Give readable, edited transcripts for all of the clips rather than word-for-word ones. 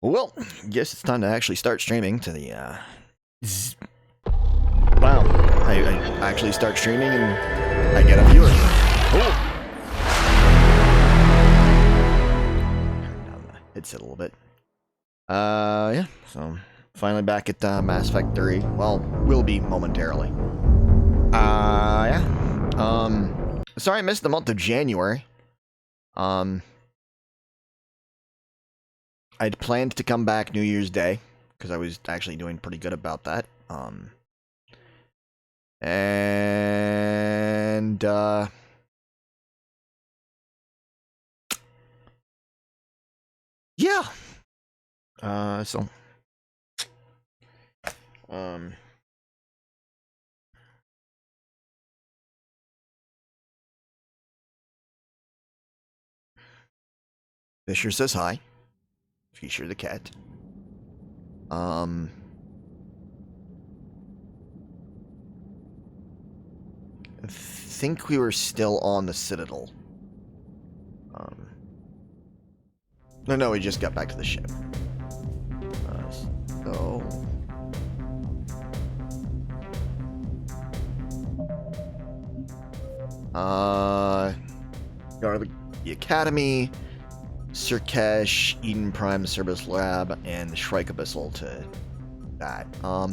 Well, guess it's time to actually start streaming to the, Wow, I actually start streaming and I get a viewer. Oh! Turn down the headset a little bit. Yeah, so finally back at Mass Effect 3. Well, will be momentarily. Yeah. Sorry I missed the month of January. I'd planned to come back New Year's Day, because I was actually doing pretty good about that. Yeah. Fisher says hi. Fisher the cat. I think we were still on the Citadel. No, we just got back to the ship. So... Go to the Academy, Surkesh, Eden Prime Service Lab, and the Shrike Abyssal to that. I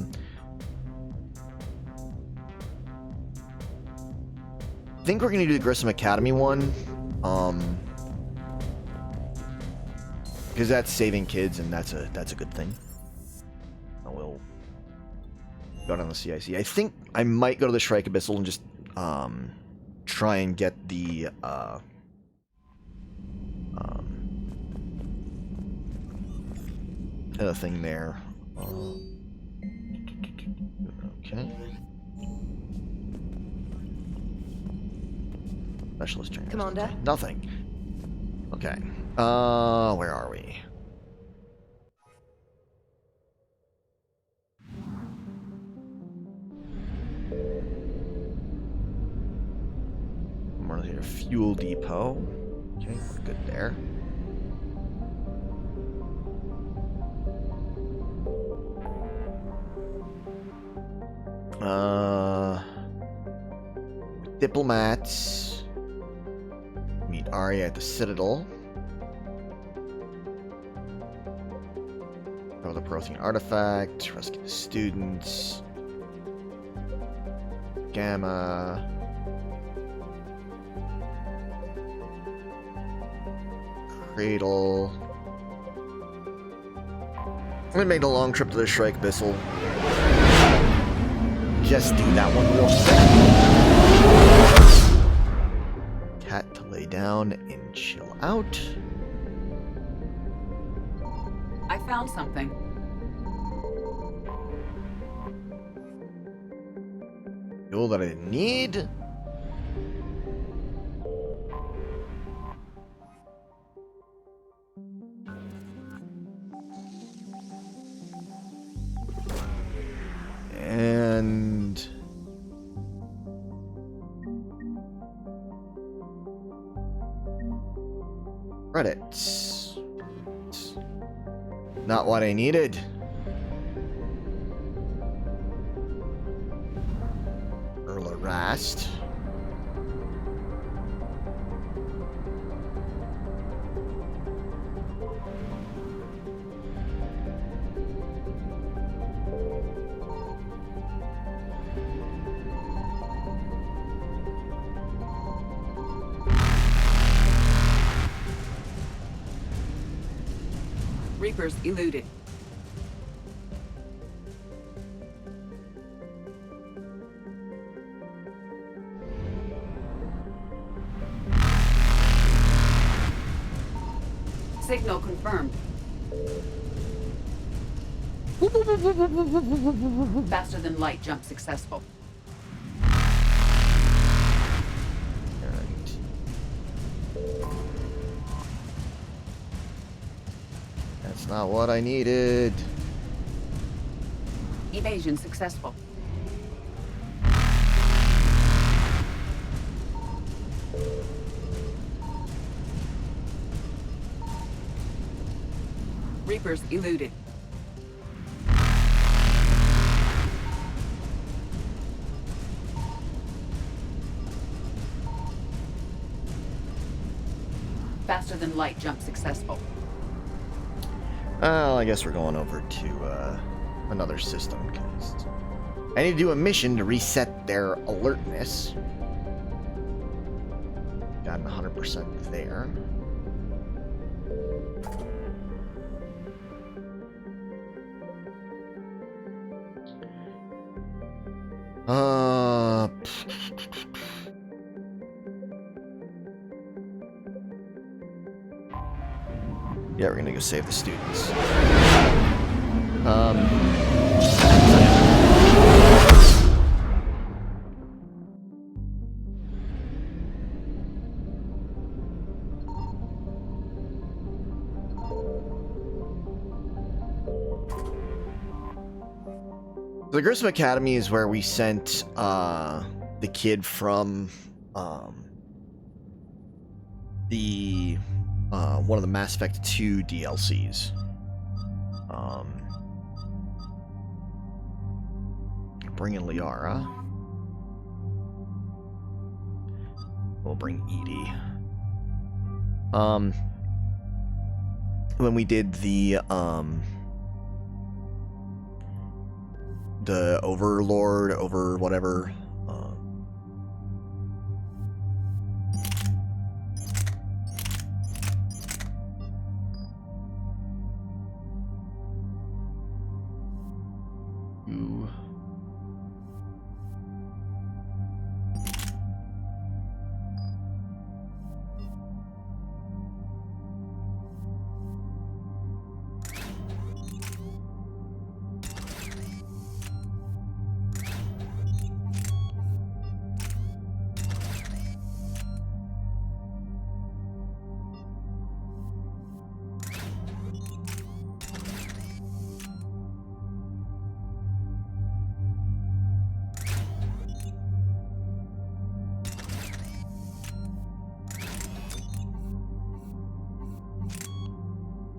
think we're gonna do the Grissom Academy one. Because that's saving kids, and that's a good thing. I will go down the CIC. I think I might go to the Shrike Abyssal and just try and get the other thing there. Okay. Specialist trainer. Commander. Nothing. Okay. Where are we? We're here. Fuel depot. Okay, we're good there. Diplomats. Meet Arya at the Citadel. Go the Prothean artifact. Rescue the students. Gamma. Cradle. I'm gonna make the long trip to the Shrike Abyssal. Just do that one real quick. Cat to lay down and chill out. I found something. Fuel that I didn't need. And credits. Not what I needed. Erla Rast. Reapers eluded. Signal confirmed. Faster than light jump successful. That's not what I needed. Evasion successful. Reapers eluded. Faster than light jump successful. Well, I guess we're going over to another system, because I need to do a mission to reset their alertness. Got 100% there. Yeah, we're gonna go save the students. The Grissom Academy is where we sent the kid from the one of the Mass Effect 2 DLCs. Bring in Liara. We'll bring Edie. When we did the Overlord over whatever.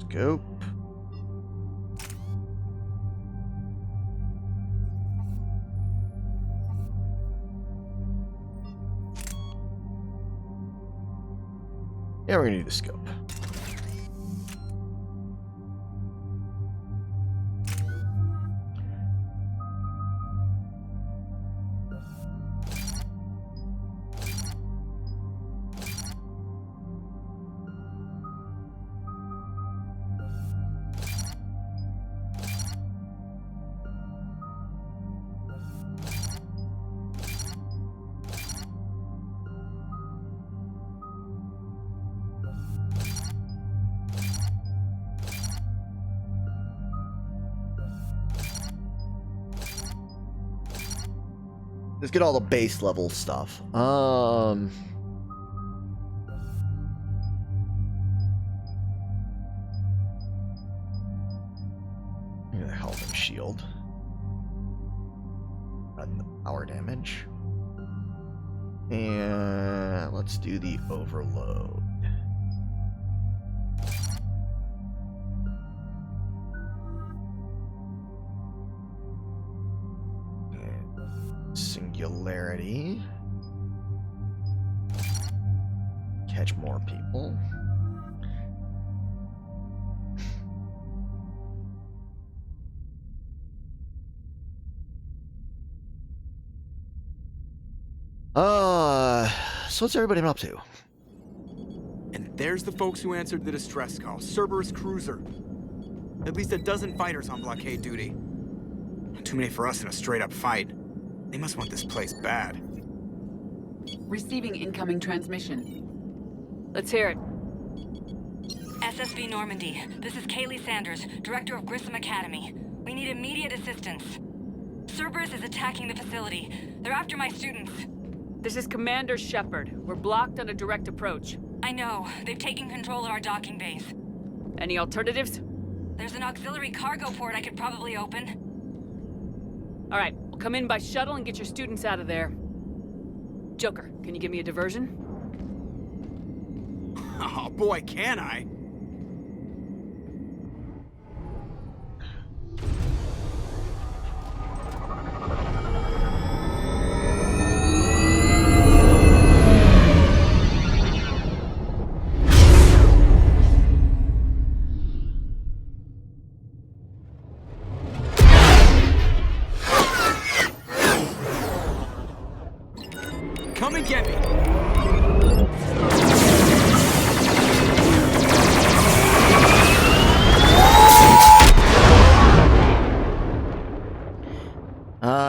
Scope. Yeah, we're gonna do the scope. Let's get all the base level stuff. The health and shield. And the power damage. And let's do the overload. Singularity. Catch more people. So what's everybody been up to? And there's the folks who answered the distress call. Cerberus cruiser. At least a dozen fighters on blockade duty. Not too many for us in a straight-up fight. They must want this place bad. Receiving incoming transmission. Let's hear it. SSV Normandy, this is Kaylee Sanders, Director of Grissom Academy. We need immediate assistance. Cerberus is attacking the facility. They're after my students. This is Commander Shepard. We're blocked on a direct approach. I know. They've taken control of our docking base. Any alternatives? There's an auxiliary cargo port I could probably open. All right, we'll come in by shuttle and get your students out of there. Joker, can you give me a diversion? Oh boy, can I!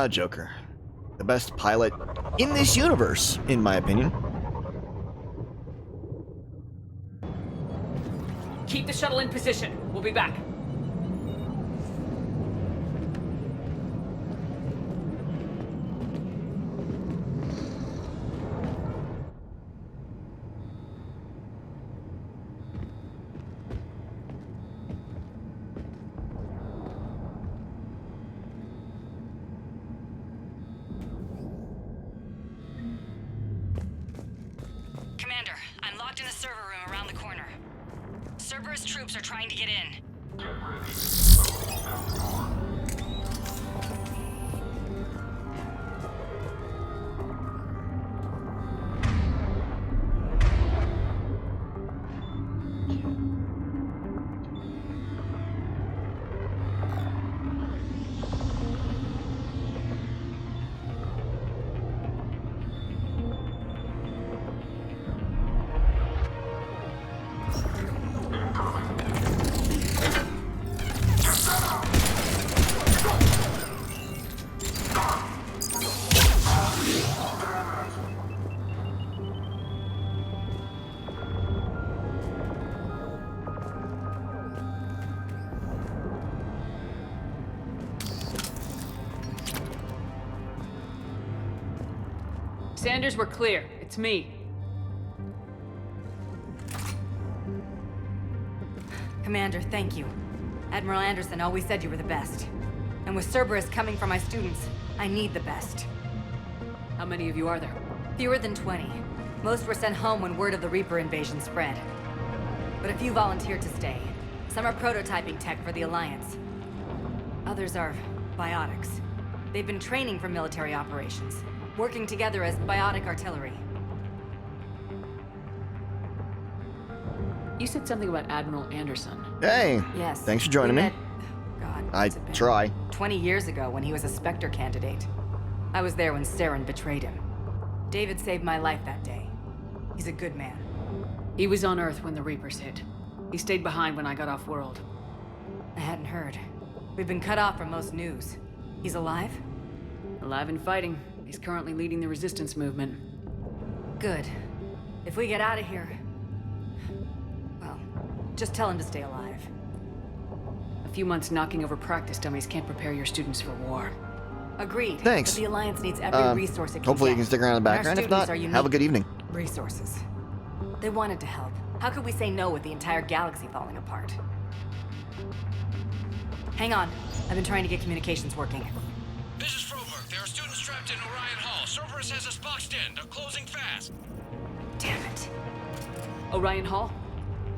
Joker. The best pilot in this universe, in my opinion. Keep the shuttle in position. We'll be back. Commander, I'm locked in a server room around the corner. Cerberus troops are trying to get in. Sanders, we're clear. It's me. Commander, thank you. Admiral Anderson always said you were the best. And with Cerberus coming for my students, I need the best. How many of you are there? Fewer than 20. Most were sent home when word of the Reaper invasion spread. But a few volunteered to stay. Some are prototyping tech for the Alliance. Others are biotics. They've been training for military operations, working together as biotic artillery. You said something about Admiral Anderson. Hey! Yes. Thanks for joining we me. met- God, I what's it been? try. 20 years ago when he was a Spectre candidate. I was there when Saren betrayed him. David saved my life that day. He's a good man. He was on Earth when the Reapers hit. He stayed behind when I got off-world. I hadn't heard. We've been cut off from most news. He's alive? Alive and fighting. He's currently leading the resistance movement. Good. If we get out of here... well, just tell him to stay alive. A few months knocking over practice dummies can't prepare your students for war. Agreed. Thanks. But the Alliance needs every resource it can Hopefully you get. can stick around in the And our background. If students not, are unique. have a good evening. Resources. They wanted to help. How could we say no with the entire galaxy falling apart? Hang on. I've been trying to get communications working. This is Froberg. There are students trapped in Orion Hall. Cerberus has us boxed in. They're closing fast. Damn it. Orion Hall?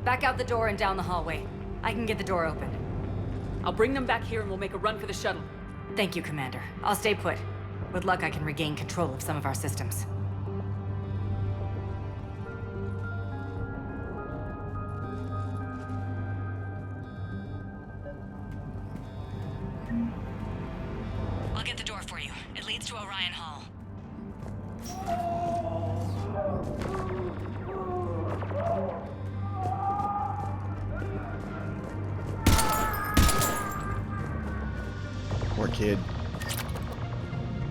Back out the door and down the hallway. I can get the door open. I'll bring them back here and we'll make a run for the shuttle. Thank you, Commander. I'll stay put. With luck, I can regain control of some of our systems. I'll get the door for you. It leads to Orion Hall. Poor kid.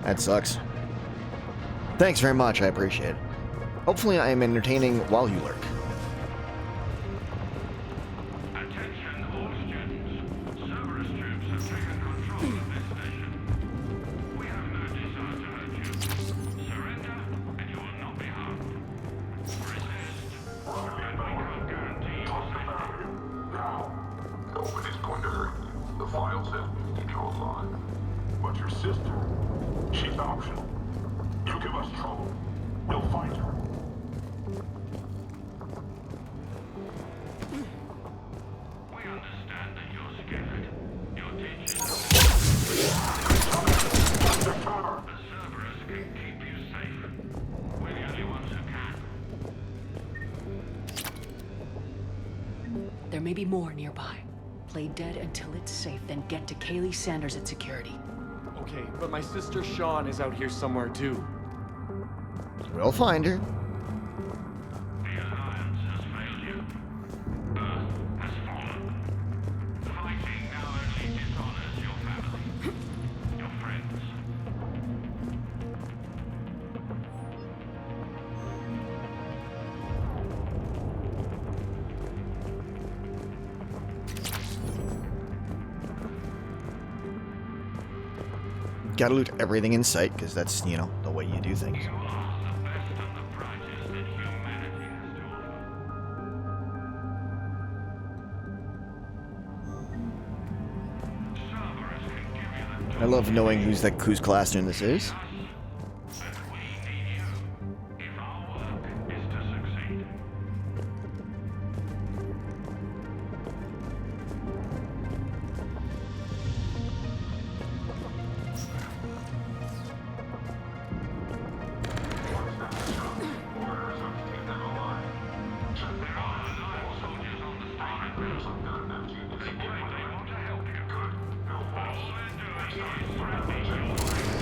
That sucks. Thanks very much, I appreciate it. Hopefully I am entertaining while you lurk. Attention all students. Cerberus troops have taken control of this station. We have no desire to hurt you. Surrender, and you will not be harmed. Resist, and we can't guarantee your safety. Now, nobody's going to hurt you. The files have been controlled on. But your sister, she's optional. You give us trouble, we'll find her. We understand that you're scared. Your teachers. The Cerberus can keep you safe. We're the only ones who can. There may be more nearby. Play dead until it's safe, then get to Kaylee Sanders at security. Okay, but my sister Sean is out here somewhere too. We'll find her. The Alliance has failed you. Earth has fallen. Fighting now only dishonors your family, your friends. Gotta loot everything in sight, because that's, you know, the way you do things. You are the best and the brightest that humanity has to offer. Cerberus can give you the I love knowing whose classroom this is. but we need you if our work is to succeed. There are Alliance soldiers on the starting field. They want to help you. All they're doing is threatening your life.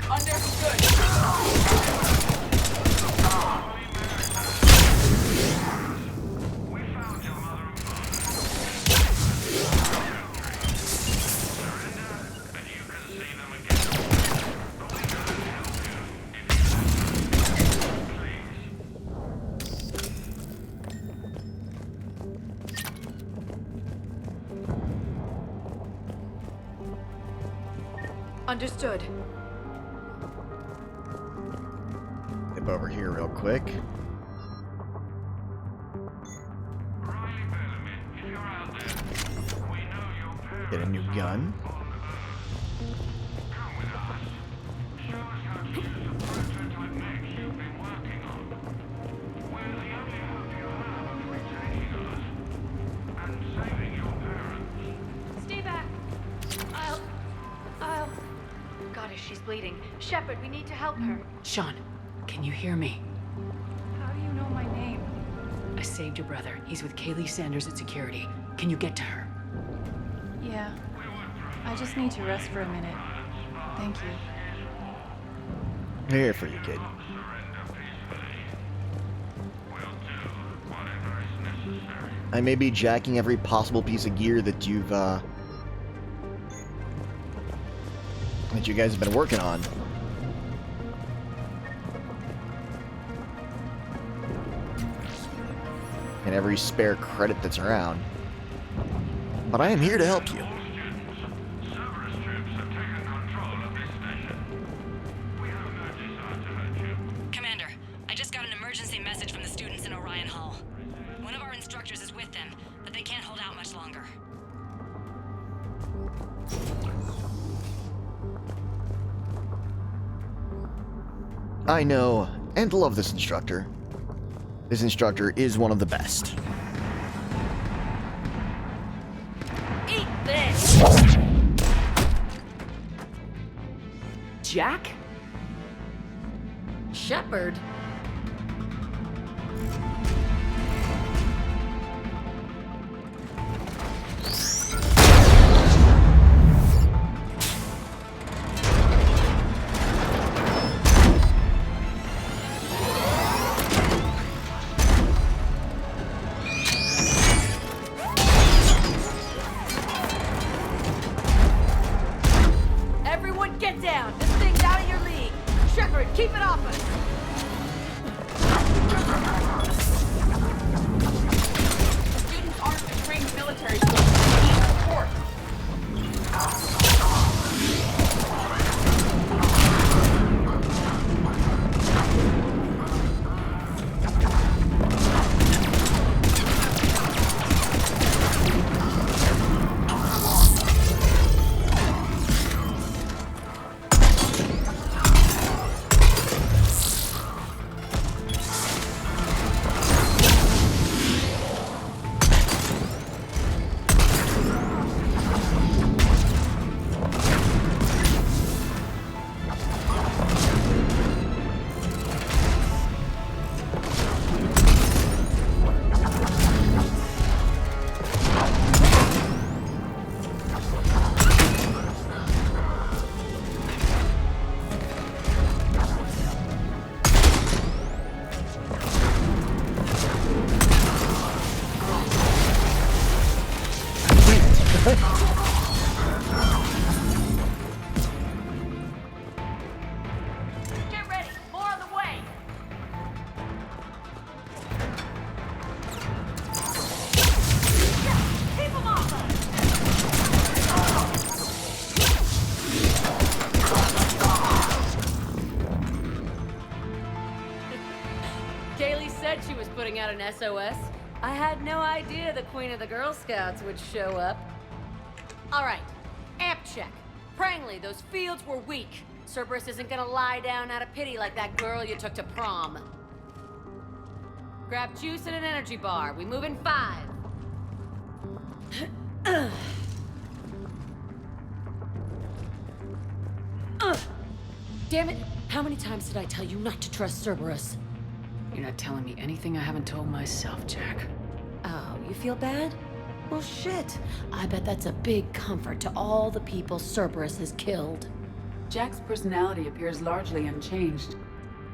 Understood. We found your mother and father. Surrender, and you can see them again. But we can't help you if you... Please. Understood. Dip over here real quick. Riley Bellamy, if you're out there, we know your parents Get a new gun. are on Earth. Come with us. Show us how to use the prototype mech you've been working on. We're the only hope you have of retaining us and saving your parents. Stay back. I'll... Goddess, she's bleeding. Shepard, we need to help her. Sean, can you hear me? How do you know my name? I saved your brother. He's with Kaylee Sanders at security. Can you get to her? Yeah. I just need to rest for a minute. Thank you. I'm here for you, kid. Surrender peacefully. We'll do whatever is necessary. I may be jacking every possible piece of gear that you guys have been working on. And every spare credit that's around. But I am here to help you. Cerberus troops have taken control of this station. We have no desire to hurt you. Commander, I just got an emergency message from the students in Orion Hall. One of our instructors is with them, but they can't hold out much longer. I know and love this instructor. This instructor is one of the best. Eat this! Jack? Shepard? Everyone get down! This thing's out of your league! Shepard, keep it off us! The students aren't a trained military force. They need support. out an SOS? I had no idea the Queen of the Girl Scouts would show up. All right, amp check. Prangley, those fields were weak. Cerberus isn't gonna lie down out of pity like that girl you took to prom. Grab juice and an energy bar. We move in 5. Damn it! How many times did I tell you not to trust Cerberus? You're not telling me anything I haven't told myself, Jack. Oh, you feel bad? Well, shit. I bet that's a big comfort to all the people Cerberus has killed. Jack's personality appears largely unchanged.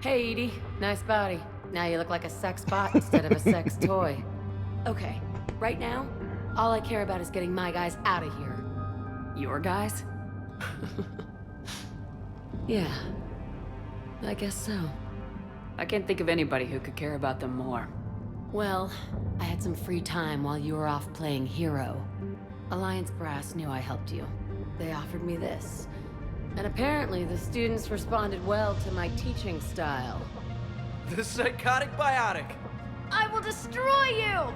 Hey, Edie. Nice body. Now you look like a sex bot instead of a sex toy. Okay, right now, all I care about is getting my guys out of here. Your guys? Yeah, I guess so. I can't think of anybody who could care about them more. Well, I had some free time while you were off playing hero. Alliance Brass knew I helped you. They offered me this. And apparently the students responded well to my teaching style. The psychotic biotic. I will destroy you!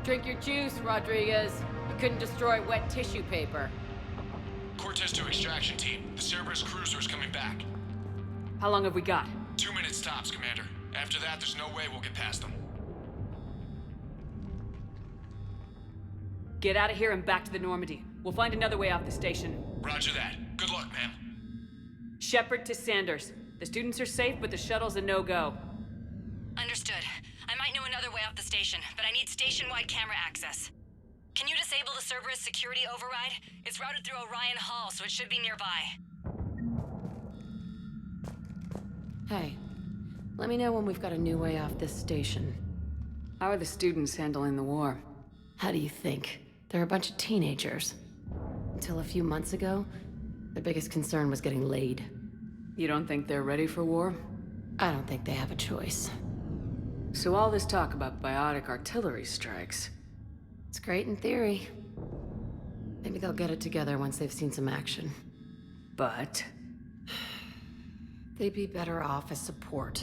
Drink your juice, Rodriguez. You couldn't destroy wet tissue paper. Cortez to extraction team. The Cerberus cruiser is coming back. How long have we got? 2 minutes tops, Commander. After that, there's no way we'll get past them. Get out of here and back to the Normandy. We'll find another way off the station. Roger that. Good luck, ma'am. Shepard to Sanders. The students are safe, but the shuttle's a no-go. Understood. I might know another way off the station, but I need station-wide camera access. Can you disable the Cerberus security override? It's routed through Orion Hall, so it should be nearby. Hey, let me know when we've got a new way off this station. How are the students handling the war? How do you think? They're a bunch of teenagers. Until a few months ago, their biggest concern was getting laid. You don't think they're ready for war? I don't think they have a choice. So all this talk about biotic artillery strikes. It's great in theory. Maybe they'll get it together once they've seen some action. But they'd be better off as support.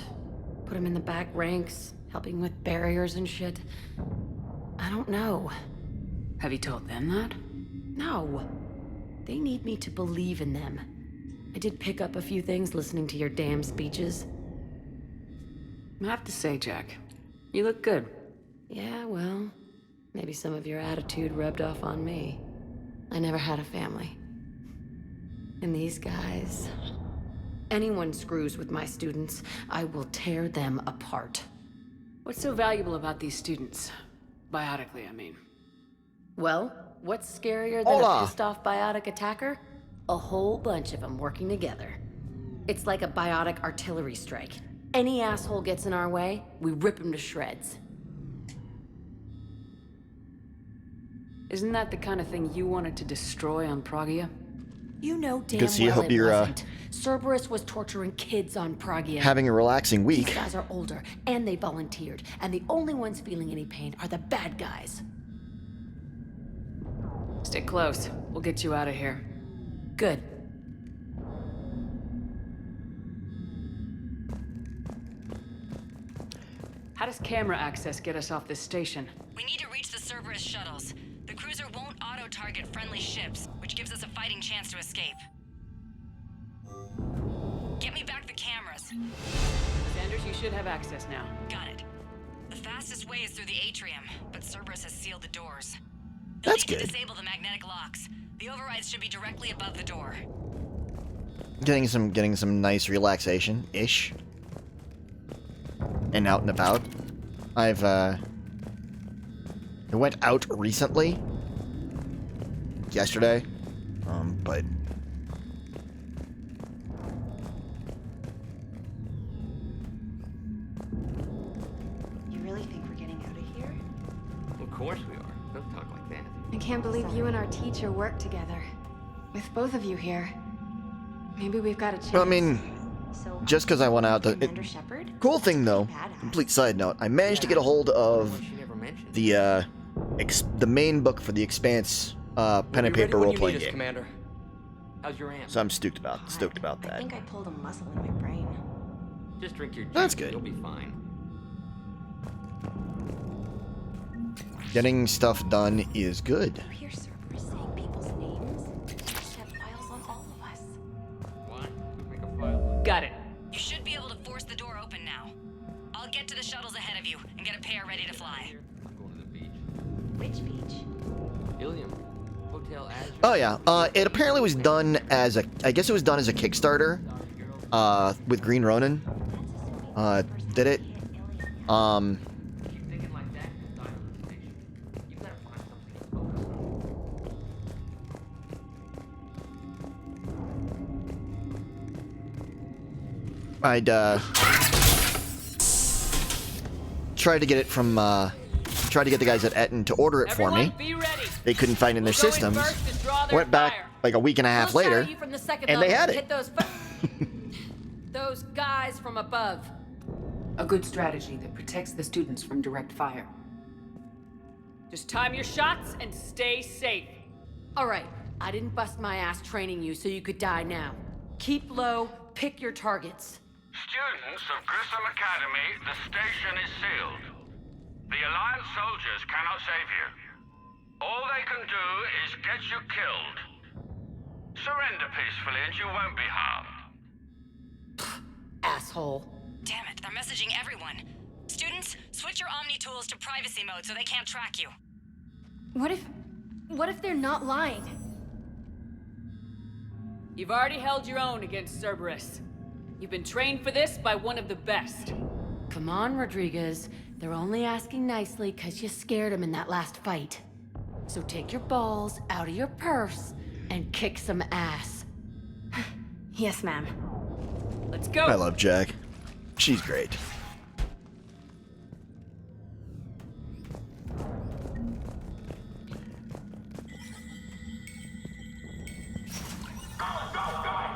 Put them in the back ranks, helping with barriers and shit. I don't know. have you told them that? No. They need me to believe in them. I did pick up a few things listening to your damn speeches. I have to say, Jack, you look good. Yeah, well, maybe some of your attitude rubbed off on me. I never had a family. And these guys... Anyone screws with my students, I will tear them apart. What's so valuable about these students? Biotically, I mean. Well, what's scarier than a pissed-off biotic attacker? A whole bunch of them working together. It's like a biotic artillery strike. Any asshole gets in our way, we rip him to shreds. Isn't that the kind of thing you wanted to destroy on Pragia? You know damn Good to see you. well Hope it you're, wasn't. Cerberus was torturing kids on Pragia. having a relaxing week. These guys are older, and they volunteered, and the only ones feeling any pain are the bad guys. Stay close. We'll get you out of here. Good. How does camera access get us off this station? We need to reach the Cerberus shuttles. The cruiser won't auto-target friendly ships, which gives us a fighting chance to escape. Get me back the cameras. Sanders, you should have access now. Got it. The fastest way is through the atrium, but Cerberus has sealed the doors. That's You'll need good. to disable the magnetic locks. The overrides should be directly above the door. Getting some nice relaxation-ish. And out and about. I went out recently. Yesterday. But... You really think we're getting out of here? Of course we are. Don't talk like that. I can't believe you and our teacher work together. With both of you here. Maybe we've got a chance. Well, I mean, So, just because I went out... Commander Shepard? Cool thing, though. Badass. Complete side note. I managed to get a hold of She never mentioned. the main book for the Expanse pen and paper role-playing game. Commander. How's your aunt? So I'm stoked about I that. think I pulled a muscle in my brain. Just drink your juice. That's good. You'll be fine. Getting stuff done is good. Hear Cerberus saying people's names? They have files on all of us. What? Make a file. Got it. You should be able to force the door open now. I'll get to the shuttles ahead of you and get a pair ready to fly. I'm going to the beach. Which beach? Ilium. Hotel Azure. Oh yeah, it apparently was done as a, I guess it was done as a Kickstarter, with Green Ronin, did it, Keep thinking like that and die on the station. You gotta find something to focus on. I'd, tried to get it from, tried to get the guys at Etten to order it for me. Everyone, be ready. They couldn't find it in their We'll go in systems. first and draw their Went back fire. like a week and a half We'll later, shower you from the second and they level had and it. Hit those guys from above. A good strategy that protects the students from direct fire. Just time your shots and stay safe. All right, I didn't bust my ass training you so you could die now. Keep low, pick your targets. Students of Grissom Academy, the station is sealed. The Alliance soldiers cannot save you. All they can do is get you killed. Surrender peacefully and you won't be harmed. Asshole. Damn it, they're messaging everyone. Students, switch your Omni tools to privacy mode so they can't track you. What if they're not lying? You've already held your own against Cerberus. You've been trained for this by one of the best. Come on, Rodriguez. They're only asking nicely because you scared them in that last fight. So take your balls out of your purse and kick some ass. Yes, ma'am. Let's go. I love Jack. She's great.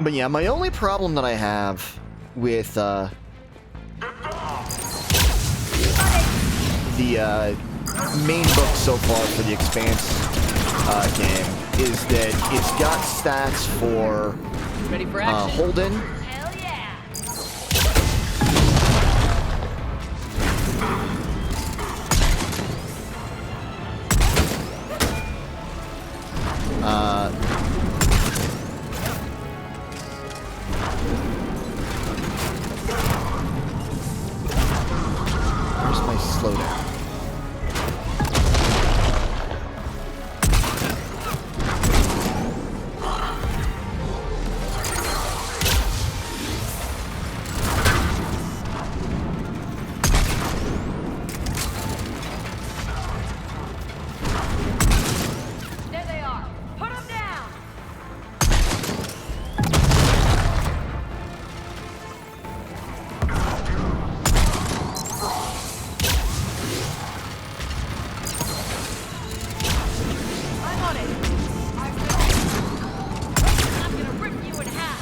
But yeah, my only problem that I have with the main book so far for the Expanse game is that it's got stats for Ready for action? Holden. Hell yeah! Where's my slowdown? There they are. Put them down! I'm on it. I'm gonna rip you in half.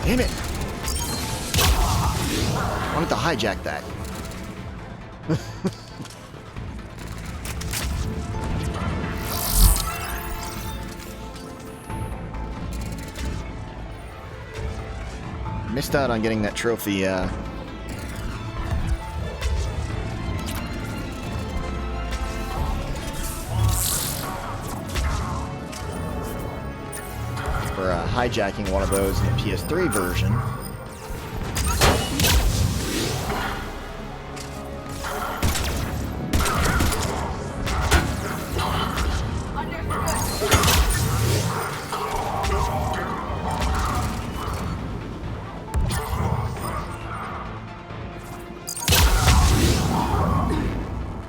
Damn it! I wanted to hijack that. Missed out on getting that trophy, for hijacking one of those in the PS3 version.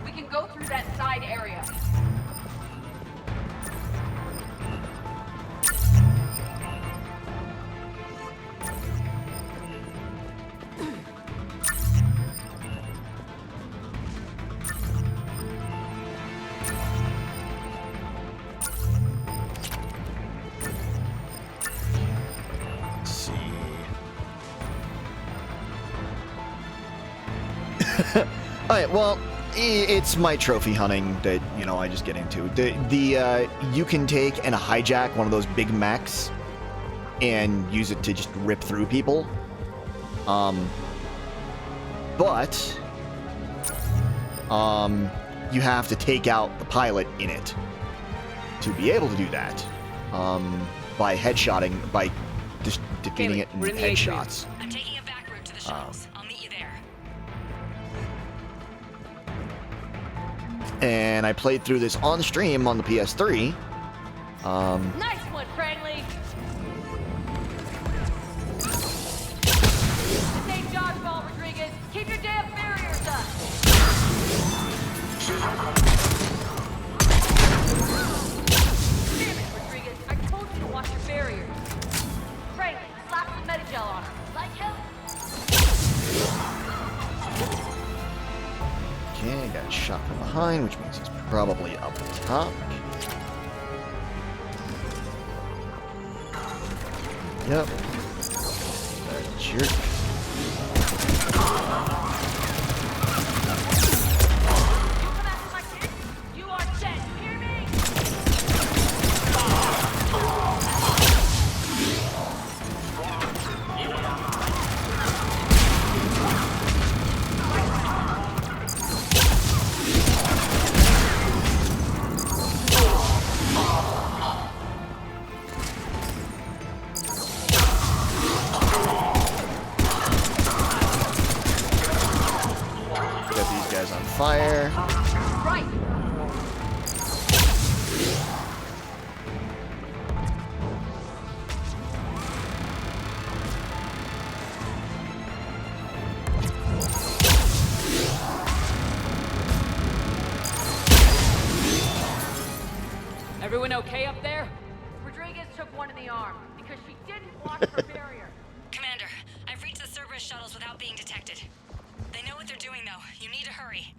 We can go through that side area. Let's see. Alright, well, it's my trophy hunting that, you know, I just get into. You can take and hijack one of those big mechs and use it to just rip through people. But you have to take out the pilot in it to be able to do that. By headshotting, by just defeating Kaylee, it in we're in the headshots. I'm taking a back route to the shuttles. I'll meet you there. And I played through this on stream on the PS3. Nice one, Cranley. Same dodgeball, Rodriguez. Keep your damn barriers up. Damn it, Rodriguez. I told you to watch your barriers. Cranley, slap some Medigel on her. Like hell. Okay, I got shot from behind, which means he's probably up top. Yep. That jerk. You come after my kid, you are dead. You hear me? Got these guys on fire. Right. Everyone okay up there? Rodriguez took one in the arm because she didn't watch her barrier. Commander, I've reached the Cerberus shuttles without being detected. They know what they're doing, though. You need to hurry.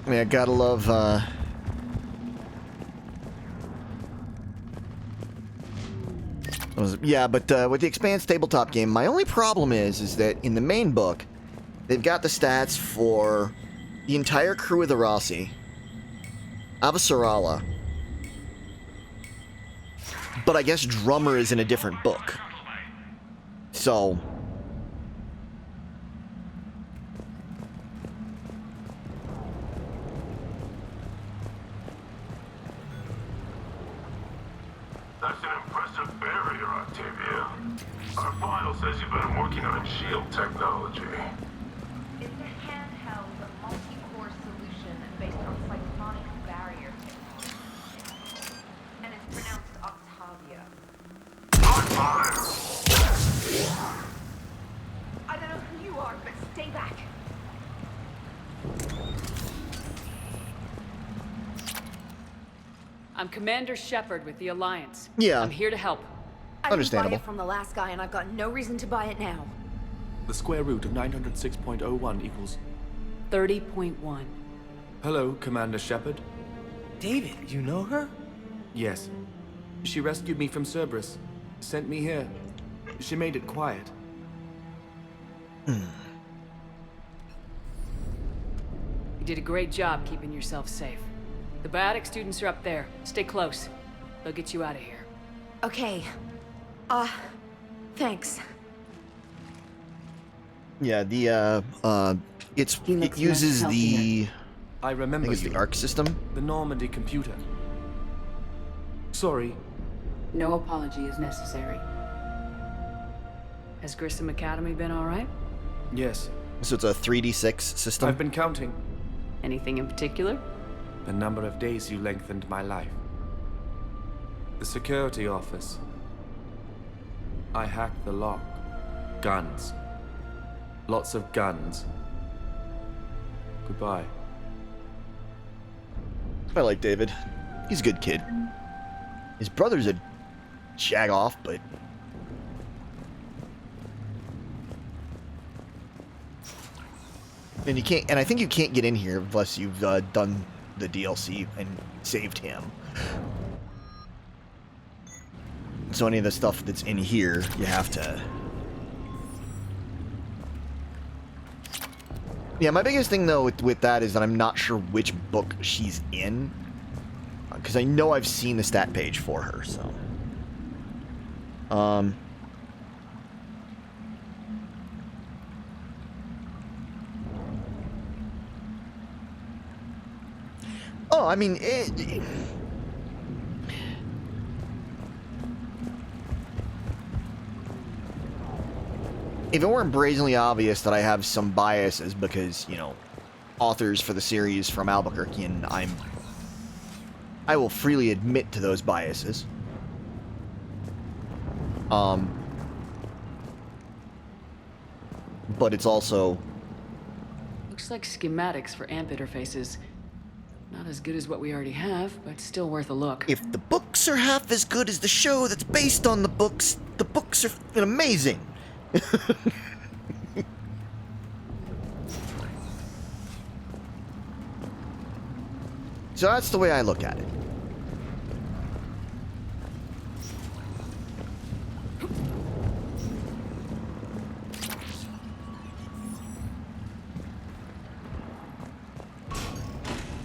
I mean, I gotta love, yeah, but with the Expanse tabletop game, my only problem is that in the main book, they've got the stats for the entire crew of the Rossi, Avasarala, but I guess Drummer is in a different book. So... That's an impressive barrier, Octavia. Our file says you've been working on shield technology. It's a handheld, multi-core solution based on cyclonic barrier technology. And it's pronounced Octavia. I don't know who you are, but stay back. I'm Commander Shepard with the Alliance. Yeah. I'm here to help. I didn't buy Understandable. it from the last guy, and I've got no reason to buy it now. The square root of 906.01 equals... 30.1. Hello, Commander Shepard. David, you know her? Yes. She rescued me from Cerberus. Sent me here. She made it quiet. You did a great job keeping yourself safe. The biotic students are up there. Stay close. They'll get you out of here. Okay. Thanks. Yeah, the, it looks uses less the... I I remember think it's you. the ARC system. The Normandy computer. Sorry. No apology is necessary. Has Grissom Academy been all right? Yes. So it's a 3d6 system. I've been counting. Anything in particular? The number of days you lengthened my life. The security office. I hacked the lock. Guns. Lots of guns. Goodbye. I like David. He's a good kid. His brother's a jag-off, but... And you can't, and I think you can't get in here unless you've done the DLC and saved him. So any of the stuff that's in here, you have to... Yeah, my biggest thing, though, with that is that I'm not sure which book she's in. Because I know I've seen the stat page for her, so... Oh, I mean, if it weren't brazenly obvious that I have some biases because, you know, authors for the series from Albuquerque, and I will freely admit to those biases. But it's also... Looks like schematics for AMP interfaces. Not as good as what we already have, but still worth a look. If the books are half as good as the show that's based on the books are amazing. So that's the way I look at it.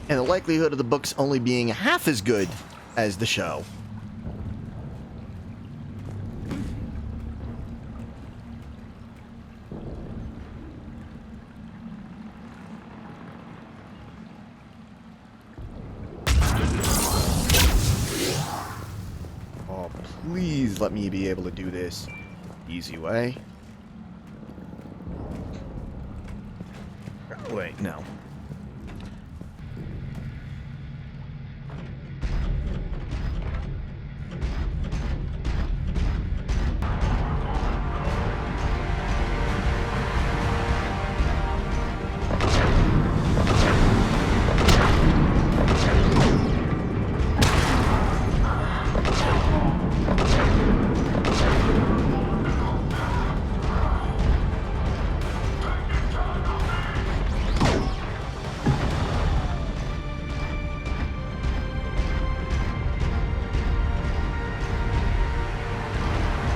And the likelihood of the books only being half as good as the show. Oh, please let me be able to do this easy way. Wait, no.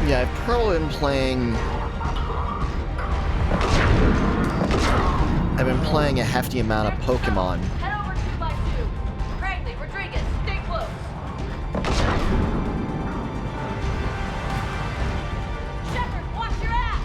Yeah, I've probably been playing... I've been playing a hefty amount of Pokemon. Head over 2x2. Cragley, Rodriguez, stay close. Shepard, watch your ass!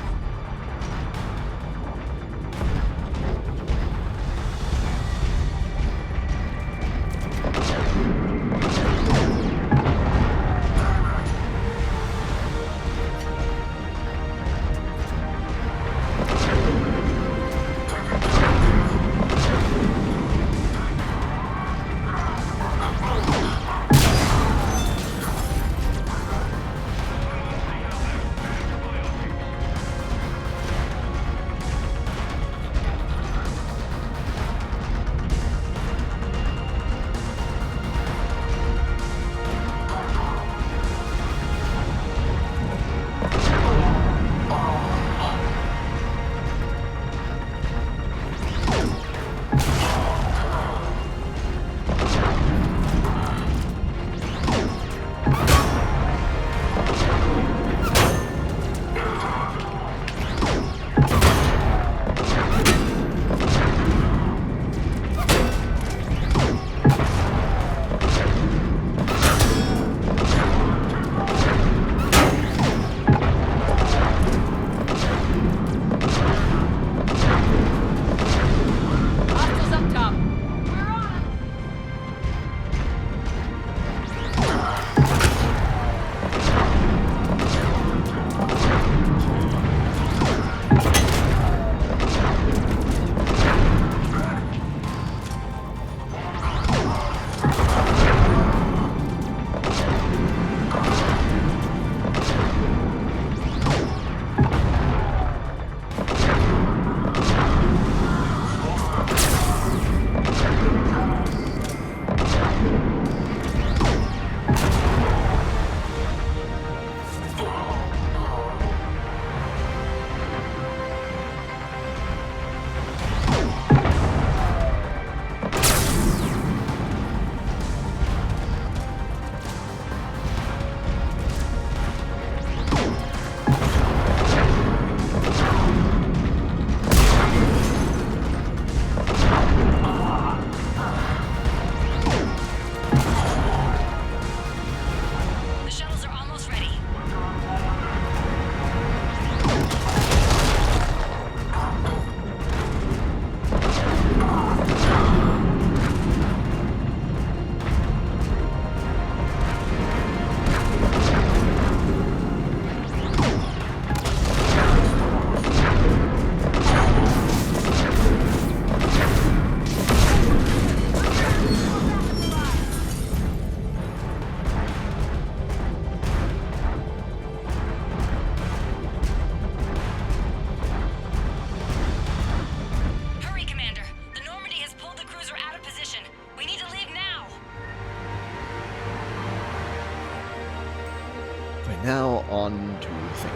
Right, now on to the thing.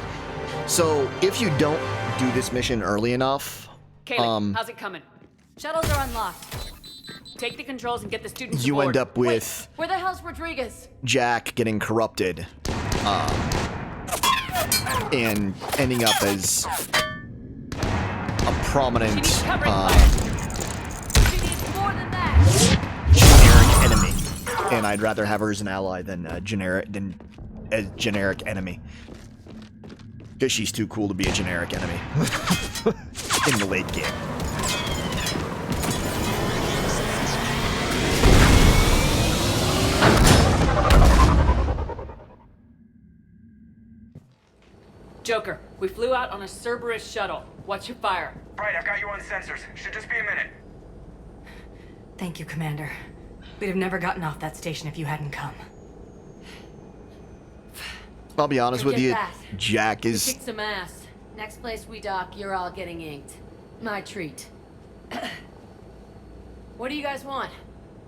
So if you don't do this mission early enough, Kaylee, how's it coming? Shuttles are unlocked. Take the controls and get the students you aboard. end up with Where the hell's Rodriguez? Jack getting corrupted, and ending up as a prominent She needs more than that. generic enemy. And I'd rather have her as an ally than a generic enemy, because she's too cool to be a generic enemy in the late game. Joker, we flew out on a Cerberus shuttle. Watch your fire. Right, I've got you on sensors. Should just be a minute. Thank you, Commander. We'd have never gotten off that station if you hadn't come. I'll be honest with Forget you, that. Jack We is... kicked some ass. Next place we dock, you're all getting inked. My treat. What do you guys want?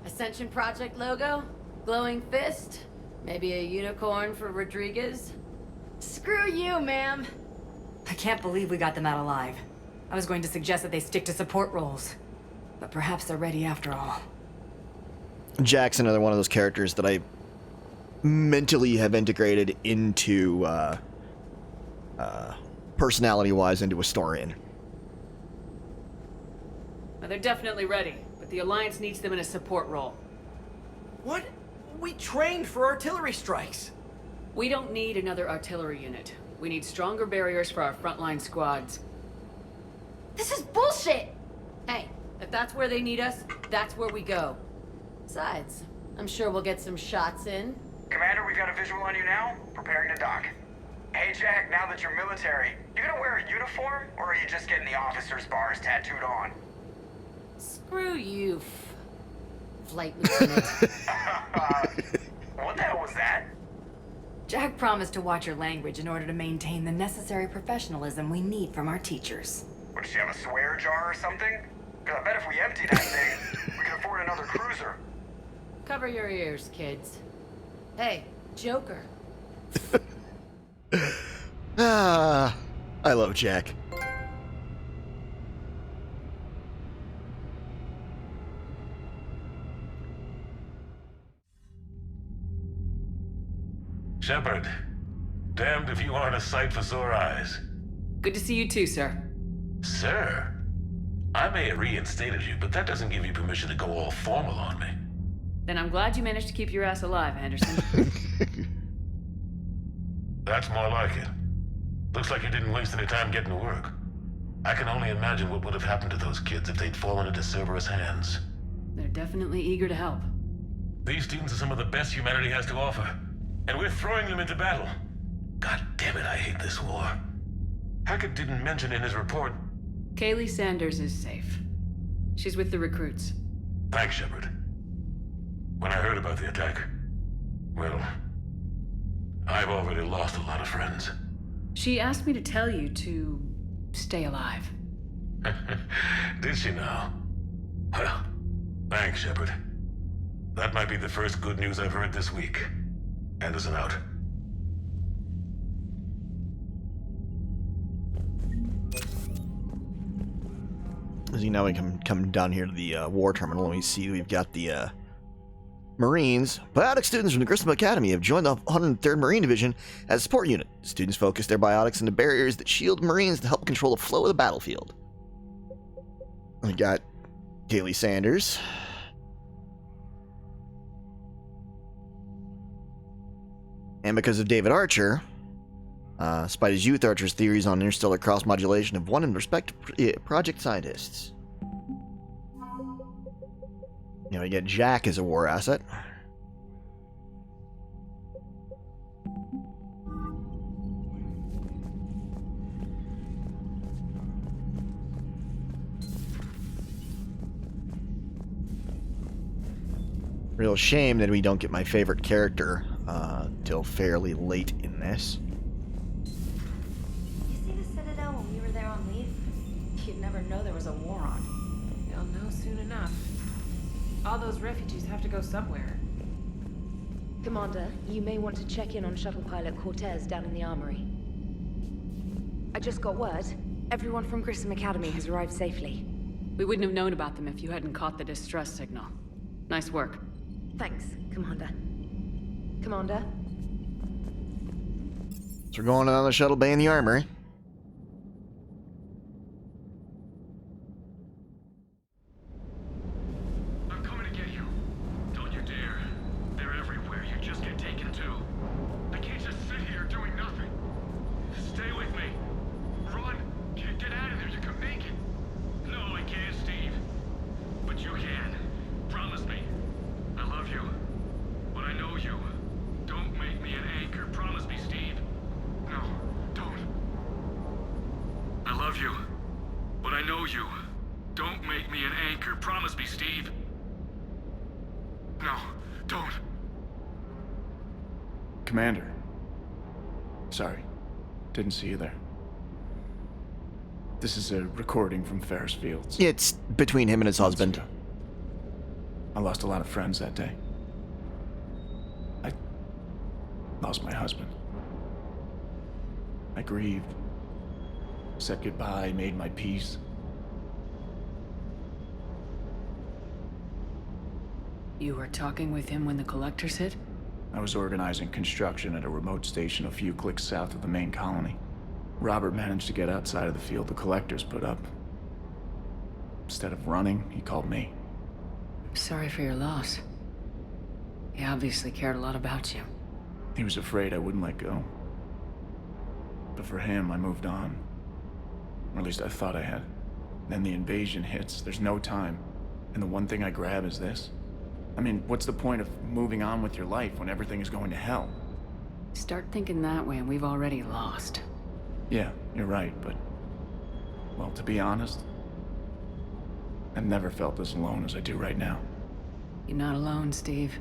Ascension Project logo? Glowing fist? Maybe a unicorn for Rodriguez? Screw you, ma'am. I can't believe we got them out alive. I was going to suggest that they stick to support roles. But perhaps they're ready after all. Jack's another one of those characters that I mentally have integrated into, personality-wise, into a story. Well, they're definitely ready, but the Alliance needs them in a support role. What? We trained for artillery strikes. We don't need another artillery unit. We need stronger barriers for our frontline squads. This is bullshit! Hey, if that's where they need us, that's where we go. Besides, I'm sure we'll get some shots in. Commander, we've got a visual on you now. Preparing to dock. Hey, Jack, now that you're military, you gonna wear a uniform, or are you just getting the officer's bars tattooed on? Screw you, Flight Lieutenant. What the hell was that? Jack promised to watch your language in order to maintain the necessary professionalism we need from our teachers. What, does she have a swear jar or something? Because I bet if we empty that thing, we can afford another cruiser. Cover your ears, kids. Hey, Joker. I love Jack. Shepard, damned if you aren't a sight for sore eyes. Good to see you too, sir. Sir? I may have reinstated you, but that doesn't give you permission to go all formal on me. Then I'm glad you managed to keep your ass alive, Anderson. That's more like it. Looks like you didn't waste any time getting to work. I can only imagine what would have happened to those kids if they'd fallen into Cerberus hands. They're definitely eager to help. These students are some of the best humanity has to offer, and we're throwing them into battle. God damn it, I hate this war. Hackett didn't mention in his report... Kaylee Sanders is safe. She's with the recruits. Thanks, Shepard. When I heard about the attack, well, I've already lost a lot of friends. She asked me to tell you to stay alive. Did she now? Well, thanks, Shepard. That might be the first good news I've heard this week. Anderson out. As you know, we come down here to the war terminal, and we see we've got the Marines. Biotic students from the Grissom Academy have joined the 103rd Marine Division as a support unit. Students focus their biotics into barriers that shield Marines to help control the flow of the battlefield. We got Kaylee Sanders. And because of David Archer, despite his youth, Archer's theories on interstellar cross-modulation have won and respect project scientists. You know, you get Jack as a war asset. Real shame that we don't get my favorite character till fairly late in this. You see the Citadel when we were there on leave? You'd never know there was a war on. You'll know soon enough. All those refugees have to go somewhere. Commander, you may want to check in on shuttle pilot Cortez down in the armory. I just got word. Everyone from Grissom Academy has arrived safely. We wouldn't have known about them if you hadn't caught the distress signal. Nice work. Thanks, Commander. Commander? So we're going on the shuttle bay in the armory. I'm coming to get you. Don't you dare. They're everywhere. You just get taken too. I can't just sit here doing nothing. Stay with me. Run. Get out of there. You can make it. No, I can't, Steve. But you can. Promise me. I love you. But I know you. Don't make me an anchor. Promise me, Steve. No, don't. I love you. But I know you. Don't make me an anchor. Promise me, Steve. No, don't. Commander. Sorry. Didn't see you there. This is a recording from Ferris Fields. It's between him and his husband. I lost a lot of friends that day. I lost my husband. I grieved. Said goodbye, made my peace. You were talking with him when the collectors hit? I was organizing construction at a remote station a few clicks south of the main colony. Robert managed to get outside of the field the collectors put up. Instead of running, he called me. Sorry for your loss. He obviously cared a lot about you. He was afraid I wouldn't let go. But for him, I moved on. Or at least I thought I had. Then the invasion hits, there's no time. And the one thing I grab is this. I mean, what's the point of moving on with your life when everything is going to hell? Start thinking that way and we've already lost. Yeah, you're right, but... well, to be honest, I've never felt as alone as I do right now. You're not alone, Steve.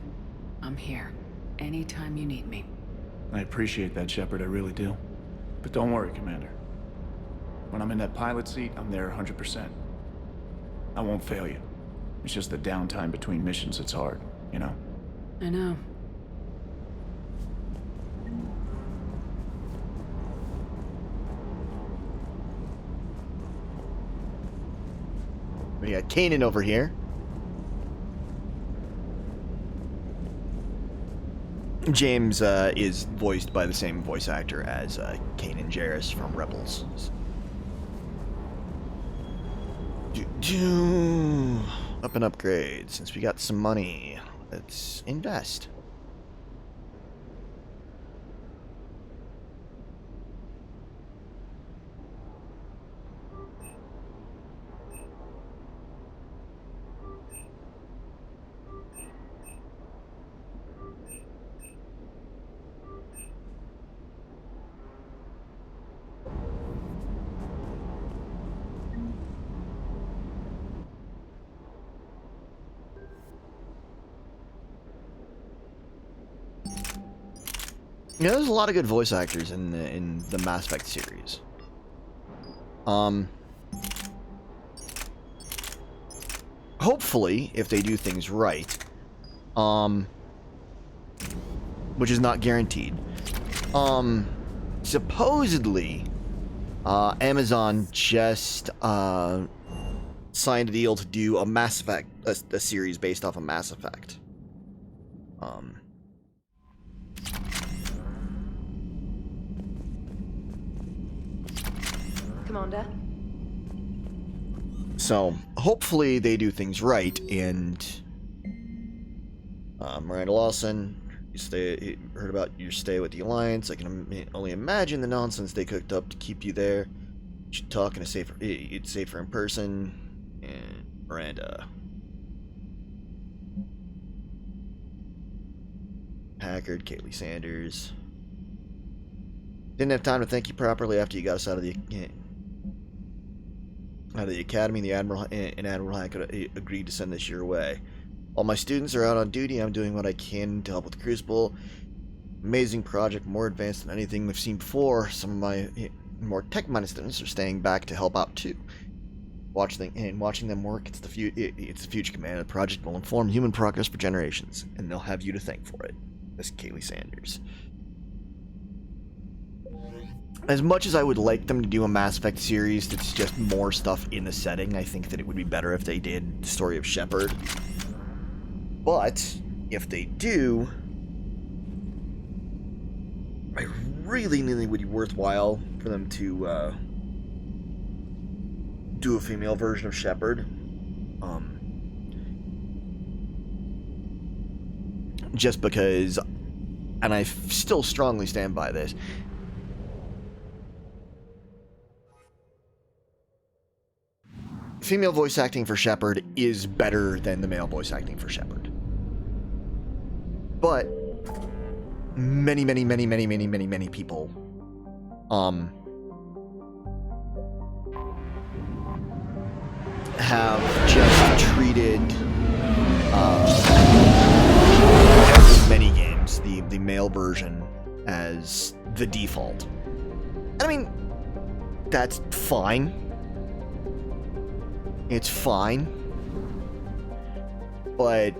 I'm here. Anytime you need me. I appreciate that, Shepard, I really do. But don't worry, Commander. When I'm in that pilot seat, I'm there 100%. I won't fail you. It's just the downtime between missions that's hard, you know? I know. We got Kanan over here. James is voiced by the same voice actor as Kanan Jarrus from Rebels. Up and upgrade. Since we got some money, let's invest. Yeah, there's a lot of good voice actors in the Mass Effect series. Hopefully, if they do things right, which is not guaranteed. Supposedly, Amazon just signed a deal to do a Mass Effect, a series based off of Mass Effect. Commander? So, hopefully they do things right, and Miranda Lawson, heard about your stay with the Alliance. I can only imagine the nonsense they cooked up to keep you there. You should talk in a safer, it's safer in person. And Miranda. Packard, Kaylee Sanders. Didn't have time to thank you properly after you got us out of the academy. The Admiral and Admiral Hack agreed to send this your way. While my students are out on duty, I'm doing what I can to help with the Crucible. Amazing project, more advanced than anything we've seen before. Some of my more tech-minded students are staying back to help out too. Watching them work, it's the future command. The project will inform human progress for generations, and they'll have you to thank for it. as Kaylee Sanders. As much as I would like them to do a Mass Effect series that's just more stuff in the setting, I think that it would be better if they did the story of Shepard. But if they do, I really think it would be worthwhile for them to do a female version of Shepard. Just because, and I still strongly stand by this, female voice acting for Shepard is better than the male voice acting for Shepard. But many people have just treated many games, the male version, as the default. I mean, that's fine. It's fine. But,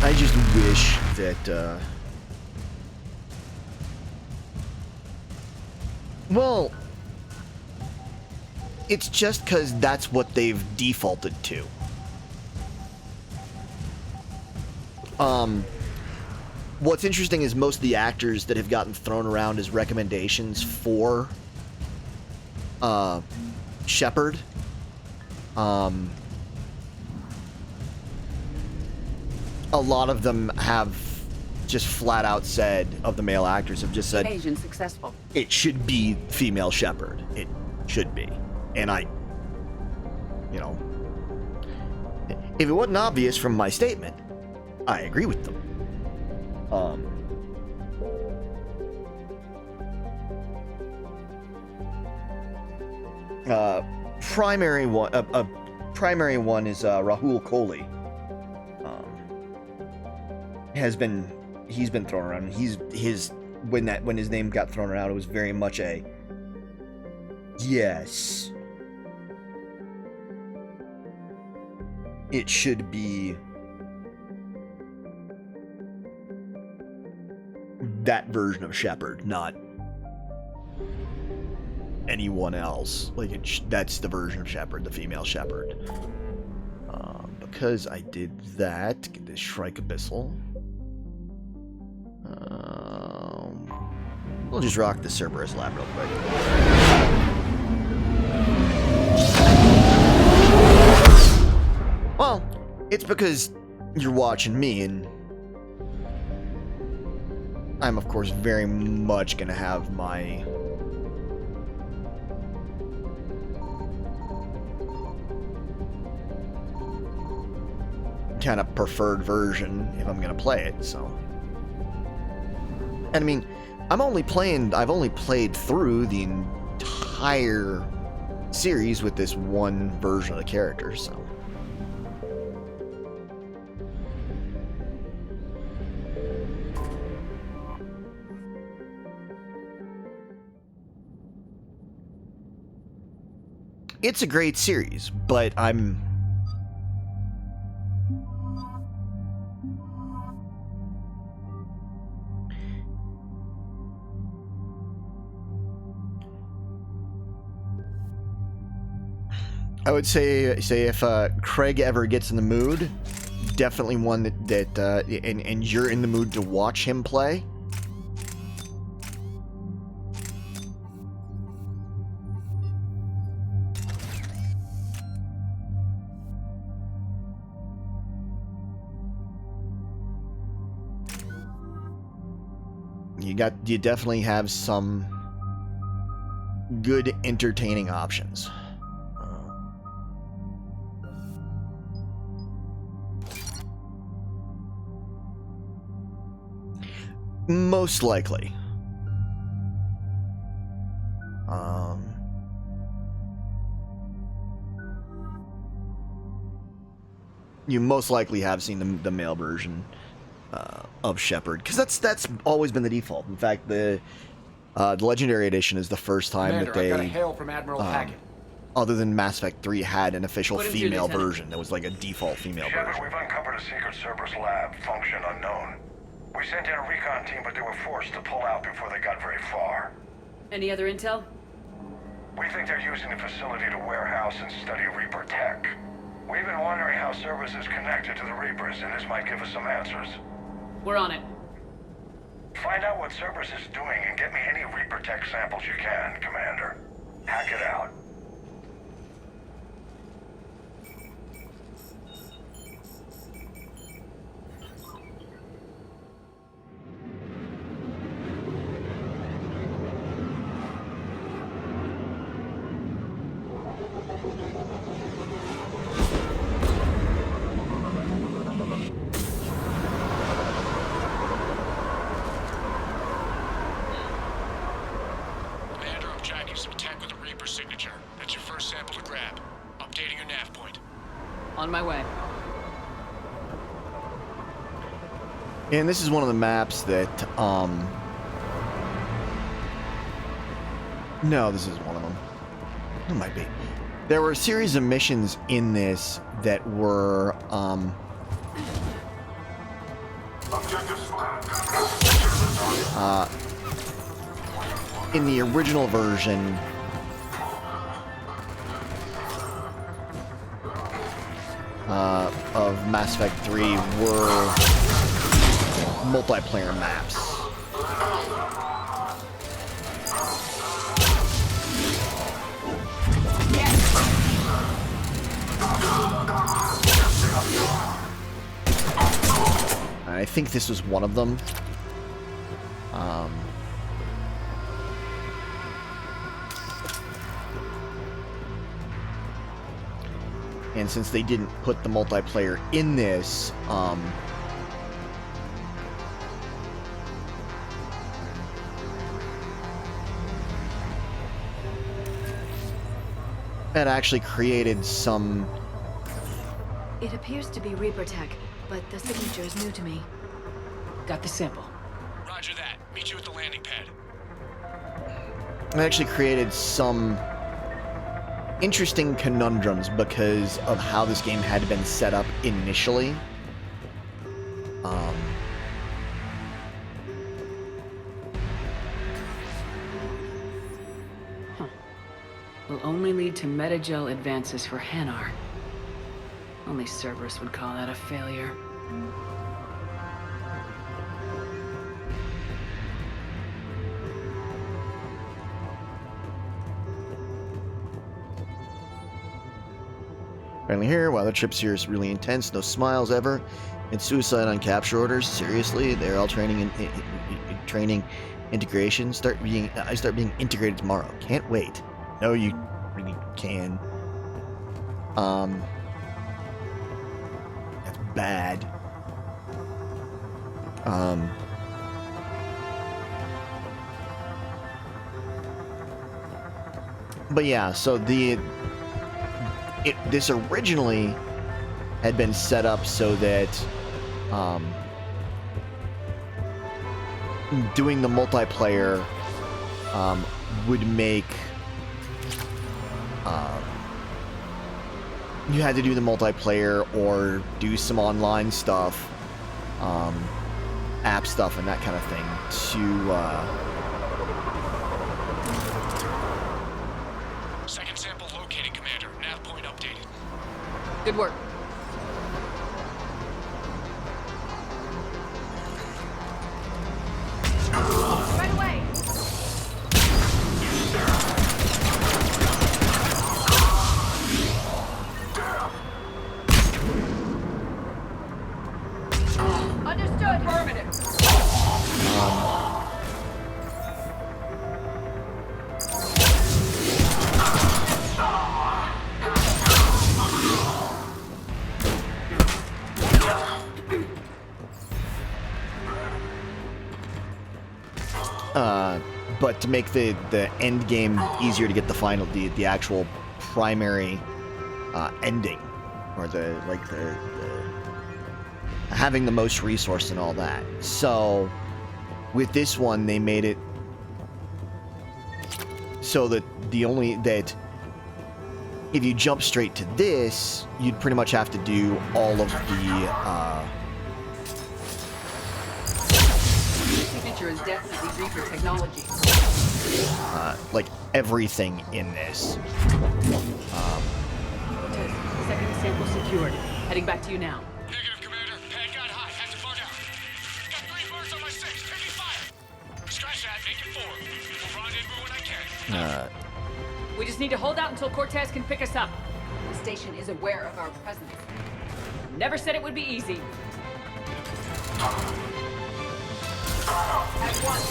I just wish that, well, it's just because that's what they've defaulted to. What's interesting is most of the actors that have gotten thrown around as recommendations for Shepard, a lot of them have just flat out said, of the male actors, have just said, Agent successful. It should be female Shepard. It should be. And I, you know, if it wasn't obvious from my statement, I agree with them. Primary one is Rahul Kohli. He's been thrown around. When his name got thrown around, it was very much a yes. It should be that version of Shepard, not anyone else. Like that's the version of Shepard, the female Shepard. Because I did that, get this Shrike Abyssal. We'll just rock the Cerberus lab real quick. Well, it's because you're watching me, and I'm, of course, very much gonna have my kind of preferred version if I'm gonna play it, so. And I mean, I've only played through the entire series with this one version of the character, so. It's a great series, but I would say if Craig ever gets in the mood, definitely one and you're in the mood to watch him play. You definitely have some good entertaining options. Most likely. you most likely have seen the male version of Shepard, because that's always been the default. In fact, the Legendary Edition is the first time Commander, that they, I got a hail from Admiral Hackett. other than Mass Effect 3, had an official Put him through, female Lieutenant. version. That was like a default female Shepard, version. we've uncovered a secret Cerberus lab, function unknown. We sent in a recon team, but they were forced to pull out before they got very far. Any other intel? We think they're using the facility to warehouse and study Reaper tech. We've been wondering how Cerberus is connected to the Reapers, and this might give us some answers. We're on it. Find out what Cerberus is doing and get me any Reaper tech samples you can, Commander. Hack it out. Commander, I'm tracking some tech with a Reaper signature. That's your first sample to grab. Updating your nav point. On my way. And this is one of the maps that, no, this isn't one of them. It might be. There were a series of missions in this that were, in the original version, of Mass Effect 3 were multiplayer maps. I think this was one of them. And since they didn't put the multiplayer in this, that actually created some... It appears to be Reaper tech, but the signature is new to me. Got the sample. Roger that. Meet you at the landing pad. It actually created some interesting conundrums because of how this game had been set up initially. Will only lead to metagel advances for Hanar. Only Cerberus would call that a failure. Finally here, wow, the trips here is really intense. No smiles ever. And suicide on capture orders. Seriously, they're all training training integration. I start being integrated tomorrow. Can't wait. No, you really can. That's bad. But yeah, so this originally had been set up so that doing the multiplayer would make you had to do the multiplayer or do some online stuff, app stuff and that kind of thing to Second sample located, Commander. Nav point updated. Good work. Right away! Understood. Affirmative. but to make the end game easier to get the final, the actual primary ending, or the having the most resource and all that. So with this one, they made it so that if you jump straight to this, you'd pretty much have to do all of the Signature is definitely Reaper technology. like everything in this. Second sample secured. Heading back to you now. Negative, Commander. Pad got high. Had to bug out. Got 3 birds on my 6. Taking fire. Scratch that. Make it 4. We'll rendezvous when I can. We just need to hold out until Cortez can pick us up. The station is aware of our presence. Never said it would be easy. At once.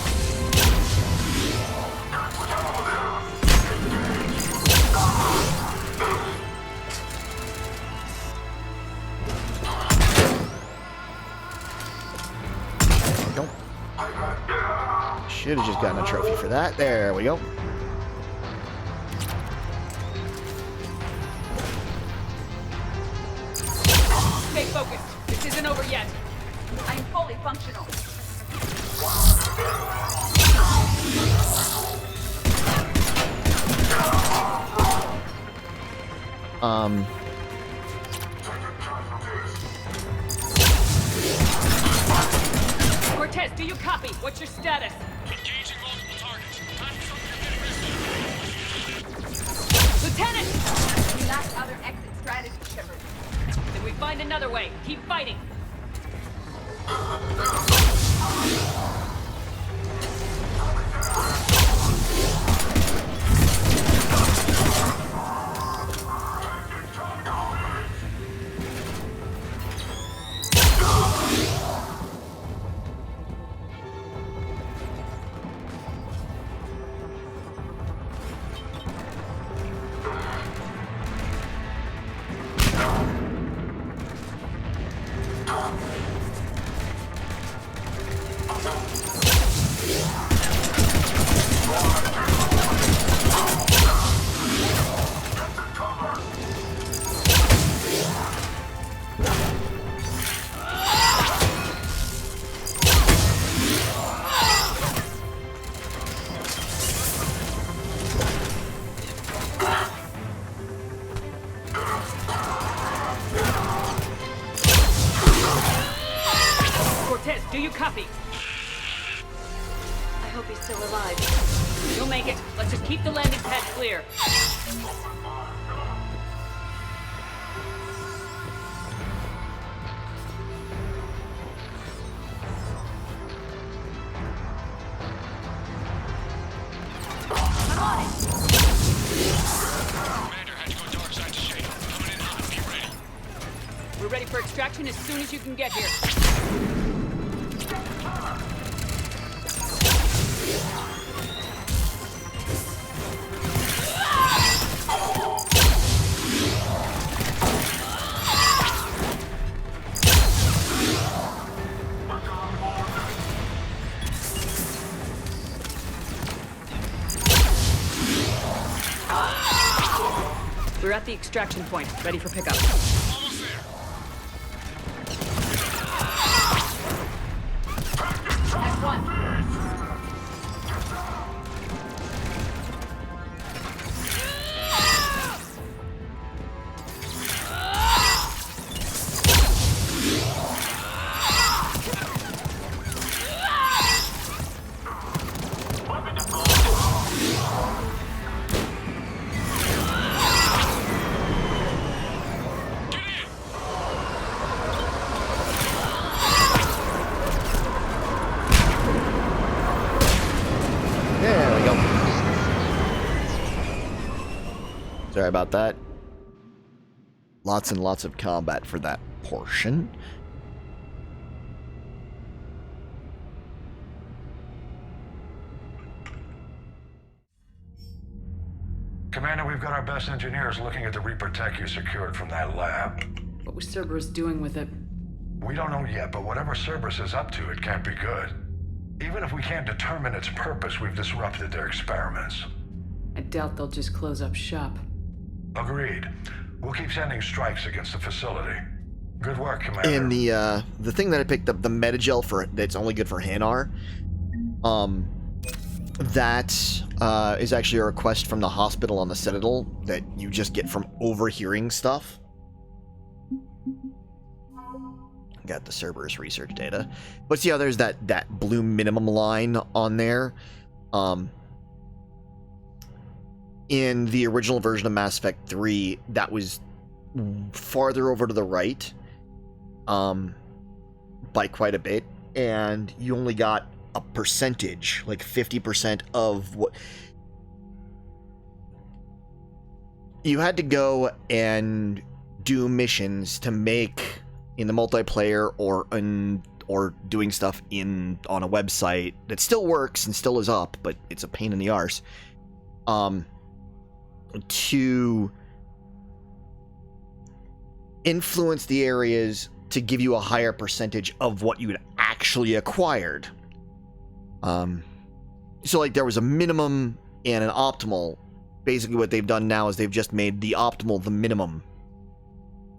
Nope. Should have just gotten a trophy for that. There we go. Stay focused. This isn't over yet. I'm fully functional. Cortez, do you copy? What's your status? Engaging multiple targets. Time for something risky. Lieutenant! We lack other exit strategy, Shepard. Then we find another way. Keep fighting. Cortez, do you copy? I hope he's still alive. You'll make it. Let's just keep the landing pad clear. Commander had to go dark side to shade. Coming in hot. Be ready. We're ready for extraction as soon as you can get here. We're at the extraction point, ready for pickup. Almost there. At once. There we go. Sorry about that. Lots and lots of combat for that portion. Commander, we've got our best engineers looking at the Reaper tech you secured from that lab. What was Cerberus doing with it? We don't know yet, but whatever Cerberus is up to, it can't be good. Even if we can't determine its purpose, we've disrupted their experiments. I doubt they'll just close up shop. Agreed. We'll keep sending strikes against the facility. Good work, Commander. And the thing that I picked up, the Metagel for that's only good for Hanar, that is actually a request from the hospital on the Citadel that you just get from overhearing stuff. Got the Cerberus research data. But see how there's that blue minimum line on there? In the original version of Mass Effect 3, that was farther over to the right by quite a bit, and you only got a percentage, like 50% of what you had to go and do missions to make in the multiplayer or doing stuff on a website that still works and still is up, but it's a pain in the arse, to influence the areas to give you a higher percentage of what you had actually acquired. So like there was a minimum and an optimal. Basically what they've done now is they've just made the optimal the minimum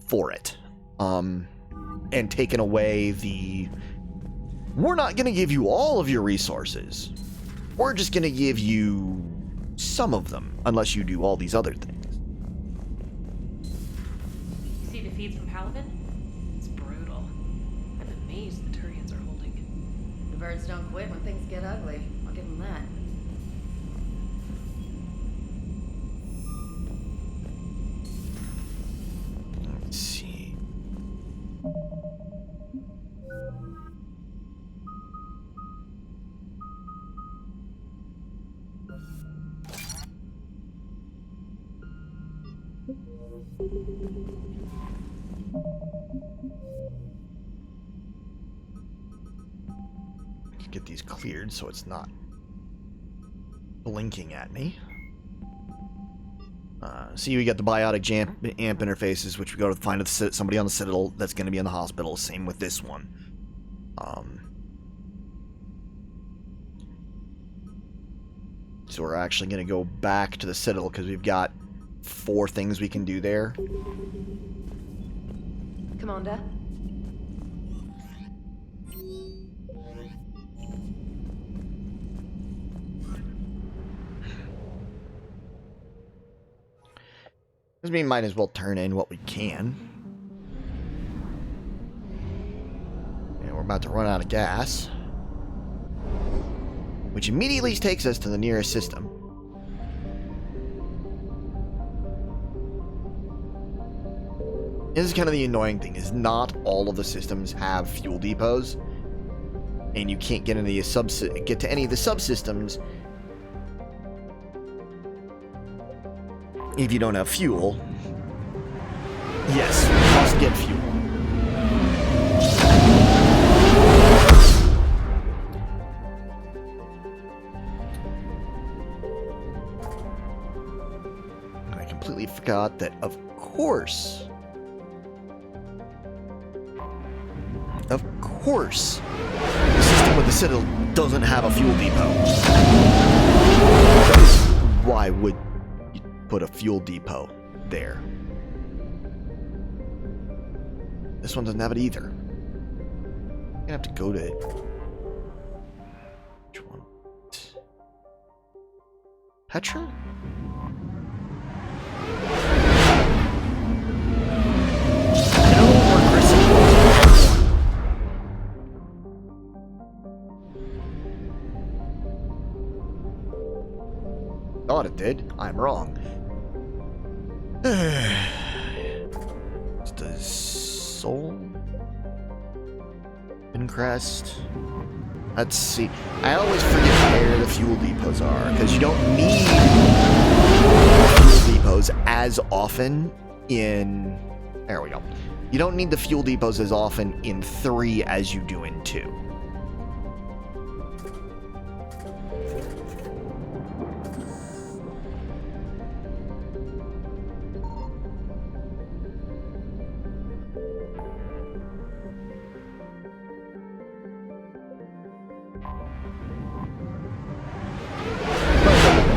for it. And taken away we're not going to give you all of your resources. We're just going to give you some of them, unless you do all these other things. You see the feeds from Paladin? It's brutal. I'm amazed the Turians are holding. The birds don't quit when things get ugly. I'll give them that. Let's see. Get these cleared so it's not blinking at me. See, we got the biotic amp interfaces, which we go to find somebody on the Citadel that's going to be in the hospital. Same with this one. So we're actually going to go back to the Citadel because we've got 4 things we can do there. Commander? Because we might as well turn in what we can. And we're about to run out of gas. Which immediately takes us to the nearest system. This is kind of the annoying thing, is not all of the systems have fuel depots. And you can't get to any of the subsystems if you don't have fuel. Yes, you must get fuel. I completely forgot that, of course, the system with the Citadel doesn't have a fuel depot. Why would you put a fuel depot there? This one doesn't have it either. I'm gonna have to go to which one? Petra? I don't know where Grissom was. Thought it did. I'm wrong. Does Soul? Pincrest? Let's see. I always forget where the fuel depots are, because you don't need fuel depots as often in... There we go. You don't need the fuel depots as often in 3 as you do in 2.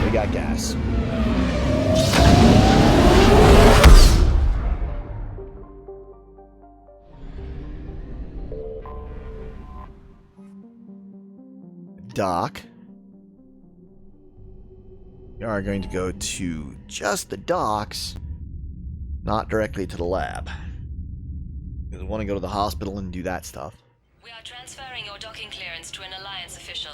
We got gas. dock. We are going to go to just the docks, not directly to the lab. Because we want to go to the hospital and do that stuff. We are transferring your docking clearance to an Alliance official.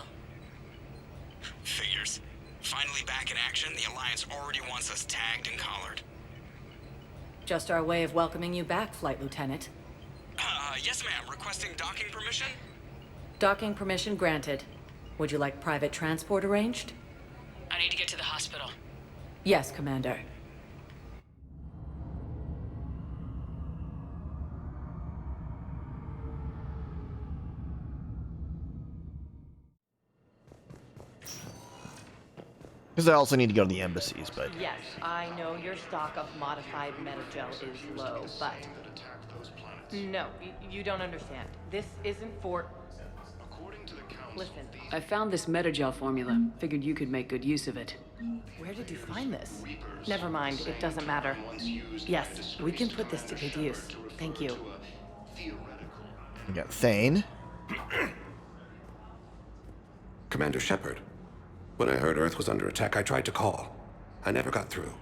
Figures. Finally back in action, the Alliance already wants us tagged and collared. Just our way of welcoming you back, Flight Lieutenant. Yes ma'am, requesting docking permission? Docking permission granted. Would you like private transport arranged? I need to get to the hospital. Yes, Commander. Because I also need to go to the embassies, but... Yes, I know your stock of modified metagel is low, but... No, you don't understand. This isn't for... Listen. I found this metagel formula. Figured you could make good use of it. Where did you find this? Never mind, it doesn't matter. Yes, we can put this to good use. Thank you. We got Thane. Commander Shepard. When I heard Earth was under attack, I tried to call. I never got through.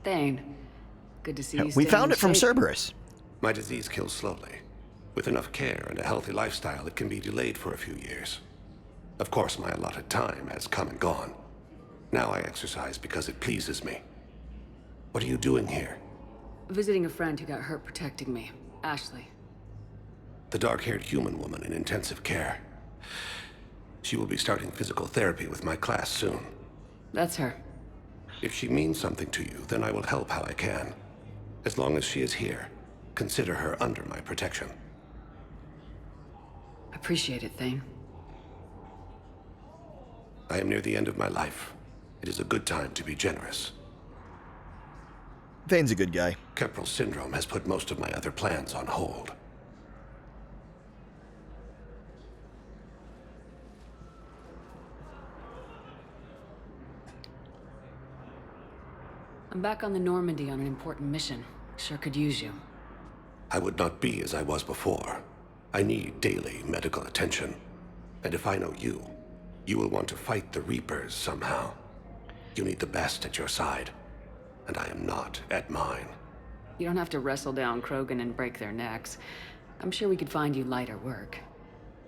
Thane. Good to see you. We found it from safe. Cerberus. My disease kills slowly. With enough care and a healthy lifestyle, it can be delayed for a few years. Of course, my allotted time has come and gone. Now I exercise because it pleases me. What are you doing here? Visiting a friend who got hurt protecting me. Ashley. The dark-haired human woman in intensive care. She will be starting physical therapy with my class soon. That's her. If she means something to you, then I will help how I can. As long as she is here, consider her under my protection. Appreciate it, Thane. I am near the end of my life. It is a good time to be generous. Thane's a good guy. Kepral syndrome has put most of my other plans on hold. I'm back on the Normandy on an important mission. Sure could use you. I would not be as I was before. I need daily medical attention. And if I know you, you will want to fight the Reapers somehow. You need the best at your side. And I am not at mine. You don't have to wrestle down Krogan and break their necks. I'm sure we could find you lighter work.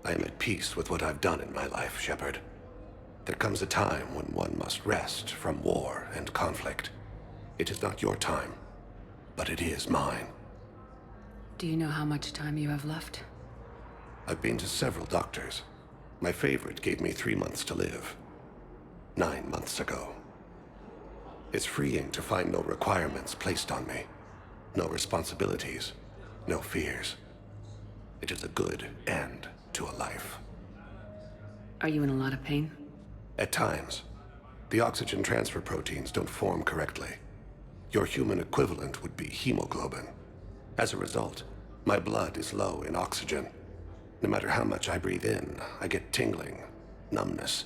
I am at peace with what I've done in my life, Shepard. There comes a time when one must rest from war and conflict. It is not your time, but it is mine. Do you know how much time you have left? I've been to several doctors. My favorite gave me 3 months to live. 9 months ago. It's freeing to find no requirements placed on me. No responsibilities. No fears. It is a good end to a life. Are you in a lot of pain? At times. The oxygen transfer proteins don't form correctly. Your human equivalent would be hemoglobin. As a result, my blood is low in oxygen. No matter how much I breathe in, I get tingling, numbness,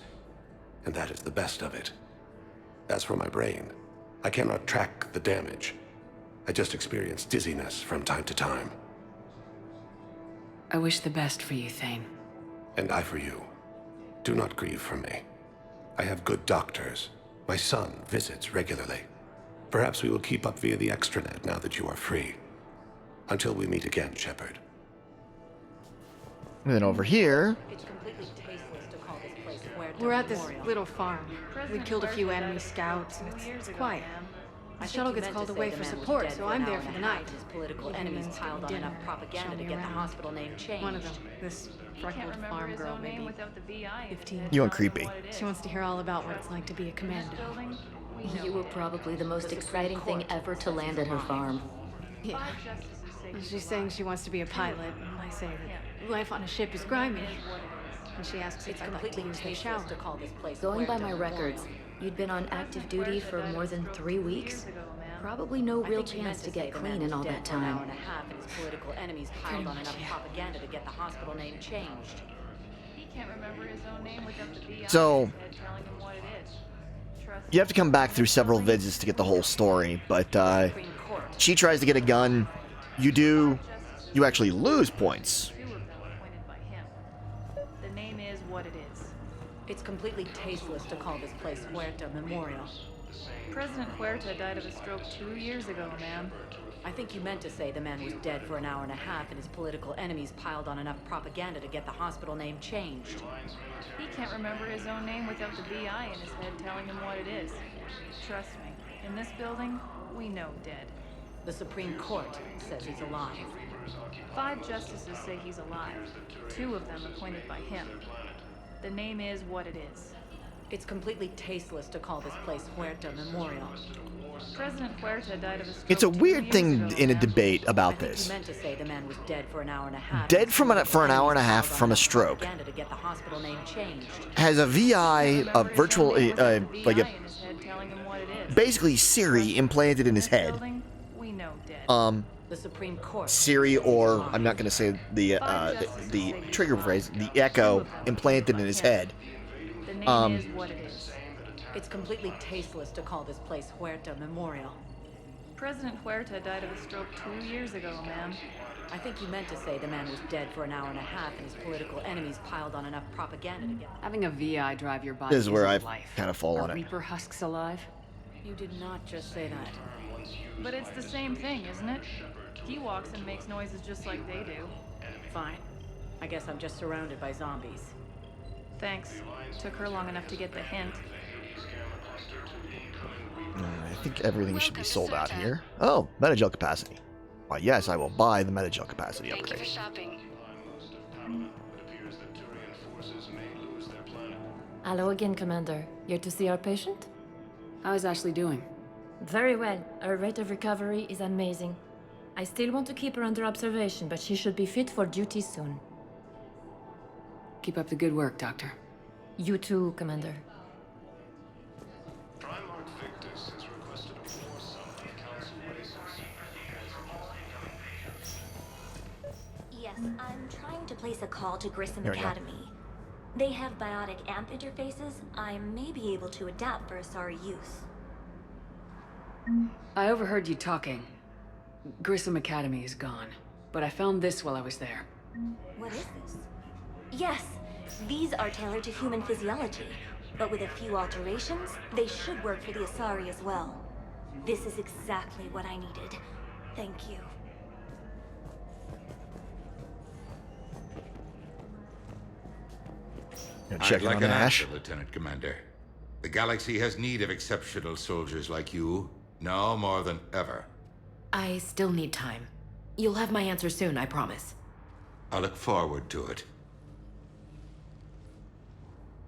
and that is the best of it. As for my brain, I cannot track the damage. I just experience dizziness from time to time. I wish the best for you, Thane. And I for you. Do not grieve for me. I have good doctors. My son visits regularly. Perhaps we will keep up via the extranet now that you are free. Until we meet again, Shepard. And then over here... We're at this little farm. We killed a few enemy scouts, and it's quiet. The shuttle gets called away for support, so I'm there for the night. His political enemies piled on enough propaganda to get the hospital name changed. One of them, this freckled farm girl, maybe 15. You went creepy. She wants to hear all about what it's like to be a commando. You were probably the most exciting thing ever to land at her farm. Yeah. She's saying she wants to be a pilot, and I say that life on a ship is grimy. And she asks if I'd like to use the shower. To call this place Going by my records, you'd been on active duty for more than 3 weeks. Probably no real chance to get clean in all that time. His political enemies piled on enough propaganda to get the hospital name changed. He can't remember his own name without the BI So... telling him what it is. You have to come back through several visits to get the whole story, but she tries to get a gun. You do. You actually lose points. The name is what it is. It's completely tasteless to call this place Huerta Memorial. President Huerta died of a stroke 2 years ago, ma'am. I think you meant to say the man was dead for an hour and a half and his political enemies piled on enough propaganda to get the hospital name changed. He can't remember his own name without the VI in his head telling him what it is. Trust me, in this building, we know dead. The Supreme Court says he's alive. 5 justices say he's alive. 2 of them appointed by him. The name is what it is. It's completely tasteless to call this place Huerta Memorial. President Huerta died of a stroke. It's a 2 weird years thing ago, in a ma'am. debate about I think this. you meant to say the man was dead for an hour and a half. Dead for an hour and a half from a stroke. Propaganda to get the hospital name changed. Has a VI, a virtual, like a, In his head telling him what it is. basically Siri implanted in his head. Building, we know dead. The Supreme Court. Siri, or I'm not going to say the trigger phrase, the Echo implanted in his head. The name is what it is. It's completely tasteless to call this place Huerta Memorial. President Huerta died of a stroke 2 years ago, ma'am. I think you meant to say the man was dead for an hour and a half and his political enemies piled on enough propaganda to get... Having a VI drive your body This is where isn't I life. kind of fall Are on it. Reaper husks alive? You did not just say that. But it's the same thing, isn't it? He walks and makes noises just like they do. Fine. I guess I'm just surrounded by zombies. Thanks. Took her long enough to get the hint. I think everything should be sold out here. Oh, Metagel capacity. Why, yes, I will buy the Metagel capacity upgrade. shopping. Hello again, Commander. Here to see our patient? How is Ashley doing? Very well. Her rate of recovery is amazing. I still want to keep her under observation, but she should be fit for duty soon. Keep up the good work, Doctor. You too, Commander. Primarch Victus has requested a force on the council bases. Yes, I'm trying to place a call to Grissom There we go. Academy. They have biotic amp interfaces. I may be able to adapt for Asari use. I overheard you talking. Grissom Academy is gone, but I found this while I was there. What is this? Yes, these are tailored to human physiology, but with a few alterations, they should work for the Asari as well. This is exactly what I needed. Thank you. Check I'd like on an Ash. answer, Lieutenant Commander. The galaxy has need of exceptional soldiers like you, now more than ever. I still need time. You'll have my answer soon, I promise. I look forward to it.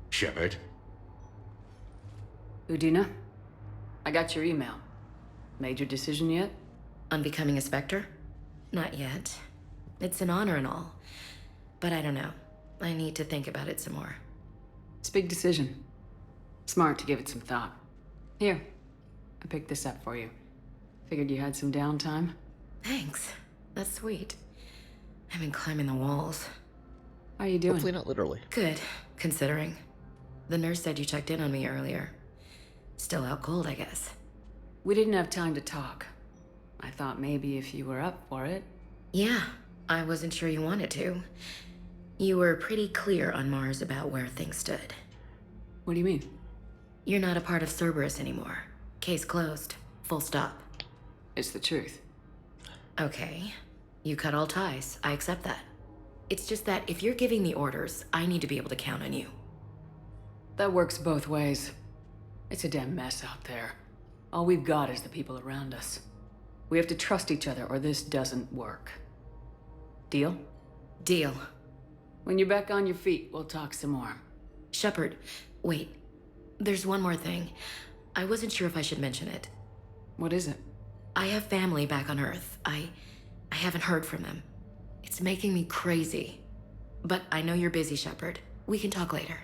Shepard, Udina? I got your email. Made your decision yet? On becoming a Spectre? Not yet. It's an honor and all. But I don't know. I need to think about it some more. It's a big decision. Smart to give it some thought. Here, I picked this up for you. Figured you had some downtime. Thanks. That's sweet. I've been climbing the walls. How are you doing? Hopefully not literally. Good, considering. The nurse said you checked in on me earlier. Still out cold, I guess. We didn't have time to talk. I thought maybe if you were up for it. Yeah, I wasn't sure you wanted to. You were pretty clear on Mars about where things stood. What do you mean? You're not a part of Cerberus anymore. Case closed. Full stop. It's the truth. Okay. You cut all ties. I accept that. It's just that if you're giving the orders, I need to be able to count on you. That works both ways. It's a damn mess out there. All we've got is the people around us. We have to trust each other or this doesn't work. Deal? Deal. When you're back on your feet, we'll talk some more. Shepard, wait. There's one more thing. I wasn't sure if I should mention it. What is it? I have family back on Earth. I haven't heard from them. It's making me crazy. But I know you're busy, Shepard. We can talk later.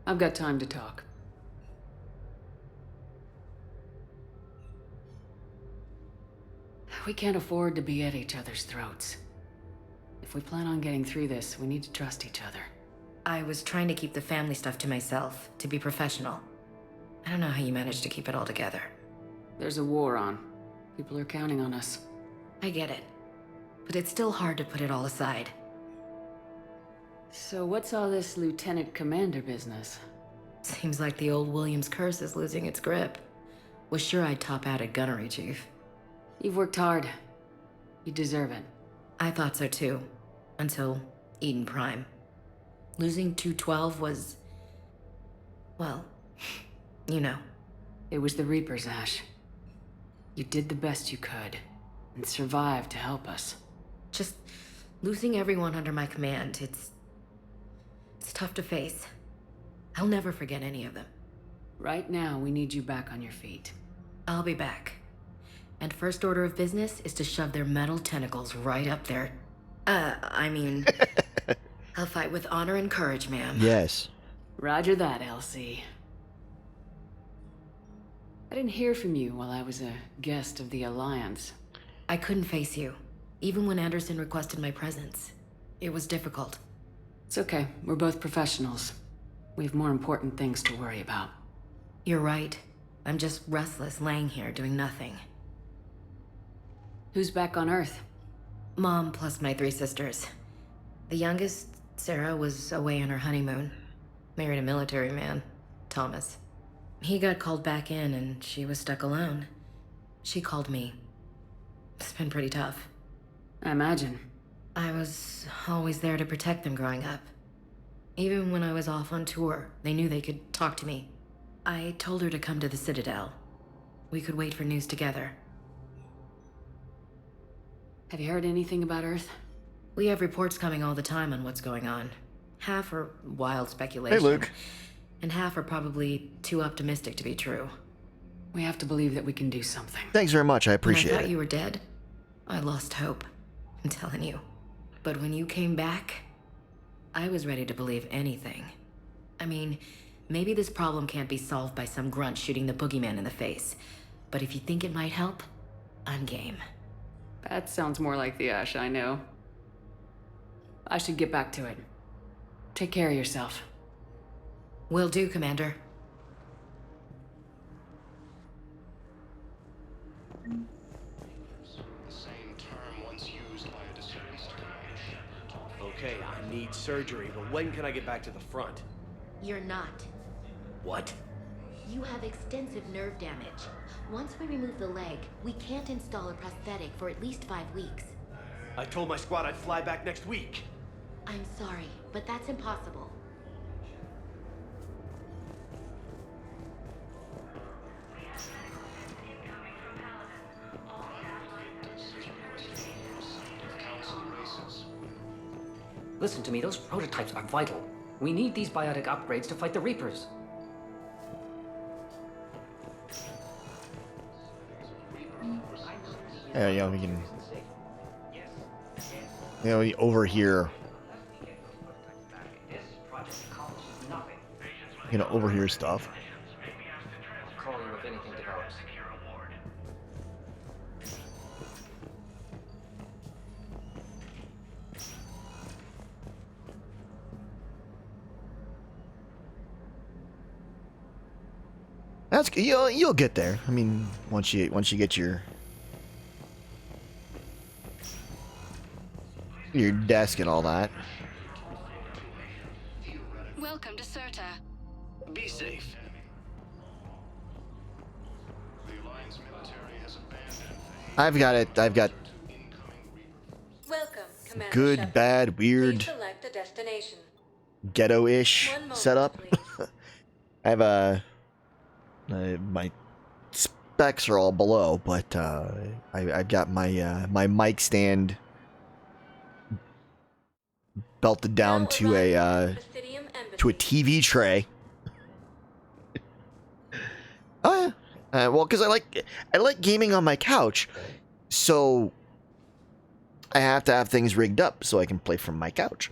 I've got time to talk. We can't afford to be at each other's throats. If we plan on getting through this, we need to trust each other. I was trying to keep the family stuff to myself, to be professional. I don't know how you managed to keep it all together. There's a war on. People are counting on us. I get it. But it's still hard to put it all aside. So what's all this Lieutenant Commander business? Seems like the old Williams curse is losing its grip. Was sure I'd top out at gunnery, Chief. You've worked hard. You deserve it. I thought so too. Until Eden Prime. Losing 212 was... well, you know. It was the Reapers, Ash. You did the best you could, and survived to help us. Just losing everyone under my command, it's tough to face. I'll never forget any of them. Right now, we need you back on your feet. I'll be back. And first order of business is to shove their metal tentacles right up there. I mean... I'll fight with honor and courage, ma'am. Yes. Roger that, Elsie. I didn't hear from you while I was a guest of the Alliance. I couldn't face you, even when Anderson requested my presence. It was difficult. It's okay. We're both professionals. We have more important things to worry about. You're right. I'm just restless, laying here, doing nothing. Who's back on Earth? Mom plus my 3 sisters. The youngest, Sarah, was away on her honeymoon. Married a military man, Thomas. He got called back in and she was stuck alone. She called me. It's been pretty tough. I imagine. I was always there to protect them growing up. Even when I was off on tour, they knew they could talk to me. I told her to come to the Citadel. We could wait for news together. Have you heard anything about Earth? We have reports coming all the time on what's going on. Half are wild speculation. Hey, Luke. And half are probably too optimistic to be true. We have to believe that we can do something. Thanks very much. I appreciate When I thought it. you were dead, I lost hope. I'm telling you. But when you came back, I was ready to believe anything. I mean, maybe this problem can't be solved by some grunt shooting the boogeyman in the face. But if you think it might help, I'm game. That sounds more like the Ash I know. I should get back to it. Take care of yourself. Will do, Commander. Okay, I need surgery, but when can I get back to the front? You're not. What? You have extensive nerve damage. Once we remove the leg, we can't install a prosthetic for at least 5 weeks. I told my squad I'd fly back next week. I'm sorry, but that's impossible. Listen to me, those prototypes are vital. We need these biotic upgrades to fight the Reapers. Yeah, we can... You know, we overhear... You know, overhear stuff. I'll call you if anything develops. That's you'll get there. I mean, once you get your desk and all that. Welcome to Serta. Be safe. I've got it. I've got Welcome, Commander good, Shepard. bad, weird, Please select a destination. ghetto-ish One moment, setup. I have my specs are all below, but I've got my my mic stand belted down to a TV tray. Oh yeah, well, because I like gaming on my couch, so I have to have things rigged up so I can play from my couch.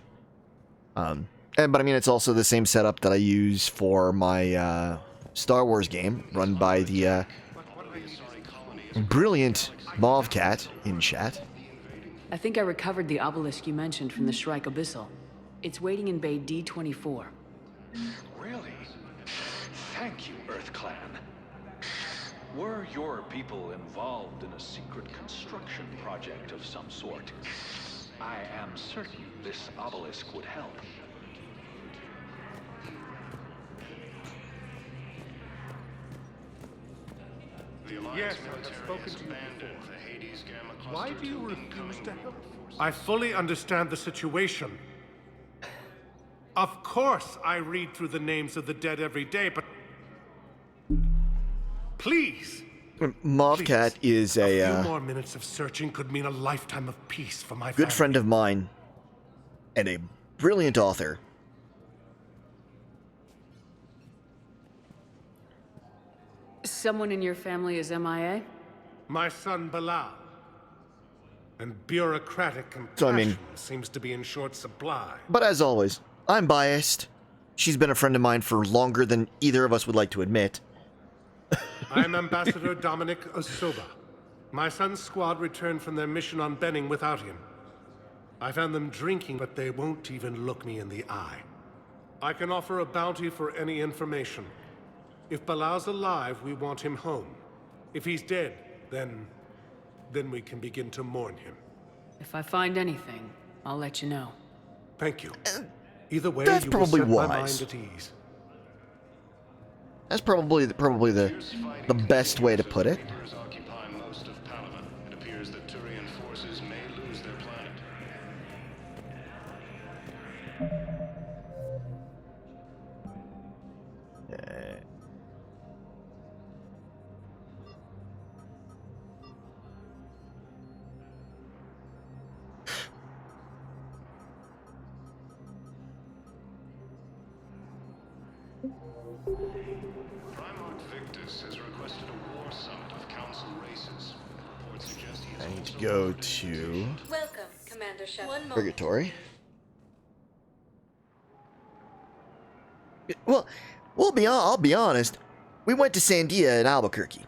But I mean, it's also the same setup that I use for my Star Wars game, run by the brilliant Mauvecat in chat. I think I recovered the obelisk you mentioned from the Shrike Abyssal. It's waiting in Bay D24. Really? Thank you, Earth Clan. Were your people involved in a secret construction project of some sort? I am certain this obelisk would help. Yes, I have spoken to you before. Why do you refuse to help? I fully understand the situation. Of course, I read through the names of the dead every day, but please. Mobcat is A few more minutes of searching could mean a lifetime of peace for my good family. friend of mine and a brilliant author. Someone in your family is MIA? My son Bilal. And bureaucratic compassion So, I mean- seems to be in short supply. But as always, I'm biased. She's been a friend of mine for longer than either of us would like to admit. I'm Ambassador Dominic Osoba. My son's squad returned from their mission on Benning without him. I found them drinking, but they won't even look me in the eye. I can offer a bounty for any information. If Bilal's alive, we want him home. If he's dead, then we can begin to mourn him. If I find anything, I'll let you know. Thank you. Either way, That's you probably will set my wise. mind at ease. That's probably the best way to put it. Occupy most of Palaven. It appears that Turian forces may lose their planet. Primarch Victus has requested a war summit of council races. Reports suggest he is I need to go to Welcome, Commander Shepard. One moment. Purgatory. Well, I'll be honest. We went to Sandia and Albuquerque.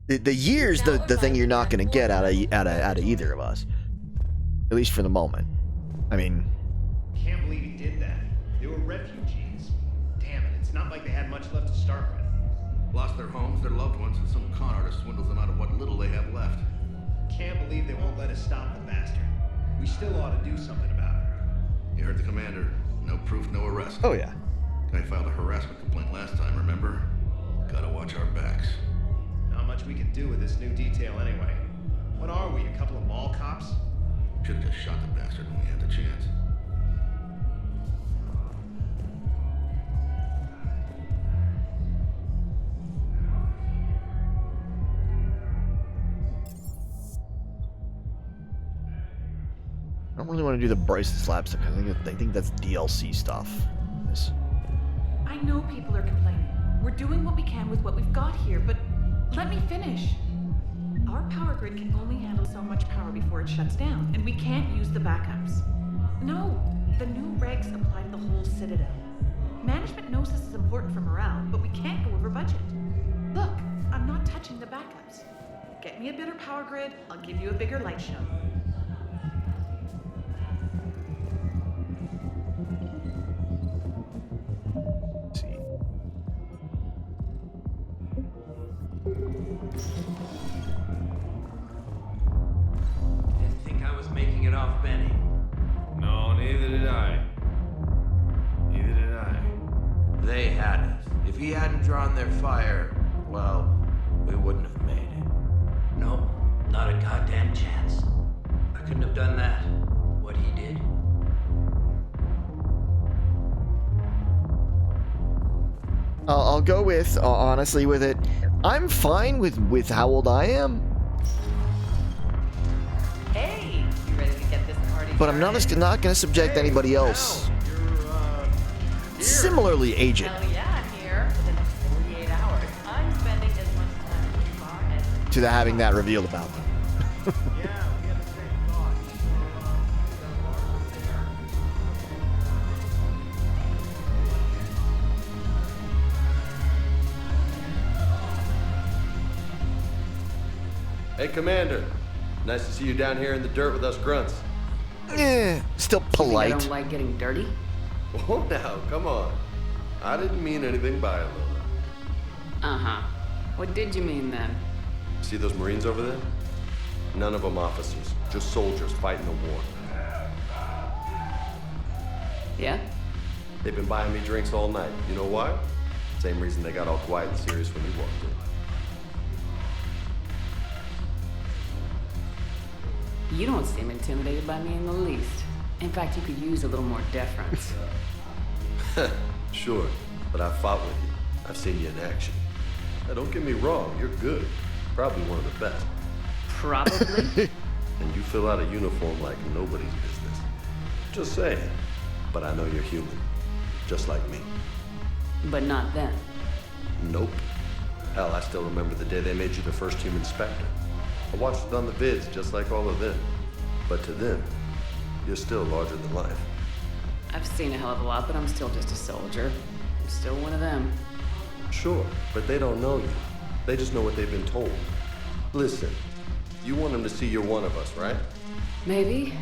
The year's the thing you're not going to get out of either of us, at least for the moment. I mean, Can't believe he did that. They were refugees. Damn it, it's not like they had much left to start with. Lost their homes, their loved ones, and some con artist swindles them out of what little they have left. Can't believe they won't let us stop the bastard. We still ought to do something about it. You heard the commander. No proof, no arrest. oh yeah. Guy filed a harassment complaint last time, remember? Gotta watch our backs. Not much we can do with this new detail anyway. What are we, a couple of mall cops? Should've just shot the bastard when we had the chance. I don't really want to do the Bryce Slap stuff. I think that's DLC stuff. Yes. I know people are complaining. We're doing what we can with what we've got here, but let me finish. Our power grid can only handle so much power before it shuts down, and we can't use the backups. No, the new regs apply to the whole Citadel. Management knows this is important for morale, but we can't go over budget. Look, I'm not touching the backups. Get me a better power grid, I'll give you a bigger light show. Didn't think I was making it off Benny. No, neither did I. Neither did I. They had us. If he hadn't drawn their fire, well, we wouldn't have made it. Nope, not a goddamn chance. I couldn't have done that. What he did. I'll go with honestly with it. I'm fine with how old I am, Hey, you ready to get this party but I'm not going to subject anybody else similarly aged Hell yeah, I'm here for the next 48 hours. I'm spending as much time at the bar as to having that revealed about them. Hey, Commander. Nice to see you down here in the dirt with us grunts. Still You think I polite. don't like getting dirty? Oh, now, come on. I didn't mean anything by it, Lola. Uh-huh. What did you mean then? See those Marines over there? None of them officers. Just soldiers fighting the war. Yeah? They've been buying me drinks all night. You know why? Same reason they got all quiet and serious when you walked in. You don't seem intimidated by me in the least. In fact, you could use a little more deference. Sure, but I've fought with you. I've seen you in action. Now, don't get me wrong, you're good. Probably one of the best. Probably? And you fill out a uniform like nobody's business. Just saying. But I know you're human. Just like me. But not then. Nope. Hell, I still remember the day they made you the first human Spectre. I watched it on the vids, just like all of them. But to them, you're still larger than life. I've seen a hell of a lot, but I'm still just a soldier. I'm still one of them. Sure, but they don't know you. They just know what they've been told. Listen, you want them to see you're one of us, right? Maybe.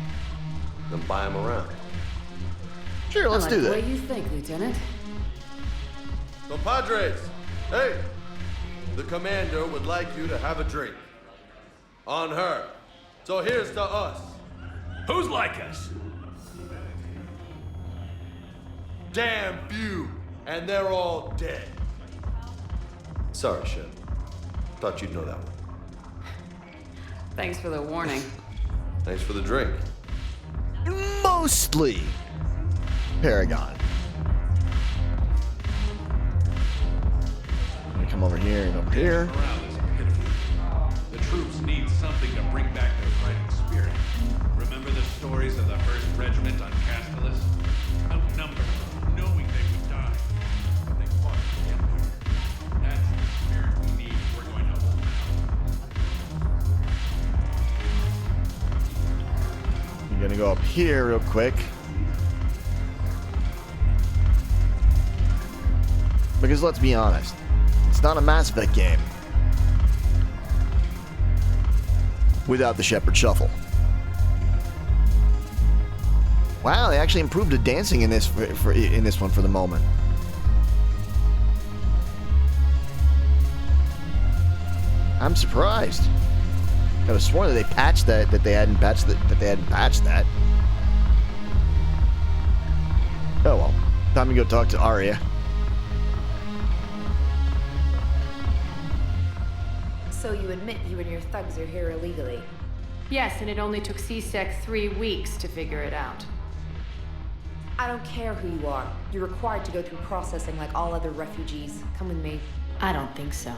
Then buy them around. Sure, let's do that. I like the way you think, Lieutenant. Compadres, hey! The commander would like you to have a drink. On her. So here's to us. Who's like us? Damn few, and they're all dead. Sorry, Shep. Thought you'd know that one. Thanks for the warning. Thanks for the drink. Mostly Paragon. I'm gonna come over here and over here. Morale is pitiful. The troops need something to bring back their fighting spirit. Remember the stories of the 1st Regiment on Castellus? Outnumbered, knowing they would die. But they fought to the Empire. That's the spirit we need if we're going to hold out. I'm gonna go up here real quick. Because let's be honest, it's not a Mass Effect game without the Shepard Shuffle. Wow, they actually improved the dancing in this in this one for the moment. I'm surprised. I was sworn that they patched that they hadn't patched that. Oh well, time to go talk to Arya. So you admit you and your thugs are here illegally? Yes, and it only took C-Sec 3 weeks to figure it out. I don't care who you are. You're required to go through processing like all other refugees. Come with me. I don't think so.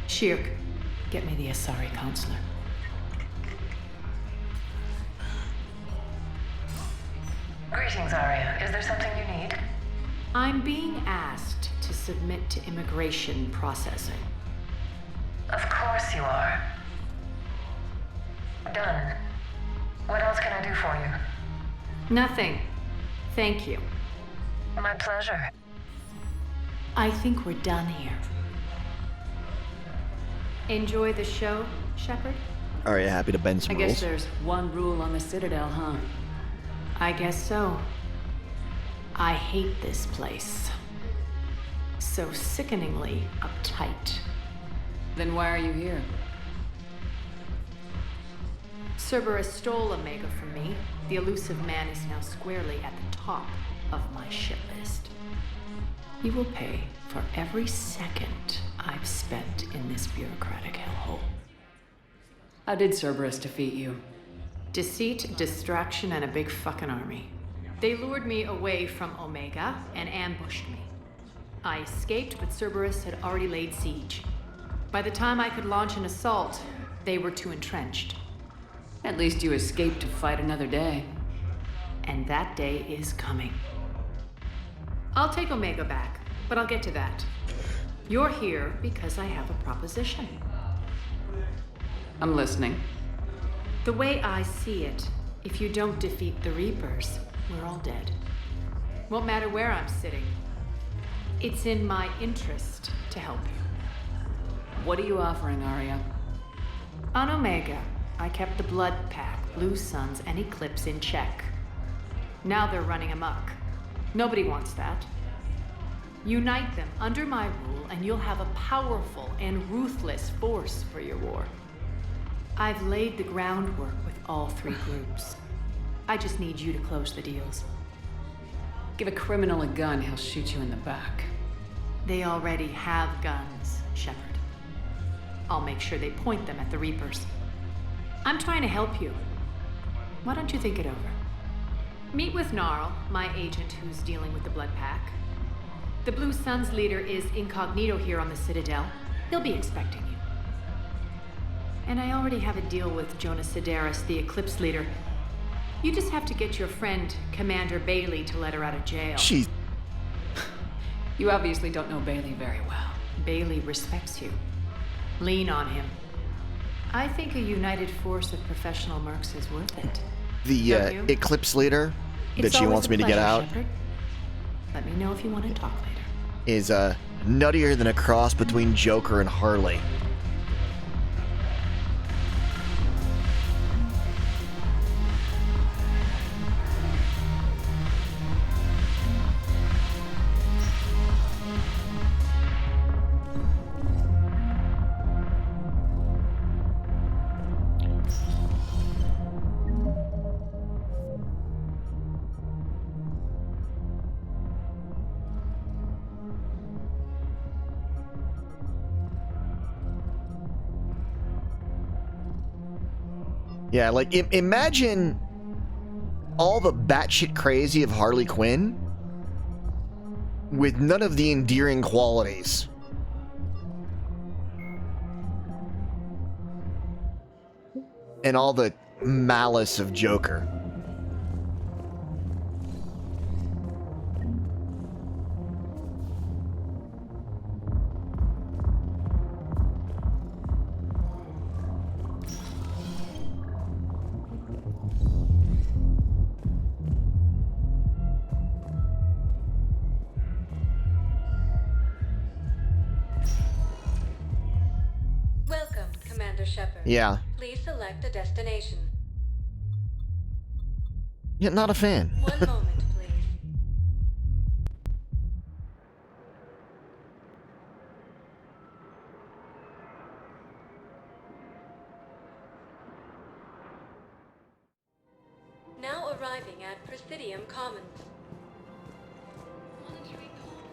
Shirk, get me the Asari counselor. Greetings, Arya. Is there something you need? I'm being asked to submit to immigration processing. Of course you are. Done. What else can I do for you? Nothing. Thank you. My pleasure. I think we're done here. Enjoy the show, Shepard? Arya happy to bend some I rules. guess there's one rule on the Citadel, huh? I guess so. I hate this place. So sickeningly uptight. Then why are you here? Cerberus stole Omega from me. The elusive man is now squarely at the top of my shit list. He will pay for every second I've spent in this bureaucratic hellhole. How did Cerberus defeat you? Deceit, distraction, and a big fucking army. They lured me away from Omega and ambushed me. I escaped, but Cerberus had already laid siege. By the time I could launch an assault, they were too entrenched. At least you escaped to fight another day. And that day is coming. I'll take Omega back, but I'll get to that. You're here because I have a proposition. I'm listening. The way I see it, if you don't defeat the Reapers, we're all dead. Won't matter where I'm sitting. It's in my interest to help you. What are you offering, Arya? On Omega, I kept the Blood Pack, Blue Suns, and Eclipse in check. Now they're running amok. Nobody wants that. Unite them under my rule, and you'll have a powerful and ruthless force for your war. I've laid the groundwork with all three groups. I just need you to close the deals. Give a criminal a gun, he'll shoot you in the back. They already have guns, Shepard. I'll make sure they point them at the Reapers. I'm trying to help you. Why don't you think it over? Meet with Gnarl, my agent who's dealing with the Blood Pack. The Blue Suns leader is incognito here on the Citadel. He'll be expecting you. And I already have a deal with Jonas Sidaris, the Eclipse leader. You just have to get your friend, Commander Bailey, to let her out of jail. She's... You obviously don't know Bailey very well. Bailey respects you. Lean on him. I think a united force of professional mercs is worth it. The Eclipse leader that It's she always wants a me to get pleasure, out Shepard. Let me know if you want to talk later. is nuttier than a cross between Joker and Harley. Yeah, like, imagine all the batshit crazy of Harley Quinn with none of the endearing qualities. And all the malice of Joker. Welcome, Commander Shepard. Yeah. Please select a destination. Yeah, not a fan. One moment, please. Now arriving at Presidium Commons.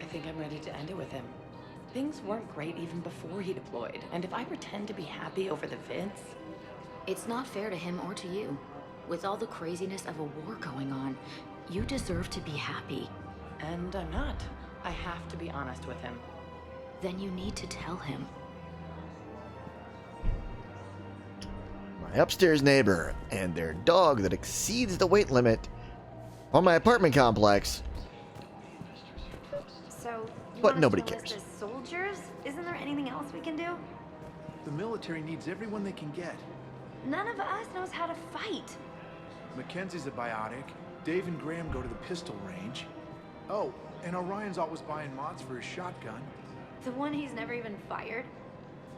I think I'm ready to end it with him. Things weren't great even before he deployed, and if I pretend to be happy over the vids... It's not fair to him or to you. With all the craziness of a war going on, you deserve to be happy. And I'm not. I have to be honest with him. Then you need to tell him. My upstairs neighbor and their dog that exceeds the weight limit on my apartment complex. So, you But want us nobody to enlist cares. as soldiers? Isn't there anything else we can do? The military needs everyone they can get. None of us knows how to fight. Mackenzie's a biotic. Dave and Graham go to the pistol range. Oh, and Orion's always buying mods for his shotgun. The one he's never even fired.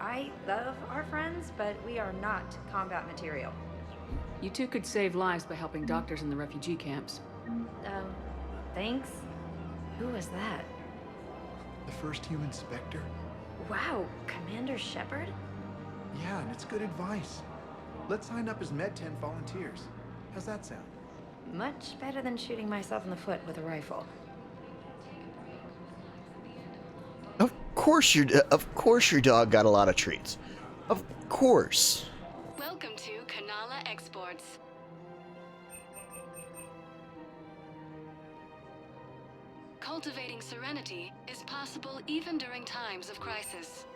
I love our friends, but we are not combat material. You two could save lives by helping doctors in the refugee camps. Thanks. Who was that? The first human Spectre? Wow, Commander Shepard? Yeah, and it's good advice. Let's sign up as Med-10 volunteers. How's that sound? Much better than shooting myself in the foot with a rifle. Of course your dog got a lot of treats. Of course. Welcome to Kanala Exports. Cultivating serenity is possible even during times of crisis.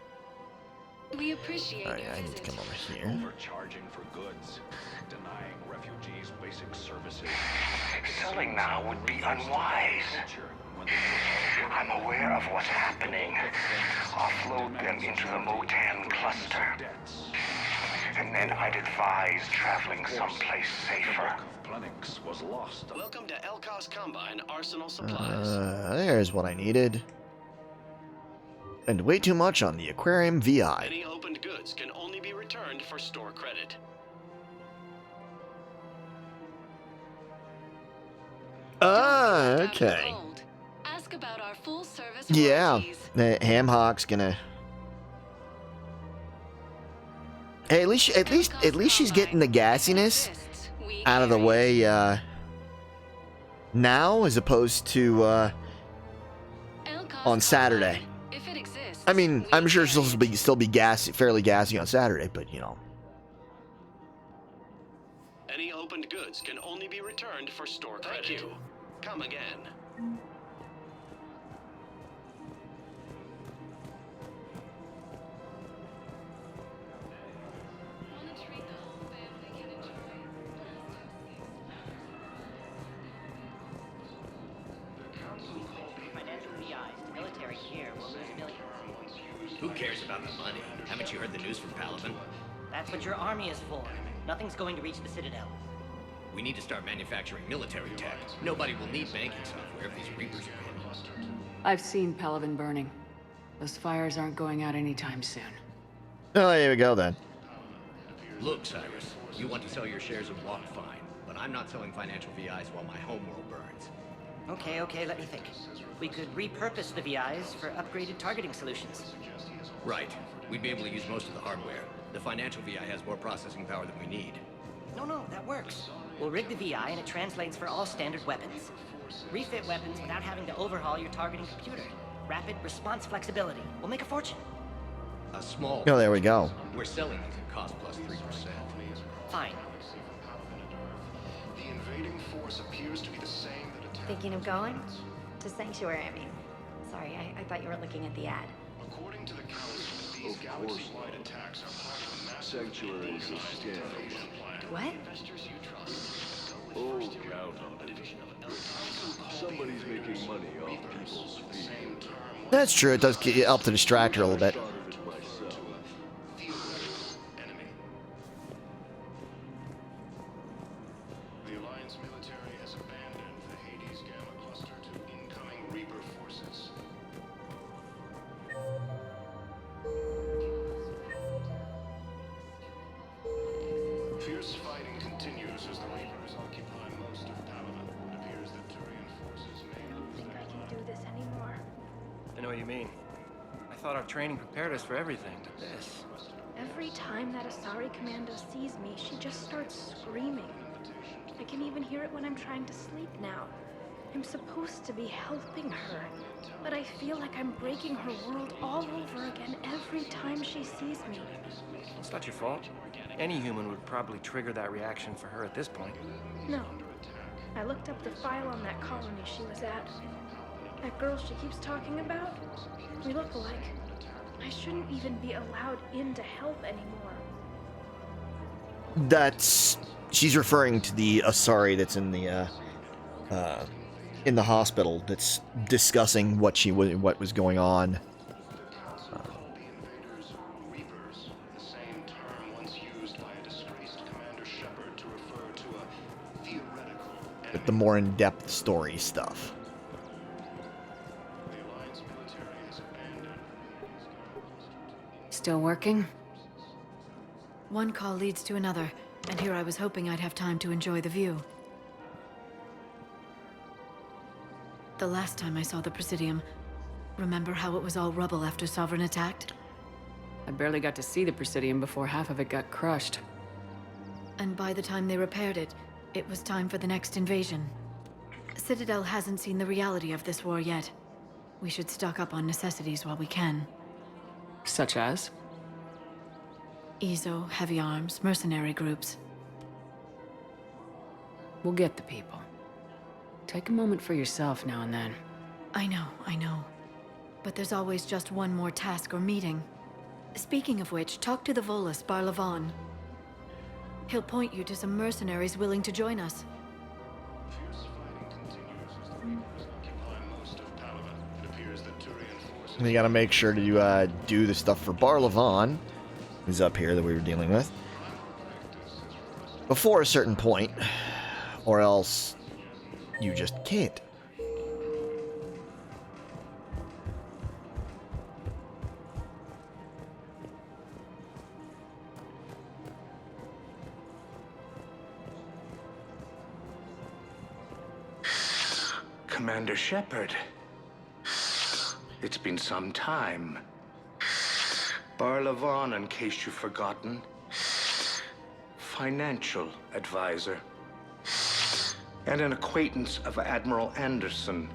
We appreciate Alright, your I need visit. to come over here. Overcharging for goods, denying refugees basic services. Selling now would be unwise. I'm aware of what's happening. Offload them into the Motan cluster. And then I'd advise traveling someplace safer. Plenix was lost. Welcome to Elkos Combine Arsenal Supplies. There's what I needed. And way too much on the Aquarium VI. Any opened goods can only be returned for store credit. Okay. Ask about our full service Yeah, warranties. Ham Hock's gonna... Hey, at least she's getting the gassiness out of the way now, as opposed to on Saturday. I mean, I'm sure she'll still be fairly gassy on Saturday, but you know. Any opened goods can only be returned for store credit. Thank you. Come again. Who cares about the money? Haven't you heard the news from Palaven? That's what your army is for. Nothing's going to reach the Citadel. We need to start manufacturing military tech. Nobody will need banking software if these Reapers are in. I've seen Palaven burning. Those fires aren't going out anytime soon. Oh, there we go then. Look, Cyrus, you want to sell your shares of Walk, fine, but I'm not selling financial VIs while my homeworld burns. Okay, let me think. We could repurpose the VIs for upgraded targeting solutions. Right. We'd be able to use most of the hardware. The financial VI has more processing power than we need. No, that works. We'll rig the VI and it translates for all standard weapons. Refit weapons without having to overhaul your targeting computer. Rapid response flexibility. We'll make a fortune. A small... Oh, there we go. We're selling these at cost plus 3%. Fine. The invading force appears to be the same that attacked... Thinking of going? To Sanctuary, I mean. Sorry, I thought you were looking at the ad. According to the Council, these galaxy-wide attacks are part of a massive Sanctuary is a scam. What? Oh, count on it. Somebody's making money off people's fear. That's true. It does help to distract her a little bit. The Alliance military has abandoned the Hades Gamma cluster to incoming Reaper forces. Fierce fighting continues as the Reapers occupy most of Palaven. It appears that Turian forces may lose their I can do this anymore. I know what you mean. I thought our training prepared us for everything, but this... Every time that Asari commando sees me, she just starts screaming. I can even hear it when I'm trying to sleep now. I'm supposed to be helping her, but I feel like I'm breaking her world all over again every time she sees me. It's not your fault. Any human would probably trigger that reaction for her at this point. No. I looked up the file on that colony she was at. That girl she keeps talking about? We look alike. I shouldn't even be allowed in to help anymore. She's referring to the Asari that's in the hospital that's discussing what was going on. The more in-depth story stuff. Still working? One call leads to another, and here I was hoping I'd have time to enjoy the view. The last time I saw the Presidium, remember how it was all rubble after Sovereign attacked? I barely got to see the Presidium before half of it got crushed. And by the time they repaired it, it was time for the next invasion. Citadel hasn't seen the reality of this war yet. We should stock up on necessities while we can. Such as? Ezo, heavy arms, mercenary groups. We'll get the people. Take a moment for yourself now and then. I know. But there's always just one more task or meeting. Speaking of which, talk to the Volus, Barlavan. He'll point you to some mercenaries willing to join us. And you gotta make sure to do the stuff for Barlavan, who's up here that we were dealing with, before a certain point, or else you just can't. Commander Shepard. It's been some time. Barlavan, in case you've forgotten. financial advisor. And an acquaintance of Admiral Anderson.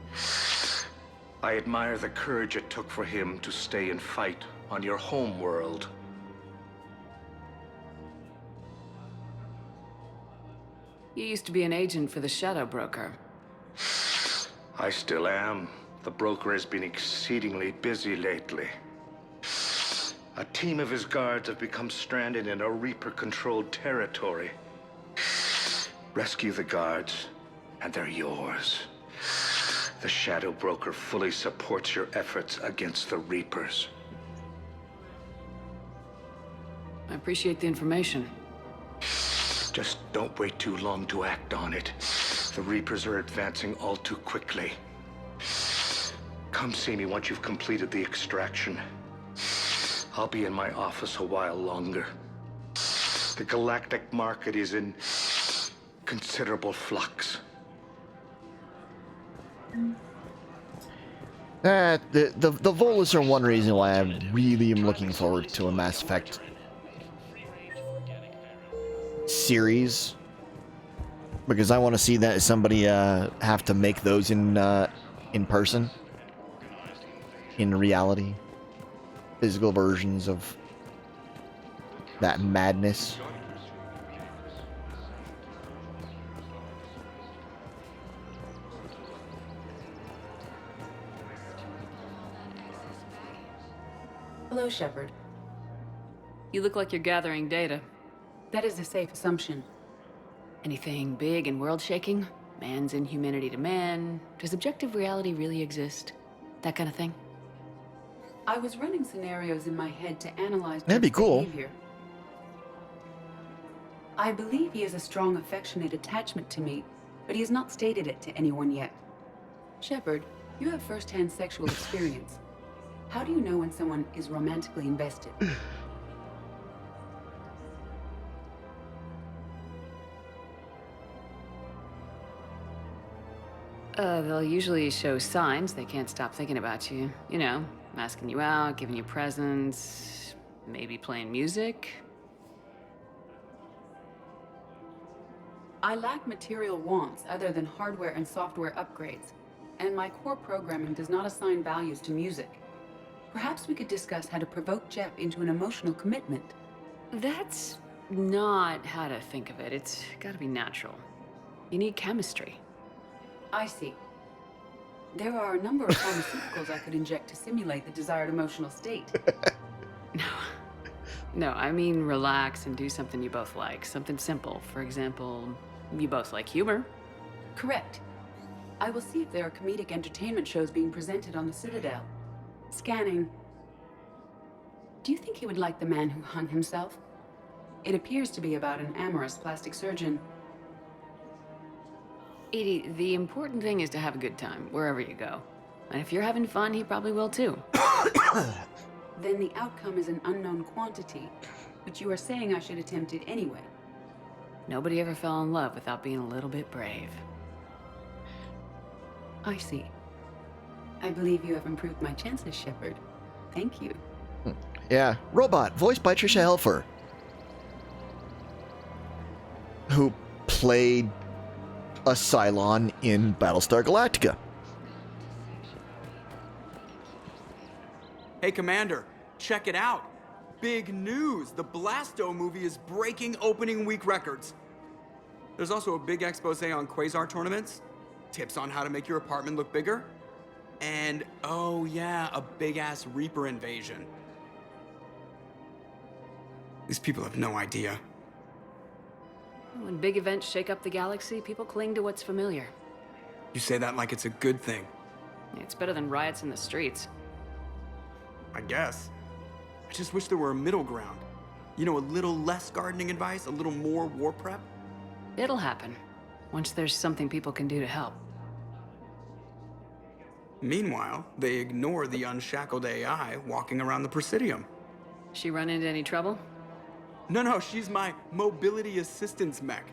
I admire the courage it took for him to stay and fight on your home world. You used to be an agent for the Shadow Broker. I still am. The broker has been exceedingly busy lately. A team of his guards have become stranded in a Reaper-controlled territory. Rescue the guards, and they're yours. The Shadow Broker fully supports your efforts against the Reapers. I appreciate the information. Just don't wait too long to act on it. The Reapers are advancing all too quickly. Come see me once you've completed the extraction. I'll be in my office a while longer. The galactic market is in considerable flux. The Volus are one reason why I really am looking forward to a Mass Effect series, because I want to see that somebody have to make those in person, in reality, physical versions of that madness. Hello, Shepard. You look like you're gathering data. That is a safe assumption. Anything big and world-shaking? Man's inhumanity to man? Does objective reality really exist? That kind of thing? I was running scenarios in my head to analyze That'd be Jake's cool. behavior. I believe he has a strong affectionate attachment to me, but he has not stated it to anyone yet. Shepard, you have first-hand sexual experience. How do you know when someone is romantically invested? They'll usually show signs they can't stop thinking about you. You know, asking you out, giving you presents, maybe playing music. I lack material wants other than hardware and software upgrades, and my core programming does not assign values to music. Perhaps we could discuss how to provoke Jep into an emotional commitment. That's not how to think of it. It's gotta be natural. You need chemistry. I see. There are a number of pharmaceuticals I could inject to simulate the desired emotional state. No, I mean relax and do something you both like. Something simple. For example, you both like humor. Correct. I will see if there are comedic entertainment shows being presented on the Citadel. Scanning. Do you think he would like The Man Who Hung Himself? It appears to be about an amorous plastic surgeon. Edie, the important thing is to have a good time, wherever you go. And if you're having fun, he probably will too. Then the outcome is an unknown quantity, but you are saying I should attempt it anyway. Nobody ever fell in love without being a little bit brave. I see. I believe you have improved my chances, Shepard. Thank you. Yeah, Robot, voiced by Trisha Helfer, who played a Cylon in Battlestar Galactica. Hey, Commander, check it out. Big news! The Blasto movie is breaking opening week records. There's also a big expose on Quasar tournaments, tips on how to make your apartment look bigger, and, oh yeah, a big-ass Reaper invasion. These people have no idea. When big events shake up the galaxy, people cling to what's familiar. You say that like it's a good thing. It's better than riots in the streets. I guess. I just wish there were a middle ground. You know, a little less gardening advice, a little more war prep. It'll happen, once there's something people can do to help. Meanwhile, they ignore the unshackled AI walking around the Presidium. She run into any trouble? No, she's my mobility assistance mech.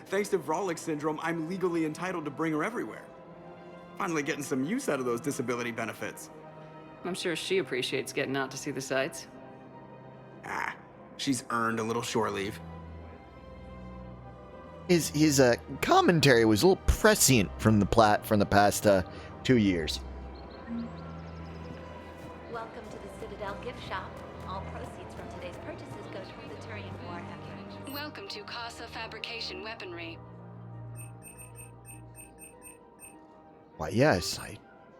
Thanks to Vralik syndrome, I'm legally entitled to bring her everywhere. Finally getting some use out of those disability benefits. I'm sure she appreciates getting out to see the sights. She's earned a little shore leave. his commentary was a little prescient from the past 2 years. Welcome to the Citadel gift shop. All proceeds from today's purchases go toward the Turian war effort. Welcome to Casa Fabrication Weaponry. Why, yes, I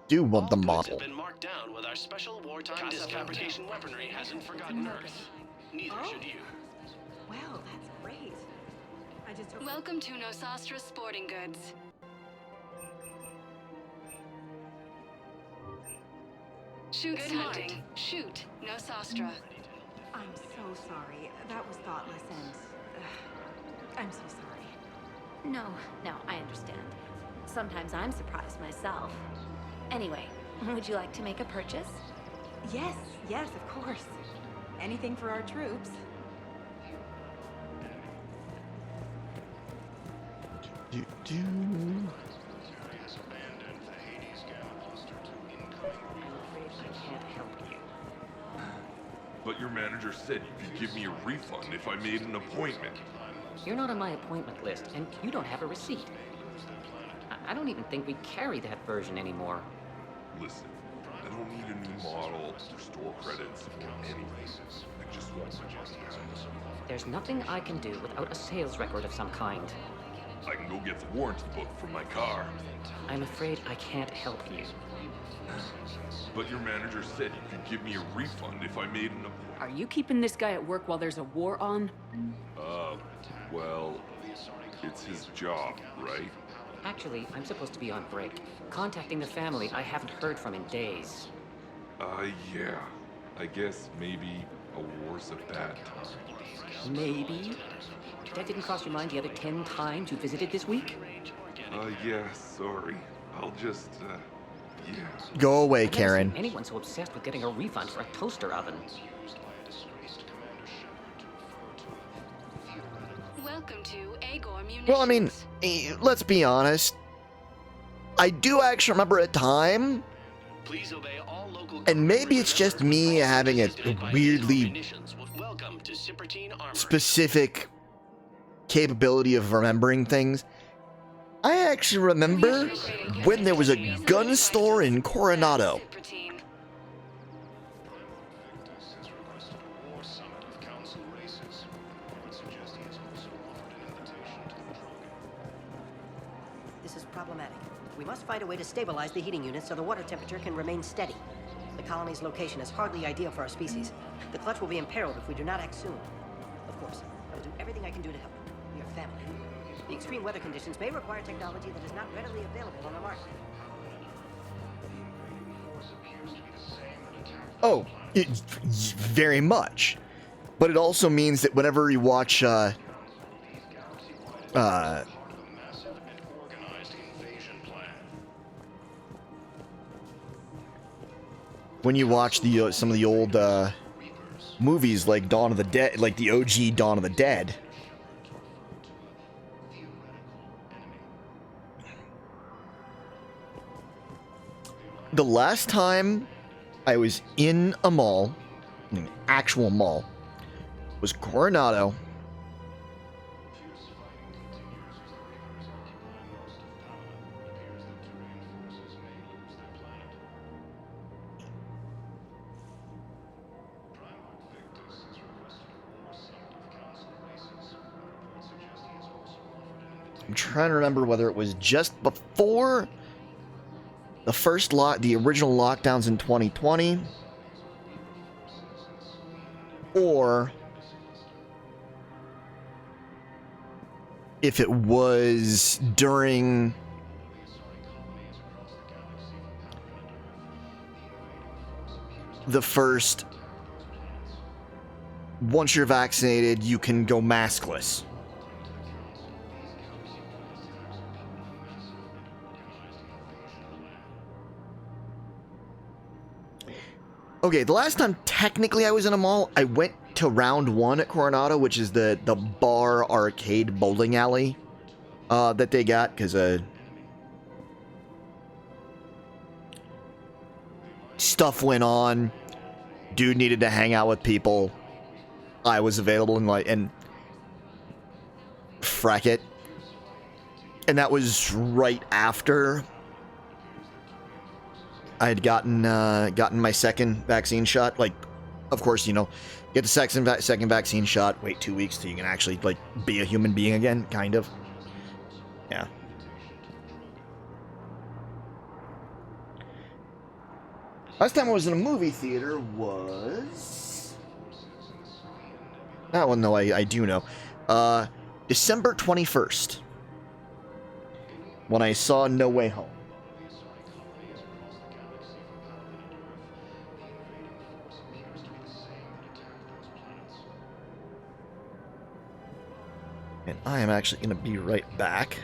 do want the Goods model. have been marked down with our special wartime discount. Fabrication Weaponry hasn't forgotten Earth. Neither should you. Wow, that's great. I just hope... Welcome to Nosastra Sporting Goods. Shoot hunting. Shoot Nosastra. I'm so sorry. That was thoughtless and... I'm so sorry. No, I understand. Sometimes I'm surprised myself. Anyway, would you like to make a purchase? Yes, of course. Anything for our troops. But your manager said you could give me a refund if I made an appointment. You're not on my appointment list, and you don't have a receipt. I don't even think we carry that version anymore. Listen, I don't need a new model or store credits or anything. I just want my money back. There's nothing I can do without a sales record of some kind. I can go get the warranty book from my car. I'm afraid I can't help you. But your manager said you could give me a refund if I made an appointment. Are you keeping this guy at work while there's a war on? Well, it's his job, right? Actually, I'm supposed to be on break. Contacting the family I haven't heard from in days. Yeah. I guess maybe a war's a bad time. Maybe? That didn't cross your mind the other 10 times you visited this week? Yeah, sorry. I'll just, yeah. Go away, I've never Karen. seen anyone so obsessed with getting a refund for a toaster oven. Welcome to Agor Munitions. Well, I mean, let's be honest. I do actually remember a time, Please obey all local and maybe it's just me having a weirdly Welcome to Cipertine Armor. specific capability of remembering things. I actually remember when there was a gun store in Coronado. This is problematic. We must find a way to stabilize the heating unit so the water temperature can remain steady. The colony's location is hardly ideal for our species. The clutch will be imperiled if we do not act soon. Of course, I will do everything I can do to help. We are family. The extreme weather conditions may require technology that is not readily available on the market. Oh, very much. But it also means that whenever you watch, when you watch the some of the old movies like Dawn of the Dead, like the OG Dawn of the Dead. The last time I was in a mall, an actual mall, was Coronado. I'm trying to remember whether it was just before the original lockdowns in 2020, or if it was during the first, once you're vaccinated, you can go maskless. Okay, the last time technically I was in a mall, I went to Round 1 at Coronado, which is the bar arcade bowling alley that they got, because stuff went on. Dude needed to hang out with people. I was available and frack it. And that was right after I had gotten my second vaccine shot. Like, of course, you know, get the second vaccine shot, wait 2 weeks till you can actually, like, be a human being again, kind of. Yeah. Last time I was in a movie theater was... That one, though, I do know. December 21st. When I saw No Way Home. And I am actually going to be right back.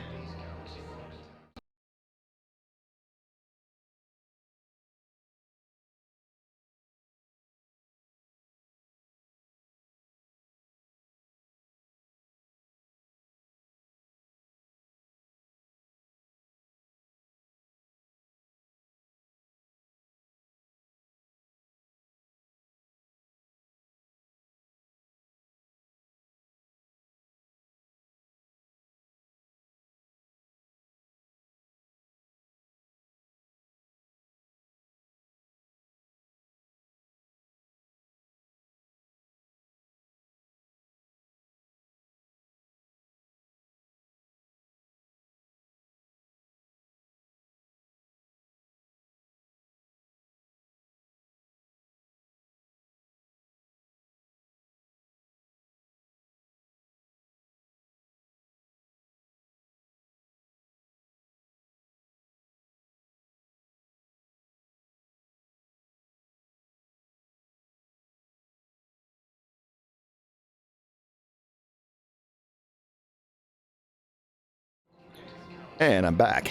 And I'm back.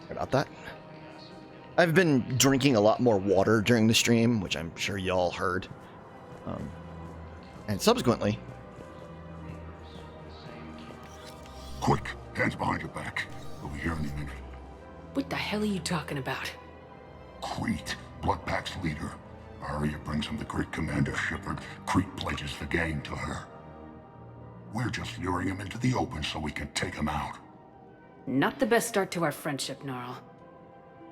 Sorry about that. I've been drinking a lot more water during the stream, which I'm sure y'all heard. And subsequently... Quick, hands behind your back. We'll be here any minute. What the hell are you talking about? Crete, Bloodpack's leader. Arya brings him the Crete commander, Shepard. Crete pledges the gang to her. We're just luring him into the open so we can take him out. Not the best start to our friendship, Gnarl.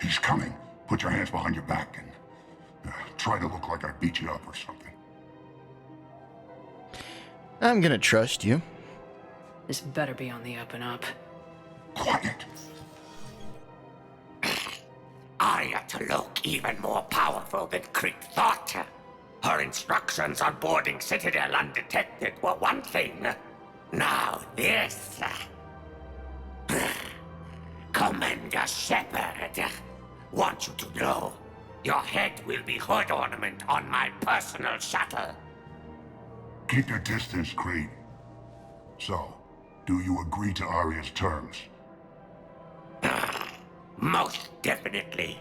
He's coming. Put your hands behind your back and try to look like I beat you up or something. I'm gonna trust you. This better be on the up and up. Quiet. Arya to look even more powerful than Crete thought. Her instructions on boarding Citadel undetected were one thing. Now this... Commander Shepard, want you to know, your head will be hood ornament on my personal shuttle. Keep your distance, Crete. So, do you agree to Arya's terms? Most definitely.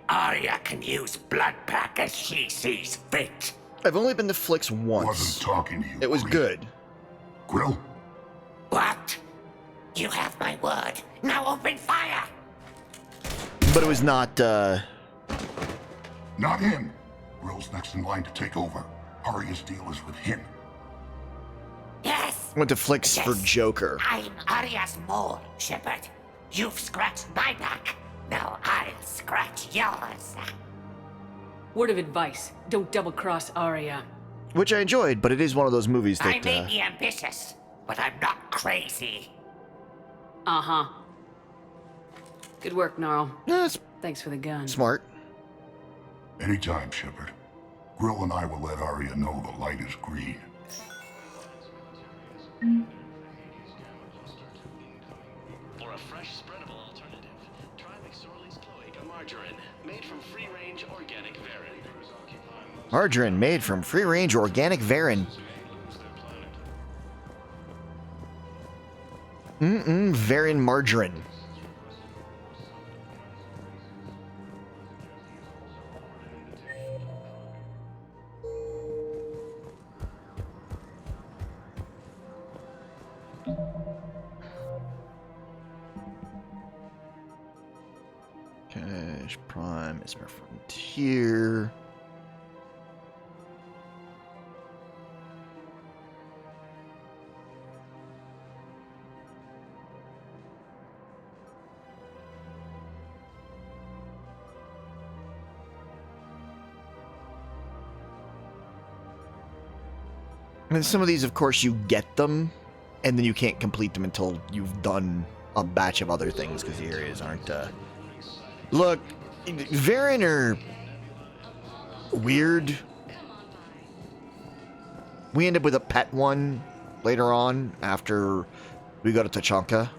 Arya can use Bloodpack as she sees fit. I've only been to Flicks once. Wasn't talking to you, It was Crete. good. Grill? What? You have my word. Now open fire! But it was not, Not him. Grill's next in line to take over. Arya's deal is with him. Yes! Went to Flicks for Joker. I'm Arya's mole, Shepard. You've scratched my back. Now I'll scratch yours. Word of advice, don't double-cross Arya. Which I enjoyed, but it is one of those movies I that, may be ambitious, but I'm not crazy. Uh-huh. Good work, Gnarl. That's Thanks for the gun. smart. Anytime, Shepard. Grill and I will let Arya know the light is green. For a fresh, spreadable alternative, try McSorley's Cloaca Margarine, made from free-range organic varin. Margarine made from free-range organic varin. Varin margarine. Cash Prime, Esmer Frontier. And some of these, of course, you get them, and then you can't complete them until you've done a batch of other things, because the areas aren't, Look, Varen are weird. We end up with a pet one later on, after we go to Tachanka.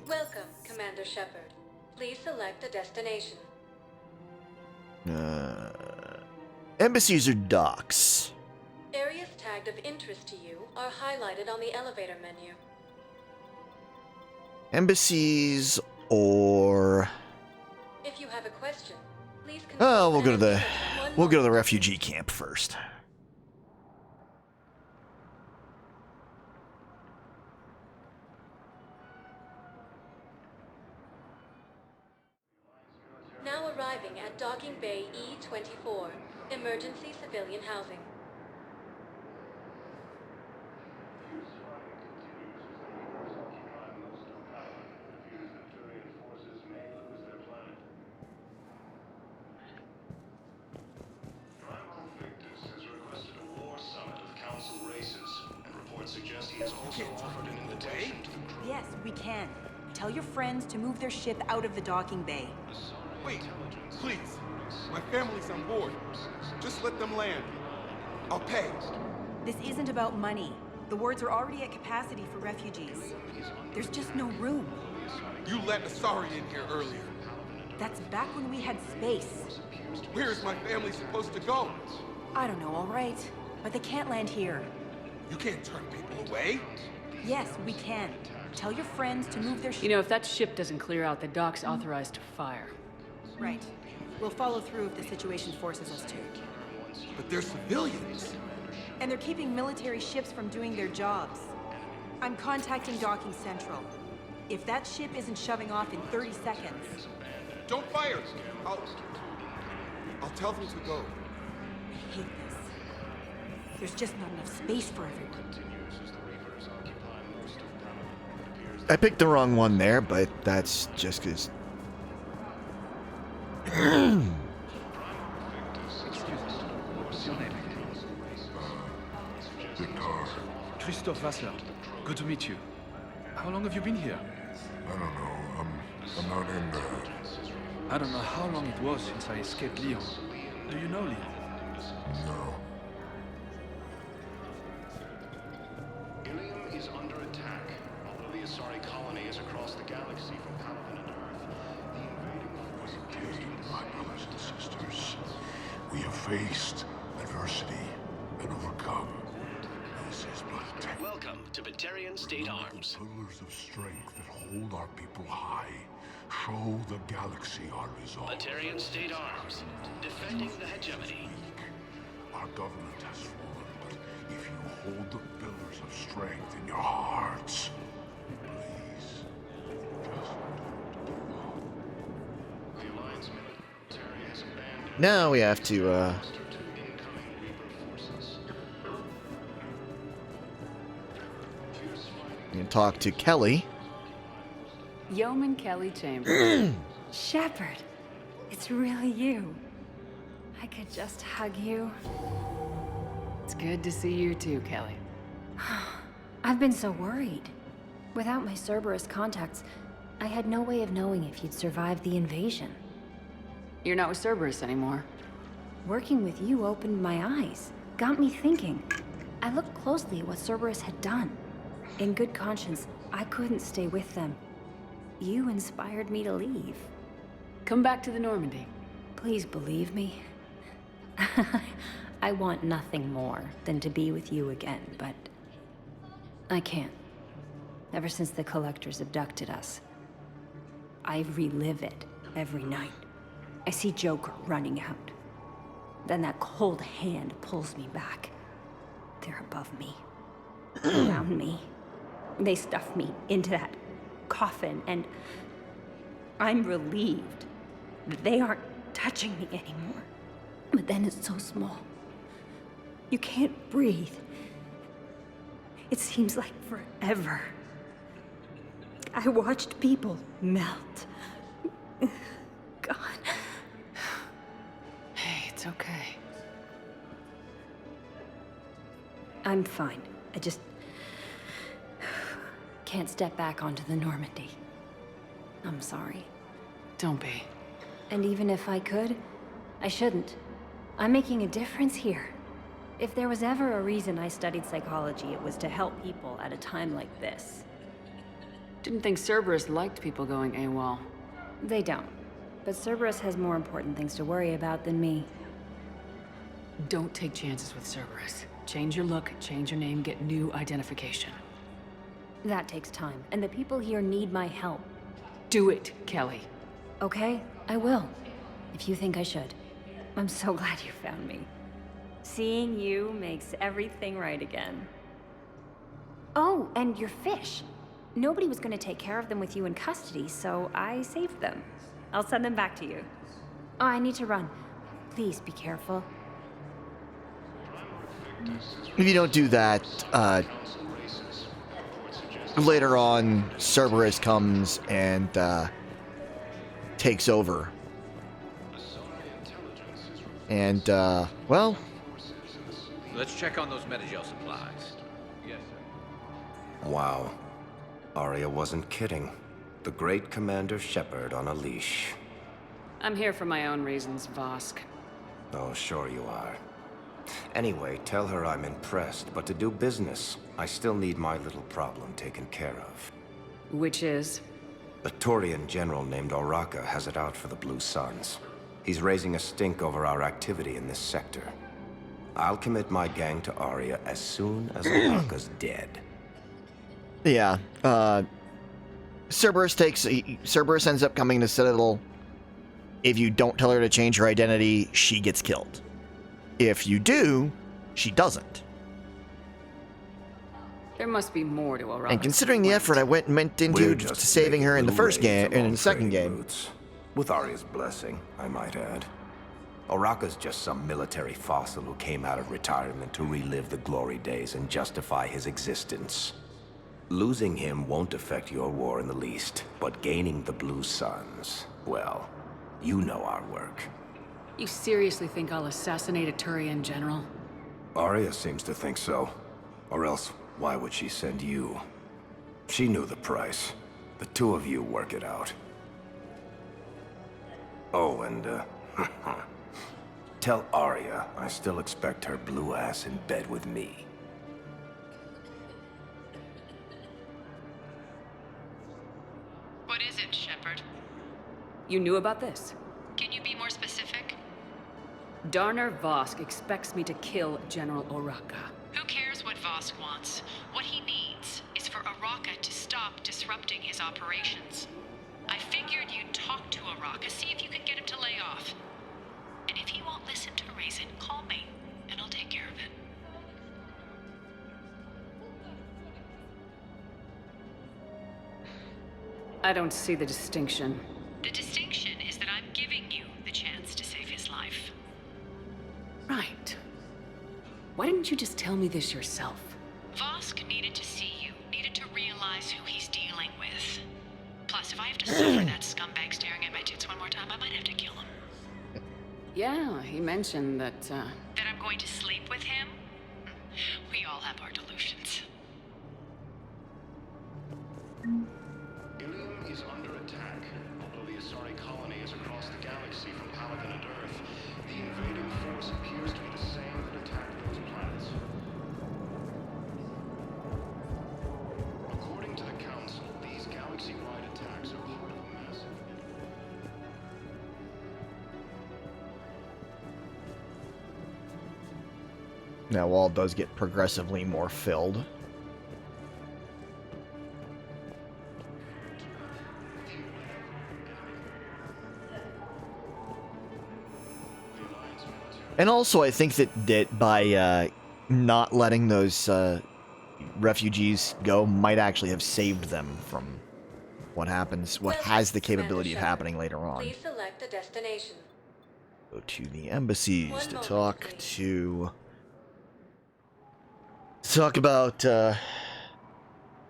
Welcome, Commander Shepard. Please select a destination. Embassies or docks? Areas tagged of interest to you are highlighted on the elevator menu. Embassies or... If you have a question, please Oh, we'll go to the refugee camp first. Now arriving at Docking Bay E-24, emergency civilian housing. Yes, we can. Tell your friends to move their ship out of the docking bay. Wait, please. My family's on board. Just let them land. I'll pay. This isn't about money. The wards are already at capacity for refugees. There's just no room. You let Asari in here earlier. That's back when we had space. Where's my family supposed to go? I don't know, all right. But they can't land here. You can't turn people away. Yes, we can. Tell your friends to move their ship. You know, if that ship doesn't clear out, the dock's authorized to fire. Right. We'll follow through if the situation forces us to. But they're civilians. And they're keeping military ships from doing their jobs. I'm contacting Docking Central. If that ship isn't shoving off in 30 seconds... Don't fire! I'll tell them to go. I hate this. There's just not enough space for everyone. I picked the wrong one there, but that's just because... Christoph Vassler. Good to meet you. How long have you been here? I don't know. I'm not in there. I don't know how long it was since I escaped Lyon. Do you know Lyon? No. Ilium is under attack. Although the Asari colony is across the galaxy from Palaven and Earth, the invading forces... My brothers and sisters, we have faced adversity and overcome. This is but Welcome to Batarian State Arms. Pillars of strength that hold our people high. Show the galaxy our resolve. Batarian State Arms. Defending the hegemony. Our government has fallen, but if you hold the pillars of strength in your hearts, please, just The Alliance military has abandoned... Now we have to, and talk to Kelly. Yeoman Kelly Chambers. Shepard, it's really you. I could just hug you. It's good to see you too, Kelly. I've been so worried. Without my Cerberus contacts, I had no way of knowing if you'd survived the invasion. You're not with Cerberus anymore. Working with you opened my eyes, got me thinking. I looked closely at what Cerberus had done. In good conscience, I couldn't stay with them. You inspired me to leave. Come back to the Normandy. Please believe me. I want nothing more than to be with you again, but I can't. Ever since the Collectors abducted us, I relive it every night. I see Joker running out. Then that cold hand pulls me back. They're above me, around me. They stuff me into that coffin, and I'm relieved that they aren't touching me anymore. But then it's so small. You can't breathe. It seems like forever. I watched people melt. God. Hey, it's okay. I'm fine. I just... can't step back onto the Normandy. I'm sorry. Don't be. And even if I could, I shouldn't. I'm making a difference here. If there was ever a reason I studied psychology, it was to help people at a time like this. Didn't think Cerberus liked people going AWOL. They don't. But Cerberus has more important things to worry about than me. Don't take chances with Cerberus. Change your look, change your name, get new identification. That takes time, and the people here need my help. Do it, Kelly. Okay, I will. If you think I should. I'm so glad you found me. Seeing you makes everything right again. Oh, and your fish. Nobody was going to take care of them with you in custody, so I saved them. I'll send them back to you. Oh, I need to run. Please be careful. If you don't do that, later on, Cerberus comes and takes over. And, well... Let's check on those Metagel supplies. Yes, sir. Wow. Aria wasn't kidding. The great Commander Shepard on a leash. I'm here for my own reasons, Vosk. Oh, sure you are. Anyway, tell her I'm impressed, but to do business, I still need my little problem taken care of. Which is? A Turian general named Oraka has it out for the Blue Suns. He's raising a stink over our activity in this sector. I'll commit my gang to Aria as soon as Oraka's dead. Yeah, Cerberus ends up coming to Citadel. If you don't tell her to change her identity, she gets killed. If you do, she doesn't. There must be more to Oraka. And considering the effort I went into saving her in the first game and in the second game, with Aria's blessing, I might add. Oraka's just some military fossil who came out of retirement to relive the glory days and justify his existence. Losing him won't affect your war in the least, but gaining the Blue Suns, well, you know our work. You seriously think I'll assassinate a Turian general? Aria seems to think so. Or else, why would she send you? She knew the price. The two of you work it out. Oh, and, tell Aria I still expect her blue ass in bed with me. What is it, Shepard? You knew about this? Can you be more specific? Darner Vosk expects me to kill General Oraka. Who cares what Vosk wants? What he needs is for Oraka to stop disrupting his operations. I figured you'd talk to Oraka, see if you can get him to lay off. And if he won't listen to reason, call me, and I'll take care of it. I don't see the distinction. The distinction is that I'm giving you the chance to save his life. Right. Why didn't you just tell me this yourself? Vosk needed to see you, needed to realize who he's dealing with. Plus, if I have to suffer that scumbag staring at my tits one more time, I might have to kill him. Yeah, he mentioned that, That I'm going to sleep with him? We all have our delusions. Ilium is under attack. Although the Asari colony is across the galaxy from Palaven and Earth, the invading force appears to be the same that attacked those planets. According to the Council, these galaxy-wide attacks are part of a massive... now wall does get progressively more filled. And also, I think that by not letting those refugees go might actually have saved them from what happens, what has the capability of happening later on. Please select a destination. Go to the embassies to talk about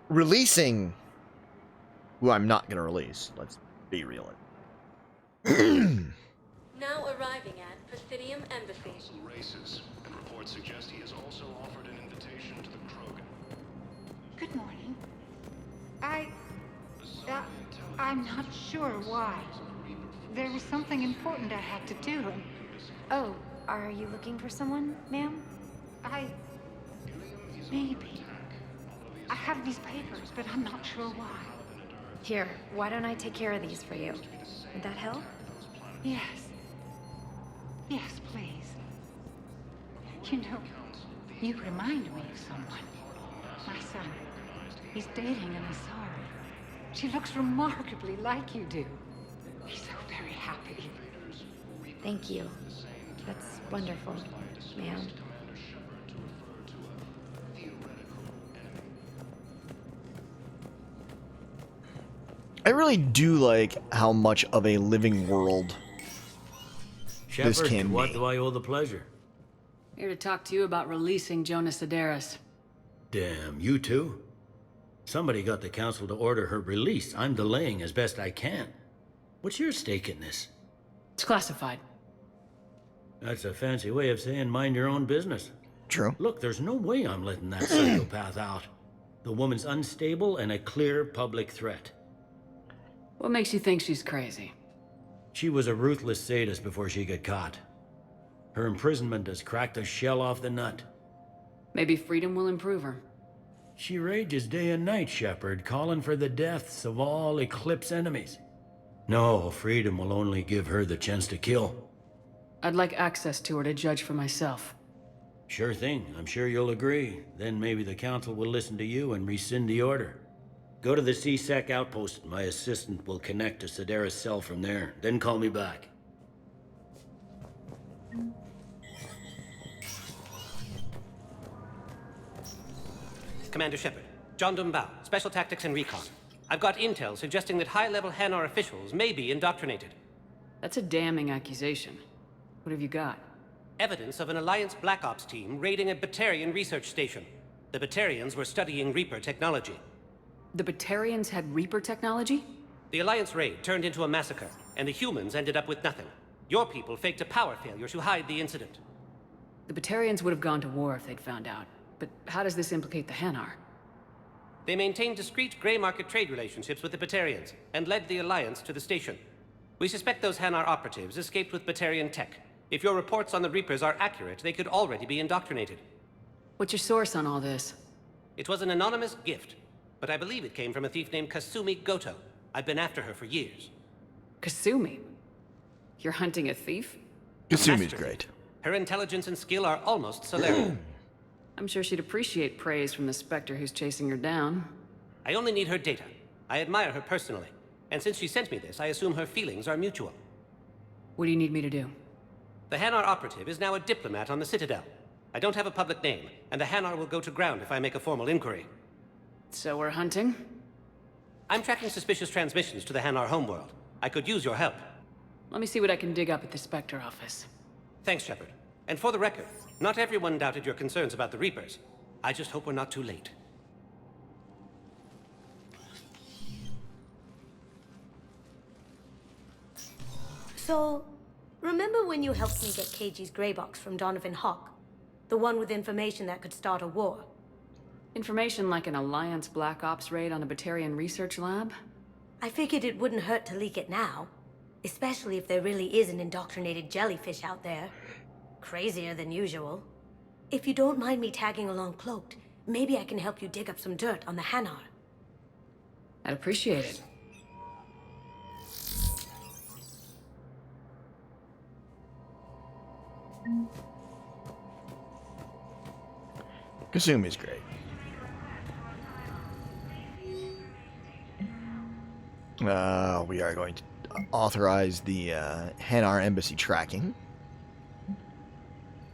releasing who I'm not going to release. Let's be real. Now arriving at Presidium Embassy. Races, and reports suggest he has also offered an invitation to the Krogan. Good morning. I'm not sure why. There was something important I had to do. Oh, are you looking for someone, ma'am? Maybe. I have these papers, but I'm not sure why. Here, why don't I take care of these for you? Would that help? Yes. Yes, please. You know, you remind me of someone. My son. He's dating an Asari. She looks remarkably like you do. He's so very happy. Thank you. That's wonderful, ma'am. I really do like how much of a living world this Shepard, can to what be. do I owe the pleasure? Here to talk to you about releasing Jonas Sedaris. Damn, you too? Somebody got the council to order her release. I'm delaying as best I can. What's your stake in this? It's classified. That's a fancy way of saying mind your own business. True. Look, there's no way I'm letting that psychopath out. The woman's unstable and a clear public threat. What makes you think she's crazy? She was a ruthless sadist before she got caught. Her imprisonment has cracked the shell off the nut. Maybe freedom will improve her. She rages day and night, Shepard, calling for the deaths of all Eclipse enemies. No, freedom will only give her the chance to kill. I'd like access to her to judge for myself. Sure thing, I'm sure you'll agree. Then maybe the council will listen to you and rescind the order. Go to the C-Sec outpost. My assistant will connect to Sedaris' cell from there. Then call me back. Commander Shepard, John Dumbao, Special Tactics and Recon. I've got intel suggesting that high-level Hanar officials may be indoctrinated. That's a damning accusation. What have you got? Evidence of an Alliance Black Ops team raiding a Batarian research station. The Batarians were studying Reaper technology. The Batarians had Reaper technology? The Alliance raid turned into a massacre, and the humans ended up with nothing. Your people faked a power failure to hide the incident. The Batarians would have gone to war if they'd found out. But how does this implicate the Hanar? They maintained discreet gray market trade relationships with the Batarians, and led the Alliance to the station. We suspect those Hanar operatives escaped with Batarian tech. If your reports on the Reapers are accurate, they could already be indoctrinated. What's your source on all this? It was an anonymous gift, but I believe it came from a thief named Kasumi Goto. I've been after her for years. Kasumi? You're hunting a thief? Kasumi's great. Her intelligence and skill are almost Solarian. I'm sure she'd appreciate praise from the Spectre who's chasing her down. I only need her data. I admire her personally. And since she sent me this, I assume her feelings are mutual. What do you need me to do? The Hanar operative is now a diplomat on the Citadel. I don't have a public name, and the Hanar will go to ground if I make a formal inquiry. So we're hunting? I'm tracking suspicious transmissions to the Hanar homeworld. I could use your help. Let me see what I can dig up at the Spectre office. Thanks, Shepard. And for the record, not everyone doubted your concerns about the Reapers. I just hope we're not too late. So, remember when you helped me get KG's grey box from Donovan Hawk? The one with information that could start a war? Information like an Alliance Black Ops raid on a Batarian research lab? I figured it wouldn't hurt to leak it now. Especially if there really is an indoctrinated jellyfish out there. Crazier than usual. If you don't mind me tagging along cloaked, maybe I can help you dig up some dirt on the Hanar. I'd appreciate it. Kasumi's great. We are going to authorize the Hanar Embassy tracking.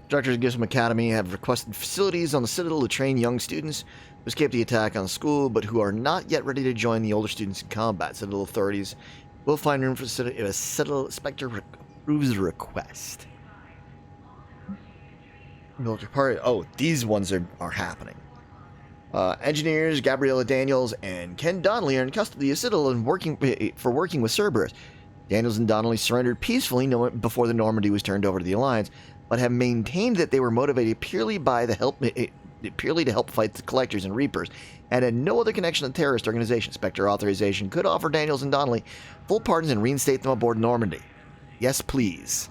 Directors of Gizmo Academy have requested facilities on the Citadel to train young students who escaped the attack on the school, but who are not yet ready to join the older students in combat. Citadel authorities will find room for a Citadel Spectre approves the request. Military party. Oh, these ones are happening. Engineers Gabriella Daniels and Ken Donnelly are in custody of Citadel and working with Cerberus. Daniels and Donnelly surrendered peacefully before the Normandy was turned over to the Alliance, but have maintained that they were motivated purely to help fight the Collectors and Reapers, and had no other connection to the terrorist organization. Spectre authorization could offer Daniels and Donnelly full pardons and reinstate them aboard Normandy. Yes, please.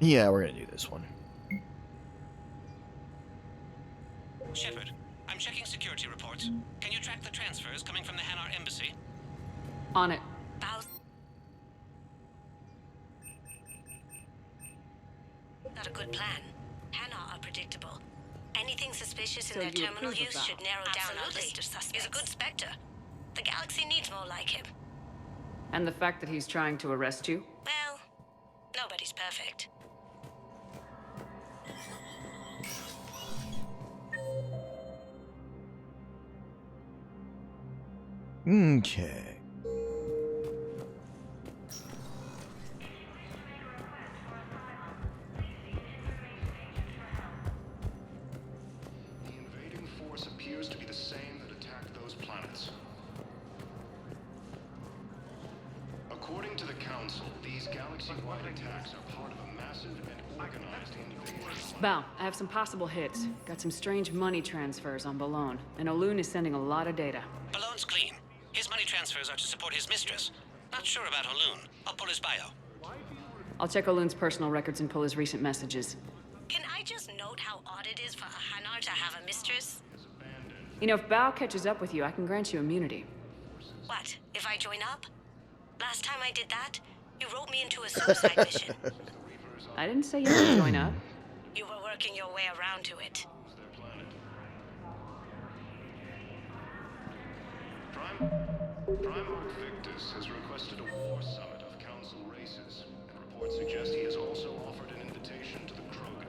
Yeah, we're gonna do this one. Shepard, I'm checking security reports. Can you track the transfers coming from the Hanar embassy? On it. Not a good plan. Hanar are predictable. Anything suspicious So in their you terminal approve of use that? should narrow down our list of suspects. He's a good Spectre. The galaxy needs more like him. And the fact that he's trying to arrest you? Well, nobody's perfect. Okay. The invading force appears to be the same that attacked those planets. According to the Council, these galaxy-wide attacks are part of a massive and organized invasion. Val, I have some possible hits. Got some strange money transfers on Balone, and Olun is sending a lot of data. Balone's clean. His money transfers are to support his mistress. Not sure about Olun. I'll pull his bio. I'll check Olun's personal records and pull his recent messages. Can I just note how odd it is for a Hanar to have a mistress? You know, if Bao catches up with you, I can grant you immunity. What, if I join up? Last time I did that, you wrote me into a suicide mission. I didn't say you would join up. You were working your way around to it. Primarch Victus has requested a war summit of Council races, and reports suggest he has also offered an invitation to the Krogan.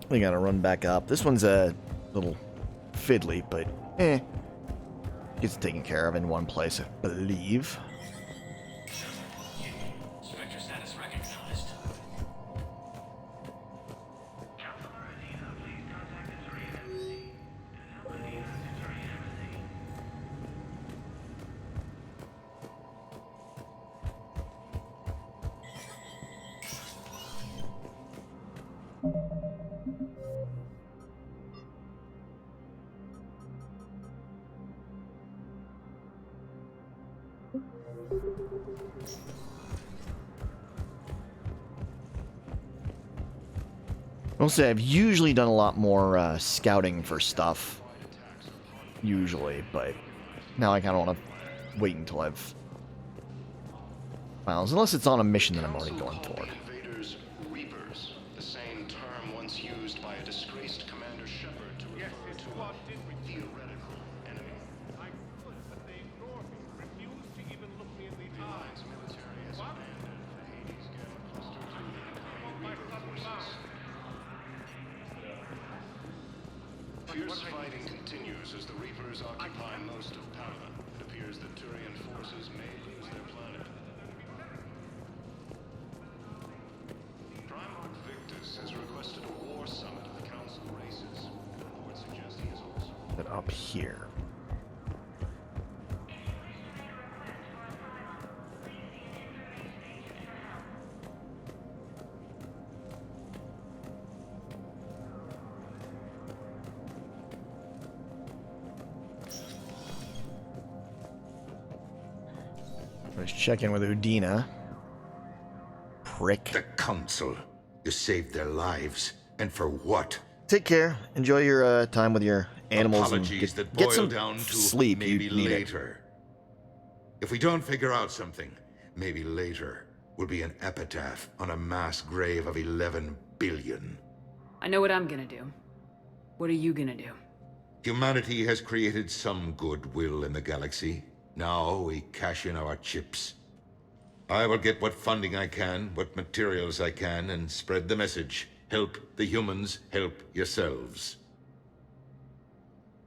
We gotta run back up. This one's a little fiddly, but gets taken care of in one place, I believe. Spectre status recognized. I'll say I've usually done a lot more scouting for stuff, usually, but now I kind of want to wait until I've files, unless it's on a mission that I'm already going for. Invaders Reapers, the same term once used by a disgraced Commander Shepard to refer to a theoretical enemy. I could, but they ignored me, refused to even look me in the eye. The Alliance military has abandoned the Hades Gamma cluster to the incoming Reaper forces. Fierce fighting continues as the Reapers occupy most of Palaven. It appears that Turian forces may lose their planet. Primarch Victus has requested a war summit of the Council races. Reports suggest he is also... But up here. Let's check in with Udina. Prick. The Council. You saved their lives. And for what? Take care. Enjoy your time with your animals. Apologies and that get boil some down to sleep. maybe You need it. later. If we don't figure out something, maybe later will be an epitaph on a mass grave of 11 billion. I know what I'm gonna do. What are you gonna do? Humanity has created some goodwill in the galaxy. Now we cash in our chips. I will get what funding I can, what materials I can, and spread the message. Help the humans, help yourselves.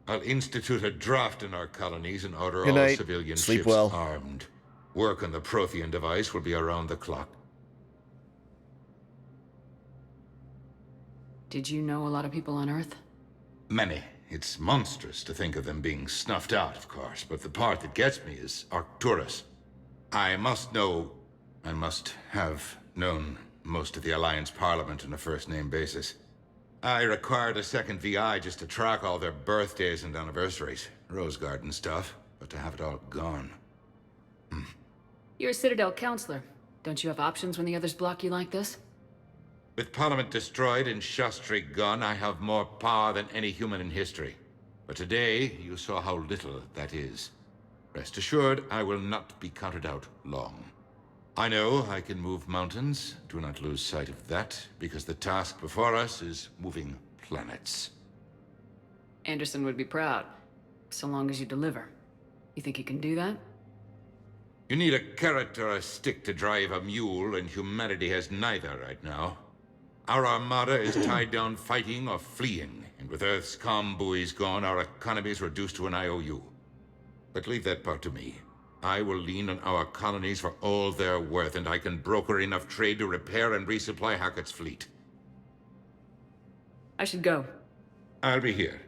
I'll institute a draft in our colonies and order Good all night. civilian Sleep ships well. armed. Work on the Prothean device will be around the clock. Did you know a lot of people on Earth? Many. It's monstrous to think of them being snuffed out, of course, but the part that gets me is Arcturus. I must have known most of the Alliance Parliament on a first-name basis. I required a second VI just to track all their birthdays and anniversaries. Rose Garden stuff, but to have it all gone. You're a Citadel counselor. Don't you have options when the others block you like this? With Parliament destroyed and Shastri gone, I have more power than any human in history. But today, you saw how little that is. Rest assured, I will not be counted out long. I know I can move mountains. Do not lose sight of that, because the task before us is moving planets. Anderson would be proud, so long as you deliver. You think you can do that? You need a carrot or a stick to drive a mule, and humanity has neither right now. Our armada is tied down fighting or fleeing, and with Earth's comm buoys gone, our economy is reduced to an IOU. But leave that part to me. I will lean on our colonies for all they're worth, and I can broker enough trade to repair and resupply Hackett's fleet. I should go. I'll be here.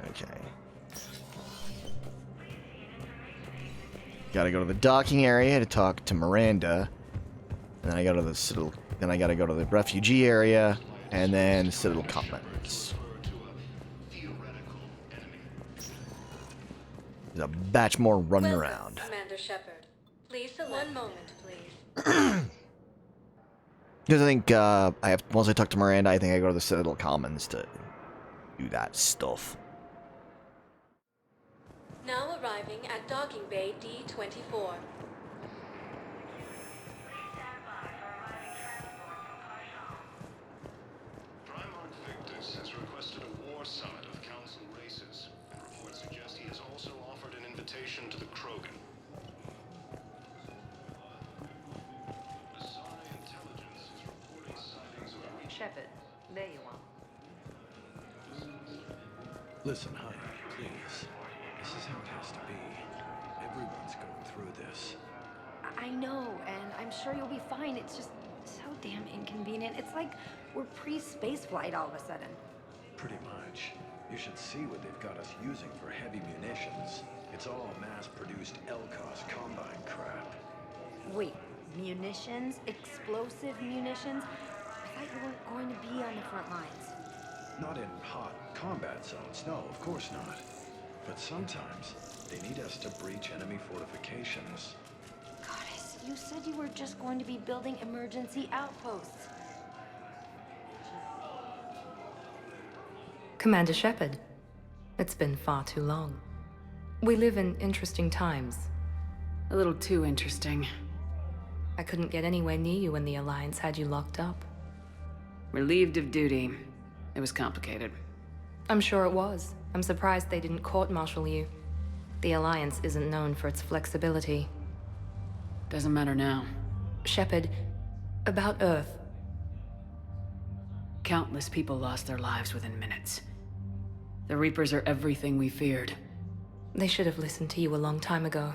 Okay. Gotta go to the docking area to talk to Miranda. And then I go to the Citadel. Then I gotta go to the refugee area, and then Citadel Commons. There's a batch more running around. Commander Shepard. Please select. One moment, please. Because I think once I talk to Miranda, I think I go to the Citadel Commons to do that stuff. Now arriving at docking bay D-24. Primarch Victus has requested a war summit of Council races, and reports suggest he has also offered an invitation to the Krogan. Asari intelligence is reporting sightings of a Shepard, there you are. Listen, honey, please. This is how it has to be. Everyone's going through this. I know, and I'm sure you'll be fine. It's just so damn inconvenient. It's like we're pre-space flight all of a sudden. Pretty much. You should see what they've got us using for heavy munitions. It's all mass-produced LCOS Combine crap. Wait, munitions? Explosive munitions? I thought you weren't going to be on the front lines. Not in hot combat zones, no, of course not. But sometimes, they need us to breach enemy fortifications. Goddess, you said you were just going to be building emergency outposts. Commander Shepard, it's been far too long. We live in interesting times. A little too interesting. I couldn't get anywhere near you when the Alliance had you locked up. Relieved of duty. It was complicated. I'm sure it was. I'm surprised they didn't court-martial you. The Alliance isn't known for its flexibility. Doesn't matter now. Shepard, about Earth. Countless people lost their lives within minutes. The Reapers are everything we feared. They should have listened to you a long time ago.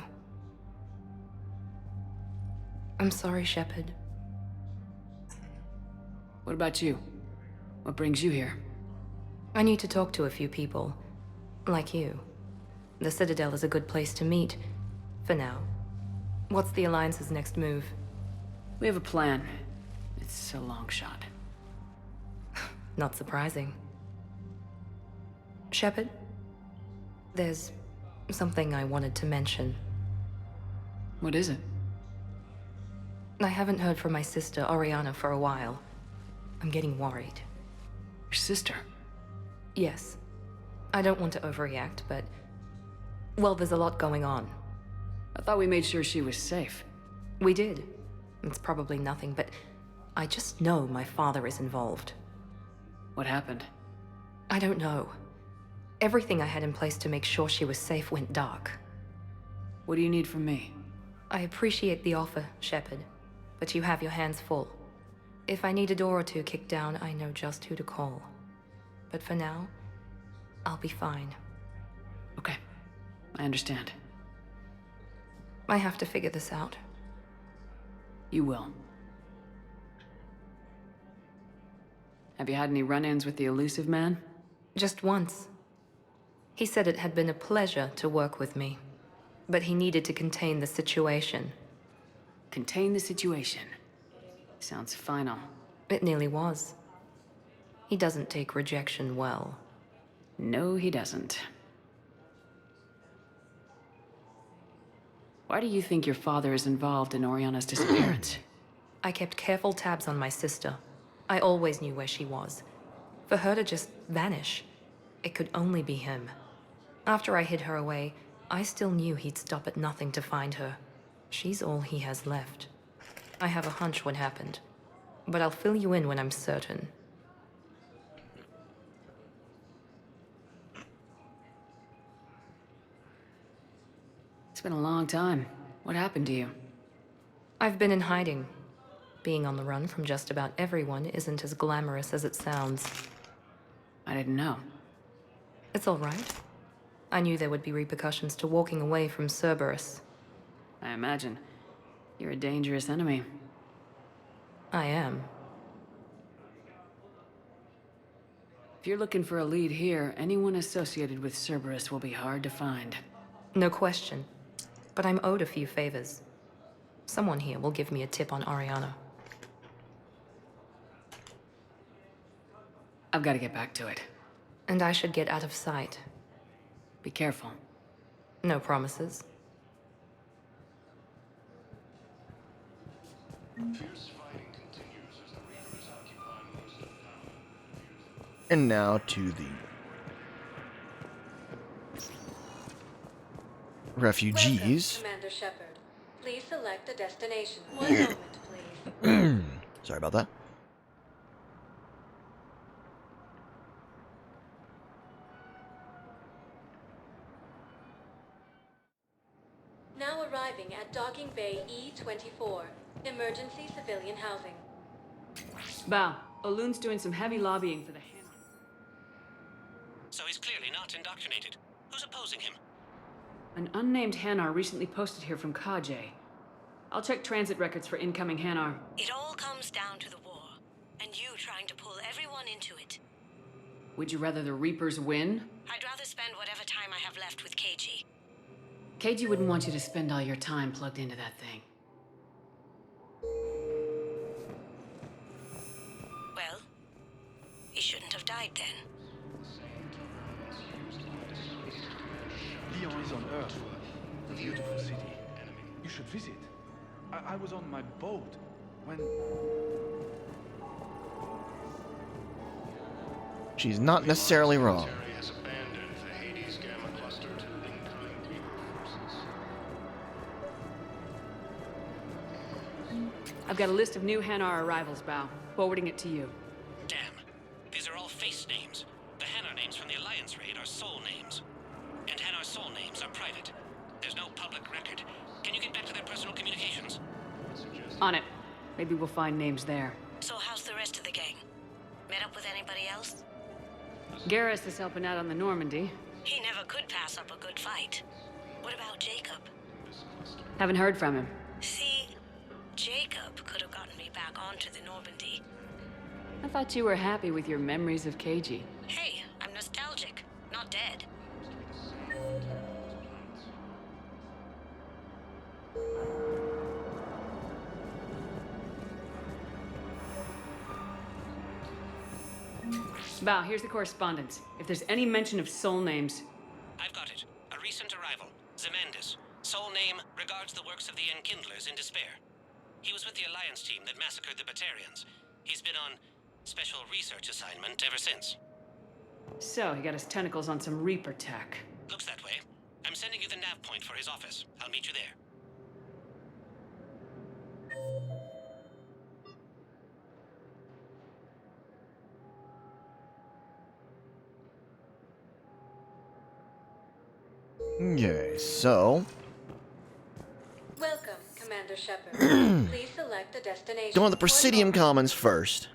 I'm sorry, Shepard. What about you? What brings you here? I need to talk to a few people. Like you. The Citadel is a good place to meet. For now. What's the Alliance's next move? We have a plan. It's a long shot. Not surprising. Shepard, there's something I wanted to mention. What is it? I haven't heard from my sister, Oriana, for a while. I'm getting worried. Your sister? Yes. I don't want to overreact, but... well, there's a lot going on. I thought we made sure she was safe. We did. It's probably nothing, but I just know my father is involved. What happened? I don't know. Everything I had in place to make sure she was safe went dark. What do you need from me? I appreciate the offer, Shepard, but you have your hands full. If I need a door or two kicked down, I know just who to call. But for now, I'll be fine. Okay, I understand. I have to figure this out. You will. Have you had any run-ins with the elusive man? Just once. He said it had been a pleasure to work with me, but he needed to contain the situation. Contain the situation. Sounds final. It nearly was. He doesn't take rejection well. No, he doesn't. Why do you think your father is involved in Oriana's disappearance? I kept careful tabs on my sister. I always knew where she was. For her to just vanish, it could only be him. After I hid her away, I still knew he'd stop at nothing to find her. She's all he has left. I have a hunch what happened, but I'll fill you in when I'm certain. It's been a long time. What happened to you? I've been in hiding. Being on the run from just about everyone isn't as glamorous as it sounds. I didn't know. It's all right. I knew there would be repercussions to walking away from Cerberus. I imagine. You're a dangerous enemy. I am. If you're looking for a lead here, anyone associated with Cerberus will be hard to find. No question. But I'm owed a few favors. Someone here will give me a tip on Oriana. I've got to get back to it. And I should get out of sight. Be careful. No promises. And now to the refugees. Welcome, Commander Shepard. Please select a destination. One moment, please. Sorry about that. Now arriving at Docking Bay E-24. Emergency civilian housing. Bao, Olun's doing some heavy lobbying for the Hanar. So he's clearly not indoctrinated. Who's opposing him? An unnamed Hanar recently posted here from Kajay. I'll check transit records for incoming Hanar. It all comes down to the war, and you trying to pull everyone into it. Would you rather the Reapers win? I'd rather spend whatever time I have left with KG. KG wouldn't want you to spend all your time plugged into that thing. Well, he shouldn't have died then. Lyon is on Earth, a beautiful city. You should visit. I was on my boat when... She's not necessarily wrong. I've got a list of new Hanar arrivals, Bao. Forwarding it to you. Damn. These are all face names. The Hanar names from the Alliance raid are soul names. And Hanar soul names are private. There's no public record. Can you get back to their personal communications? On it. Maybe we'll find names there. So how's the rest of the gang? Met up with anybody else? Garrus is helping out on the Normandy. He never could pass up a good fight. What about Jacob? Haven't heard from him. See, Jacob could have gotten me back onto the Normandy. I thought you were happy with your memories of KG. Hey, I'm nostalgic, not dead. Bao, here's the correspondence. If there's any mention of soul names... I've got it. A recent arrival. Zemandis. Soul name regards the works of the Enkindlers in despair. He was with the Alliance team that massacred the Batarians. He's been on special research assignment ever since. So, he got his tentacles on some Reaper tech. Looks that way. I'm sending you the nav point for his office. I'll meet you there. Okay, so... Welcome, Commander Shepard. Please select a destination. Go on the Presidium Commons first.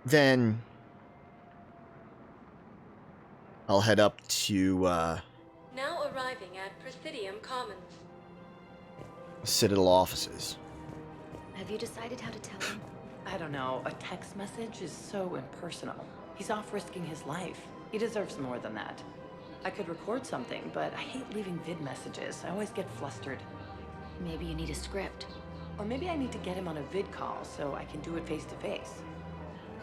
Then... I'll head up to, Now arriving at Presidium Commons. Citadel offices. Have you decided how to tell him? I don't know. A text message is so impersonal. He's off risking his life. He deserves more than that. I could record something, but I hate leaving vid messages. I always get flustered. Maybe you need a script. Or maybe I need to get him on a vid call so I can do it face to face.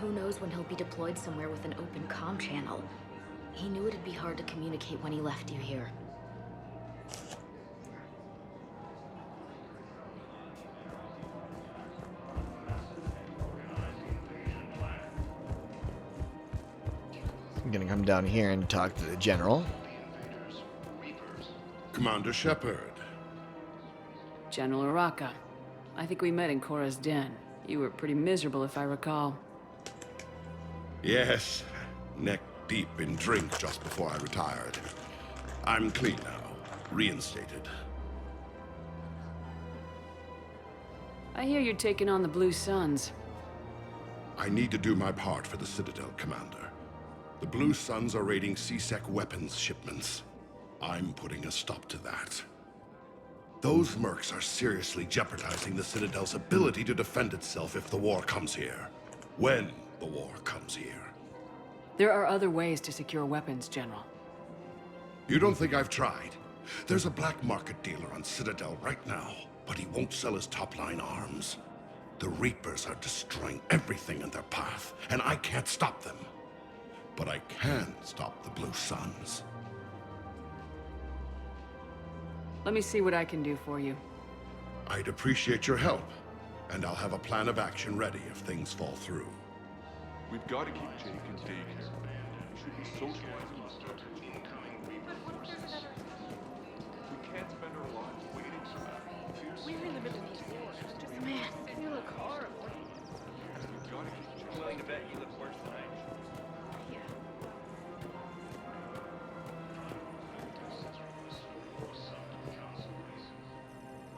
Who knows when he'll be deployed somewhere with an open comm channel. He knew it'd be hard to communicate when he left you here. I'm gonna come down here and talk to the General. Commander Shepard. General Araka. I think we met in Korra's den. You were pretty miserable, if I recall. Yes, neck deep in drink just before I retired. I'm clean now, reinstated. I hear you're taking on the Blue Suns. I need to do my part for the Citadel, Commander. The Blue Suns are raiding CSEC weapons shipments. I'm putting a stop to that. Those mercs are seriously jeopardizing the Citadel's ability to defend itself if the war comes here. When the war comes here. There are other ways to secure weapons, General. You don't think I've tried? There's a black market dealer on Citadel right now, but he won't sell his top-line arms. The Reapers are destroying everything in their path, and I can't stop them. But I can stop the Blue Suns. Let me see what I can do for you. I'd appreciate your help, and I'll have a plan of action ready if things fall through. We've got to keep Jake in daycare. We should be socializing with her. We can't spend our lives waiting for that. We're in the middle of this war. Man, you look horrible. We've got to keep Jake. I'm willing to bet you look worse tonight.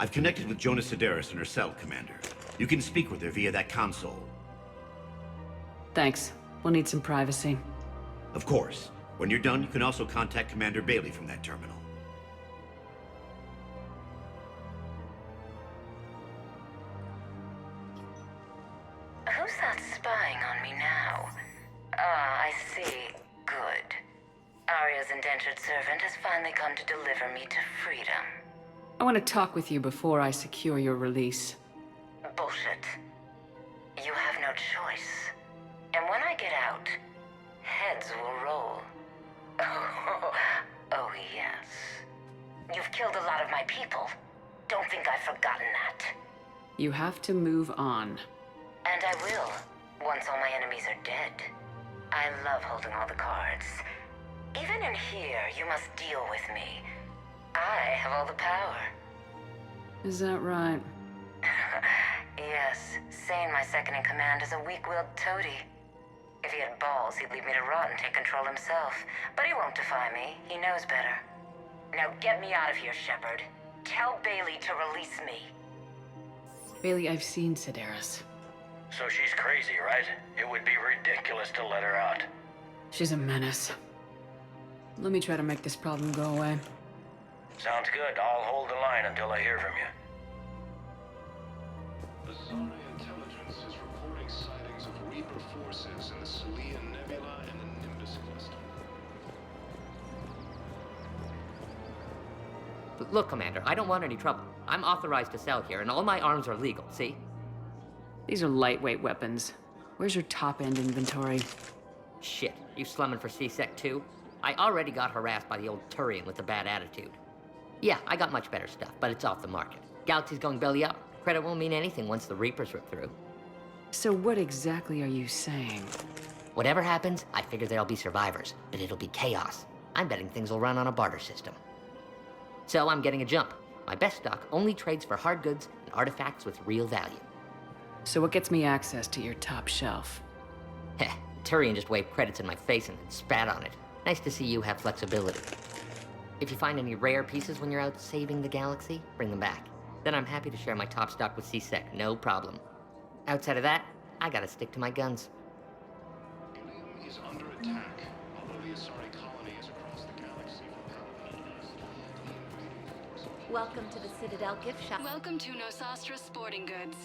I've connected with Jonah Sedaris in her cell, Commander. You can speak with her via that console. Thanks. We'll need some privacy. Of course. When you're done, you can also contact Commander Bailey from that terminal. Who's that spying on me now? Ah, I see. Good. Arya's indentured servant has finally come to deliver me to freedom. I want to talk with you before I secure your release. Bullshit. You have no choice. And when I get out, heads will roll. Oh, yes. You've killed a lot of my people. Don't think I've forgotten that. You have to move on. And I will, once all my enemies are dead. I love holding all the cards. Even in here, you must deal with me. I have all the power. Is that right? Yes, Sane, my second-in-command, is a weak-willed toady. If he had balls, he'd leave me to rot and take control himself. But he won't defy me. He knows better. Now get me out of here, Shepard. Tell Bailey to release me. Bailey, I've seen Sedaris. So she's crazy, right? It would be ridiculous to let her out. She's a menace. Let me try to make this problem go away. Sounds good. I'll hold the line until I hear from you. The Zara intelligence is reporting sightings of Reaper forces in the Selian Nebula and the Nimbus cluster. Look, Commander, I don't want any trouble. I'm authorized to sell here, and all my arms are legal, see? These are lightweight weapons. Where's your top-end inventory? Shit, you slumming for C-Sec too? I already got harassed by the old Turian with the bad attitude. Yeah, I got much better stuff, but it's off the market. Galaxy's going belly up. Credit won't mean anything once the Reapers rip through. So what exactly are you saying? Whatever happens, I figure there'll be survivors, but it'll be chaos. I'm betting things will run on a barter system. So I'm getting a jump. My best stock only trades for hard goods and artifacts with real value. So what gets me access to your top shelf? Heh, Turian just waved credits in my face and then spat on it. Nice to see you have flexibility. If you find any rare pieces when you're out saving the galaxy, bring them back. Then I'm happy to share my top stock with C-Sec, no problem. Outside of that, I gotta stick to my guns. Ilium is under attack, although the Asari colony is across the galaxy from Welcome to the Citadel gift shop. Welcome to Nosastra Sporting Goods.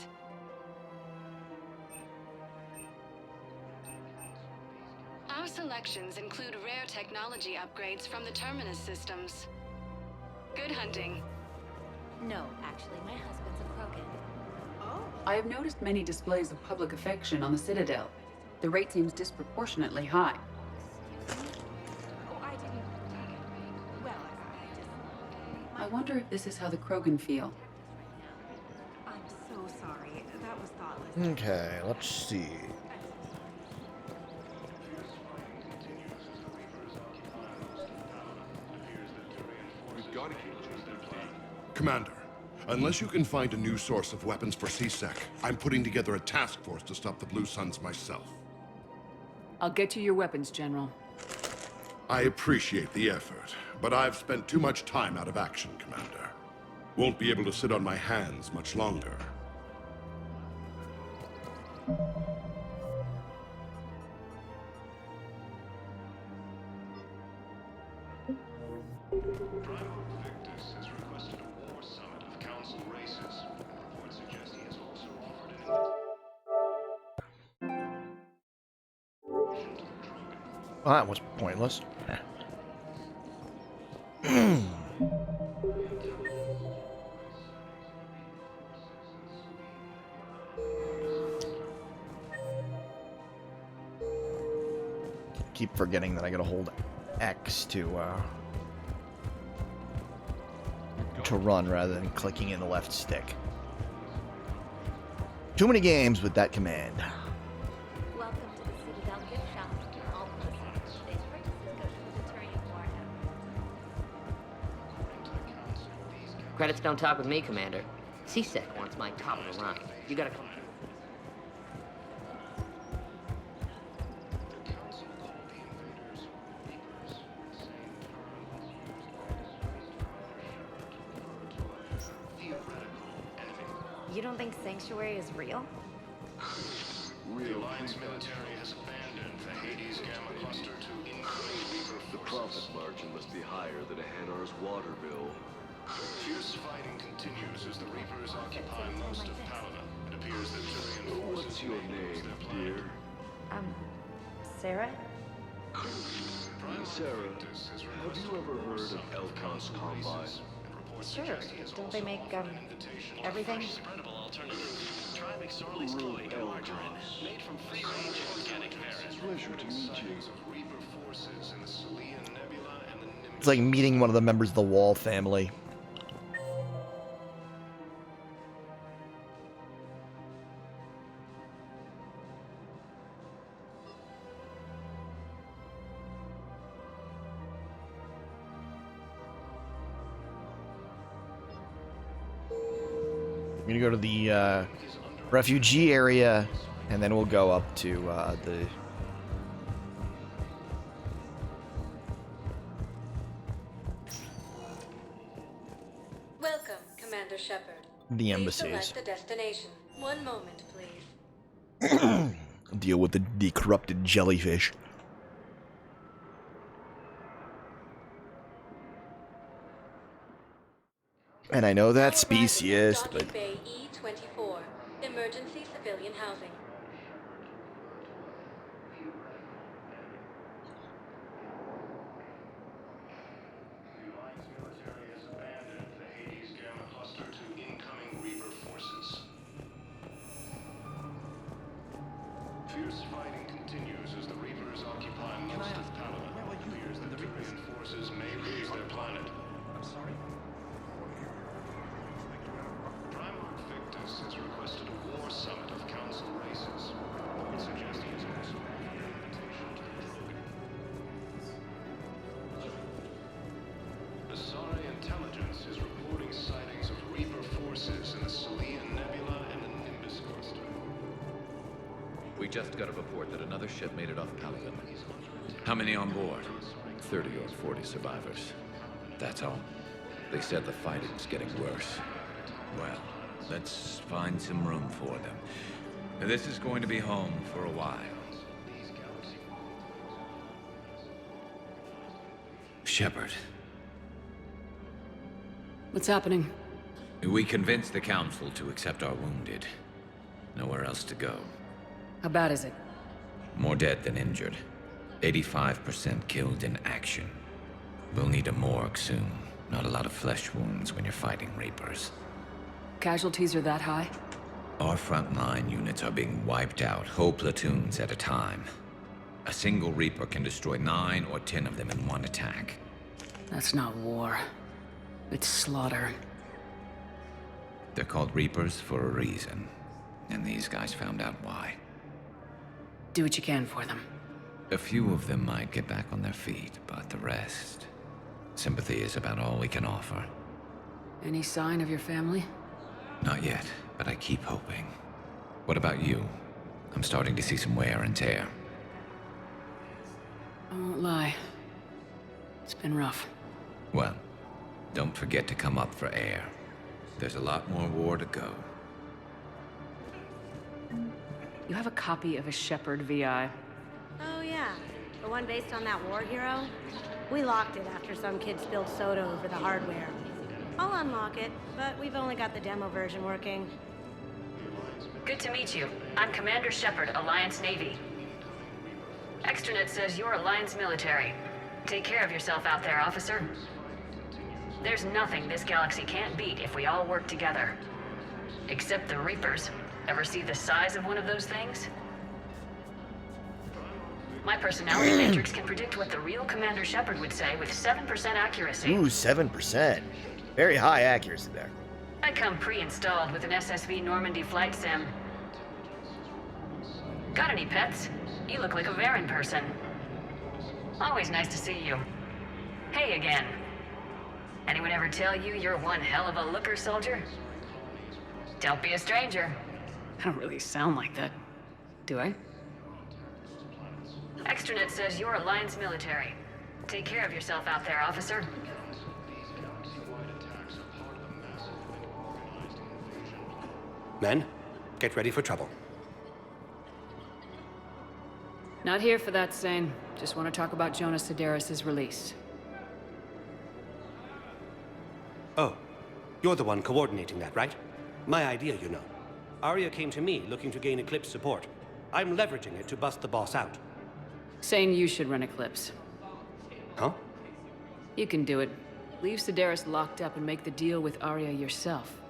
Our selections include rare technology upgrades from the Terminus systems. Good hunting. No, actually, my husband's a Krogan. I have noticed many displays of public affection on the Citadel. The rate seems disproportionately high. I wonder if this is how the Krogan feel. I'm so sorry. That was thoughtless. Okay, let's see. Commander, unless you can find a new source of weapons for C-Sec, I'm putting together a task force to stop the Blue Suns myself. I'll get you your weapons, General. I appreciate the effort, but I've spent too much time out of action, Commander. Won't be able to sit on my hands much longer. Well, that was pointless. Keep forgetting that I gotta hold X to run rather than clicking in the left stick. Too many games with that command. Welcome to the Citadel gift shop. All proceeds of today's purchases go to the Turian warhead. Credits don't talk with me, Commander. C-Sec wants my top of the line. You gotta come. You don't think Sanctuary is real? The Alliance military has abandoned the Hades Gamma Cluster to incoming Reaper forces. The profit margin must be higher than a Hanar's water bill. Fierce fighting continues as the Reapers occupy most of Palana. It appears that Turian forces What's your name, dear? Sarah? Sarah, have you ever heard of Elkos Combine? Sure. Don't they make, everything? Rube Elkos. Made from free-range organic berries. Pleasure to meet you. Reaper forces in the Selian Nebula and the Nimbus. It's like meeting one of the members of the Wall family. I'm gonna go to the refugee area, and then we'll go up to the Welcome, Commander Shepard. embassies. Please select a destination. One moment, please. Deal with the corrupted jellyfish. And I know that speciest, but Bay E-24. Emergency civilian housing. just got a report that another ship made it off Paladin. How many on board? 30 or 40 survivors. That's all. They said the fighting's getting worse. Well, let's find some room for them. This is going to be home for a while. Shepard. What's happening? We convinced the Council to accept our wounded. Nowhere else to go. How bad is it? More dead than injured. 85% killed in action. We'll need a morgue soon. Not a lot of flesh wounds when you're fighting Reapers. Casualties are that high? Our frontline units are being wiped out, whole platoons at a time. A single Reaper can destroy 9 or 10 of them in one attack. That's not war. It's slaughter. They're called Reapers for a reason. And these guys found out why. Do what you can for them. A few of them might get back on their feet, but the rest... Sympathy is about all we can offer. Any sign of your family? Not yet, but I keep hoping. What about you? I'm starting to see some wear and tear. I won't lie. It's been rough. Well, don't forget to come up for air. There's a lot more war to go. You have a copy of a Shepard VI. Oh yeah, the one based on that war hero? We locked it after some kid spilled soda over the hardware. I'll unlock it, but we've only got the demo version working. Good to meet you. I'm Commander Shepard, Alliance Navy. Extranet says you're Alliance military. Take care of yourself out there, officer. There's nothing this galaxy can't beat if we all work together. Except the Reapers. Ever see the size of one of those things? My personality matrix can predict what the real Commander Shepard would say with 7% accuracy. Ooh, 7%. Very high accuracy there. I come pre-installed with an SSV Normandy flight sim. Got any pets? You look like a Varen person. Always nice to see you. Hey again. Anyone ever tell you you're one hell of a looker, soldier? Don't be a stranger. I don't really sound like that, do I? Extranet says you're Alliance military. Take care of yourself out there, officer. Men, get ready for trouble. Not here for that, Sane. Just want to talk about Jonas Sedaris' release. Oh, you're the one coordinating that, right? My idea, you know. Arya came to me looking to gain Eclipse support. I'm leveraging it to bust the boss out. Saying you should run Eclipse. Huh? You can do it. Leave Sedaris locked up and make the deal with Arya yourself.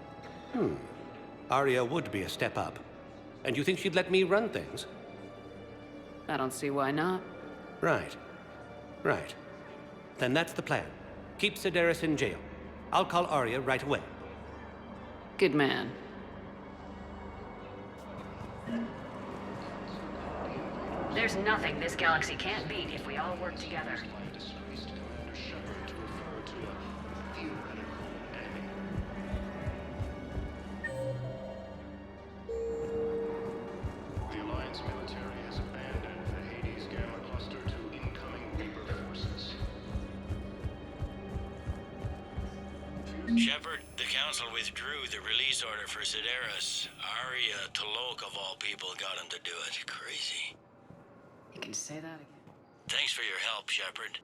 Arya would be a step up. And you think she'd let me run things? I don't see why not. Right. Right. Then that's the plan. Keep Sedaris in jail. I'll call Arya right away. Good man. There's nothing this galaxy can't beat if we all work together. The Alliance military has abandoned the Hades Gamma Cluster to incoming Reaper forces. Shepard, the Council withdrew the release order for Sedaris. Arya T'Loak, of all people, got him to do it. Crazy. You can say that again. Thanks for your help, Shepard.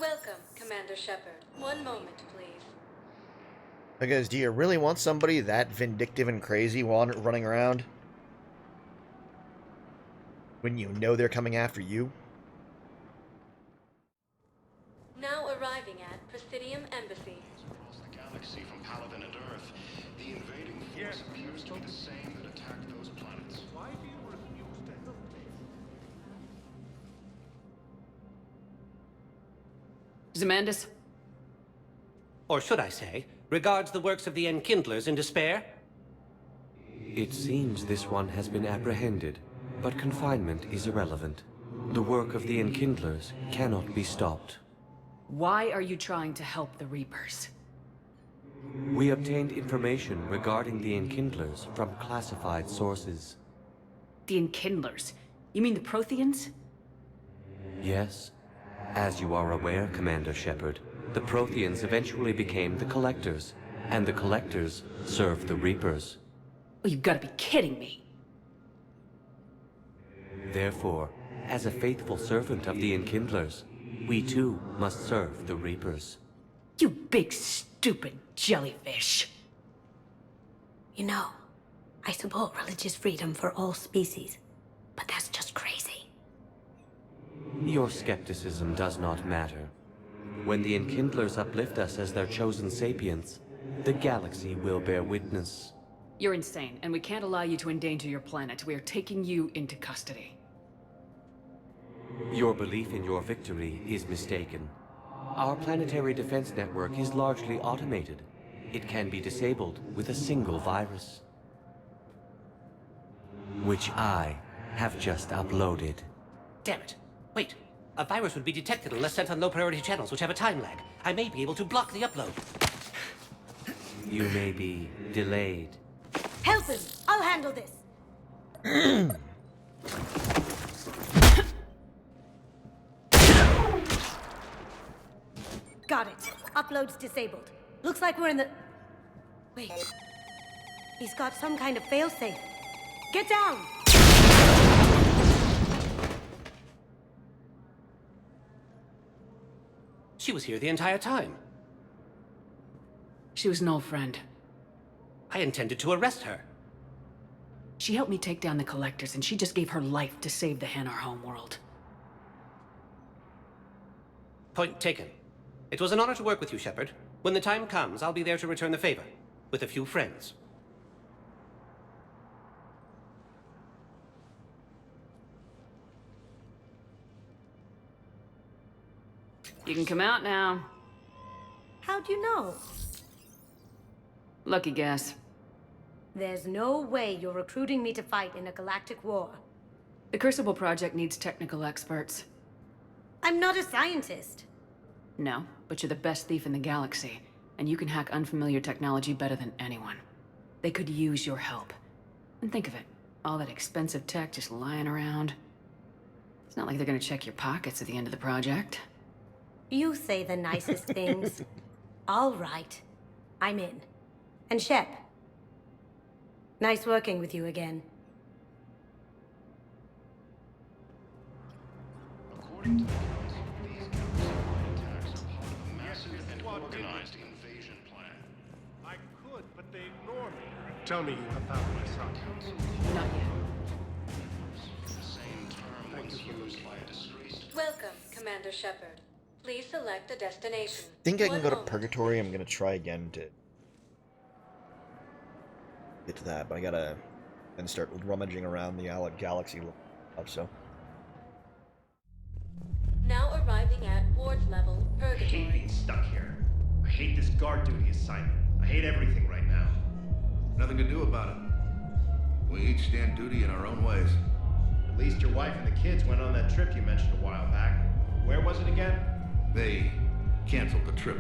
Welcome, Commander Shepard. One moment, please. Because do you really want somebody that vindictive and crazy while running around? When you know they're coming after you? Now arriving at Presidium Embassy. Across the galaxy from Paladin and Earth, the invading force appears to be the same that attacked those planets. Why do you refuse to help me? Zemandis? Or should I say, regards the works of the Enkindlers in despair? It seems this one has been apprehended, but confinement is irrelevant. The work of the Enkindlers cannot be stopped. Why are you trying to help the Reapers? We obtained information regarding the Enkindlers from classified sources. The Enkindlers? You mean the Protheans? Yes. As you are aware, Commander Shepard, the Protheans eventually became the Collectors, and the Collectors served the Reapers. Oh, you've got to be kidding me. Therefore, as a faithful servant of the Enkindlers, we too must serve the Reapers. You big stupid jellyfish. You know, I support religious freedom for all species, but that's just crazy. Your skepticism does not matter. When the Enkindlers uplift us as their chosen sapients, the galaxy will bear witness. You're insane, and we can't allow you to endanger your planet. We are taking you into custody. Your belief in your victory is mistaken. Our planetary defense network is largely automated. It can be disabled with a single virus, which I have just uploaded. Damn it. Wait. A virus would be detected unless sent on low-priority channels, which have a time lag. I may be able to block the upload. You may be delayed. Help him! I'll handle this! Got it. Upload's disabled. Looks like we're in the... Wait. He's got some kind of failsafe. Get down! She was here the entire time. She was an old friend. I intended to arrest her. She helped me take down the Collectors, and she just gave her life to save the Hanar homeworld. Point taken. It was an honor to work with you, Shepard. When the time comes, I'll be there to return the favor, with a few friends. You can come out now. How'd you know? Lucky guess. There's no way you're recruiting me to fight in a galactic war. The Crucible Project needs technical experts. I'm not a scientist. No, but you're the best thief in the galaxy, and you can hack unfamiliar technology better than anyone. They could use your help. And think of it, all that expensive tech just lying around. It's not like they're gonna check your pockets at the end of the project. You say the nicest things. All right. I'm in. And Shep, nice working with you again. According to the Council, these attacks are part of a massive and organized invasion plan. I could, but they ignore me. Tell me you have found my son. Not yet. The same term once used by a disgraced... Welcome, Commander Shepard. Please select a destination. I think I can go to Purgatory. I'm gonna try again to get to that, but I gotta then start rummaging around the galaxy up, so. Now arriving at Ward level, I hate Purgatory. being stuck here. I hate this guard duty assignment. I hate everything right now. Nothing to do about it. We each stand duty in our own ways. At least your wife and the kids went on that trip you mentioned a while back. Where was it again? They canceled the trip.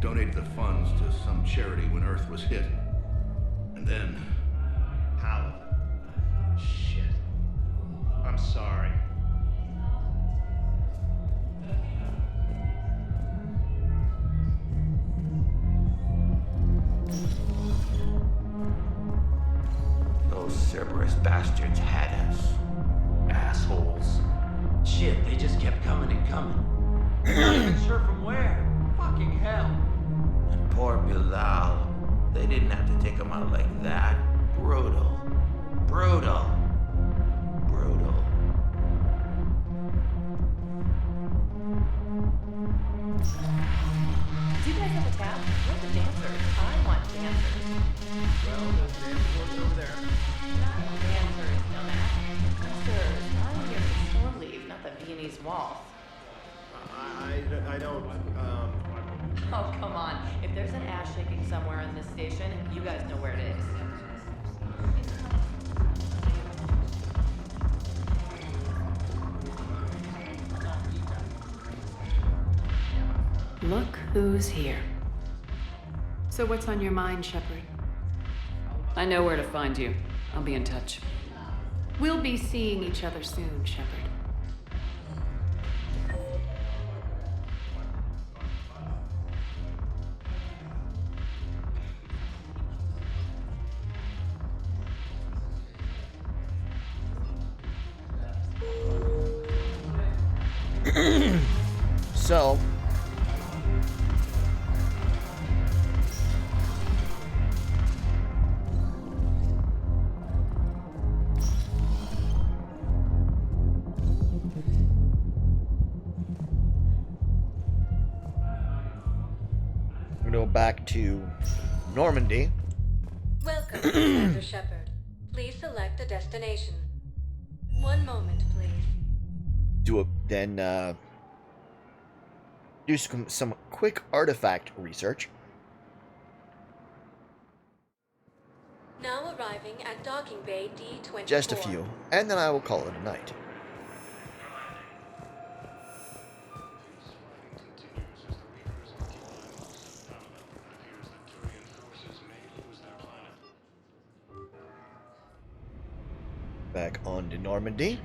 Donated the funds to some charity when Earth was hit. And then... Paladin. Shit. I'm sorry. Those Cerberus bastards had us. Assholes. Shit, they just kept coming and coming. Not even sure from where. Fucking hell. And poor Bilal. They didn't have to take him out like that. Brutal. Brutal. Brutal. Do you guys have a tap? What the dancers? I want dancers. Well, there's dance floors over there. Dancers, dumbass. Sir, I'm here for shore leave, not the Viennese waltz. I don't, Oh, come on. If there's an ass shaking somewhere in this station, you guys know where it is. Look who's here. So what's on your mind, Shepard? I know where to find you. I'll be in touch. We'll be seeing each other soon, Shepard. So, we're gonna go back to Normandy. Welcome, Commander Shepard. Please select a destination. One moment, please. Do some quick artifact research. Now arriving at Docking Bay D-24. Just a few, and then I will call it a night. Back on to Normandy.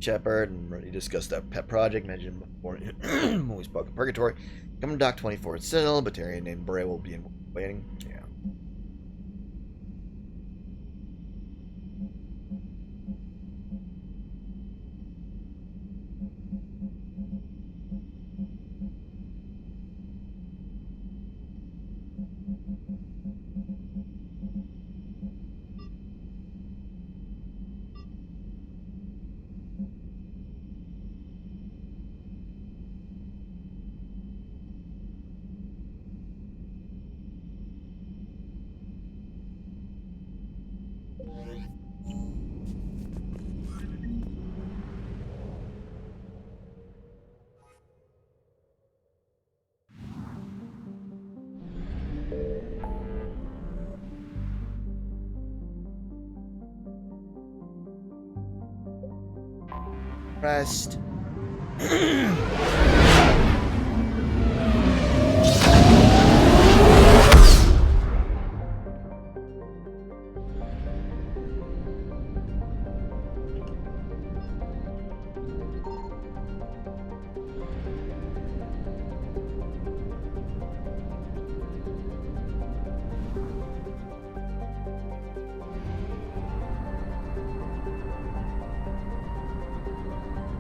Shepard and already discussed that pet project mentioned before when we spoke of Purgatory. Coming to Dock 24 Citadel, Batarian named Bray will be waiting. Yeah. Rest.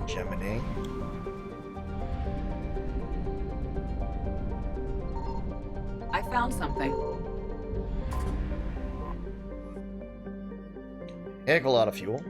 Gemini. I found something. Heck, a lot of fuel.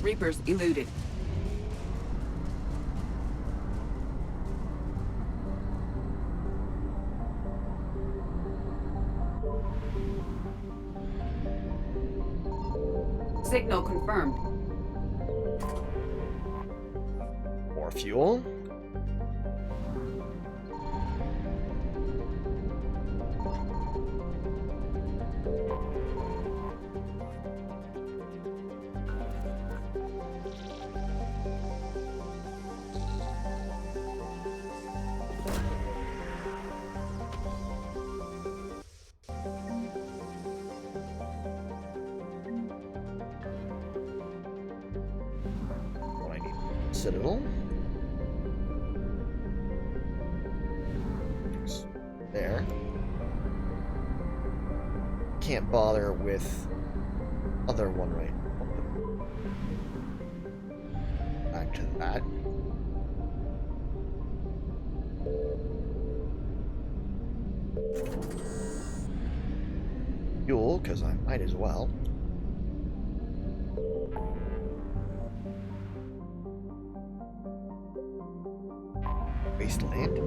Reapers eluded. Signal confirmed. More fuel. Citadel. There. Can't bother with other one right. Back to that. Fuel, because I might as well. wasteland.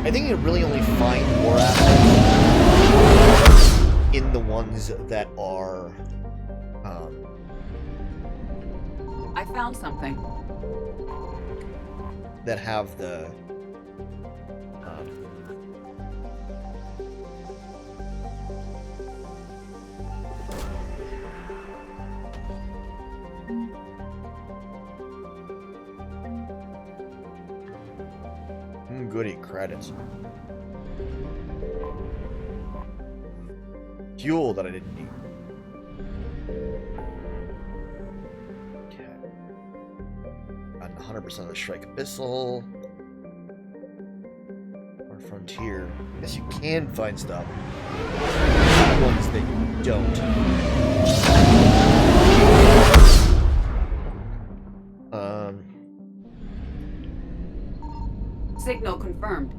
I think you really only find war assets in the ones that are I found something. that have the goody credits. Fuel that I didn't need. Okay. Got 100% of the Shrike Abyssal. Or Frontier. Guess you can find stuff. Ones that you don't. Signal confirmed.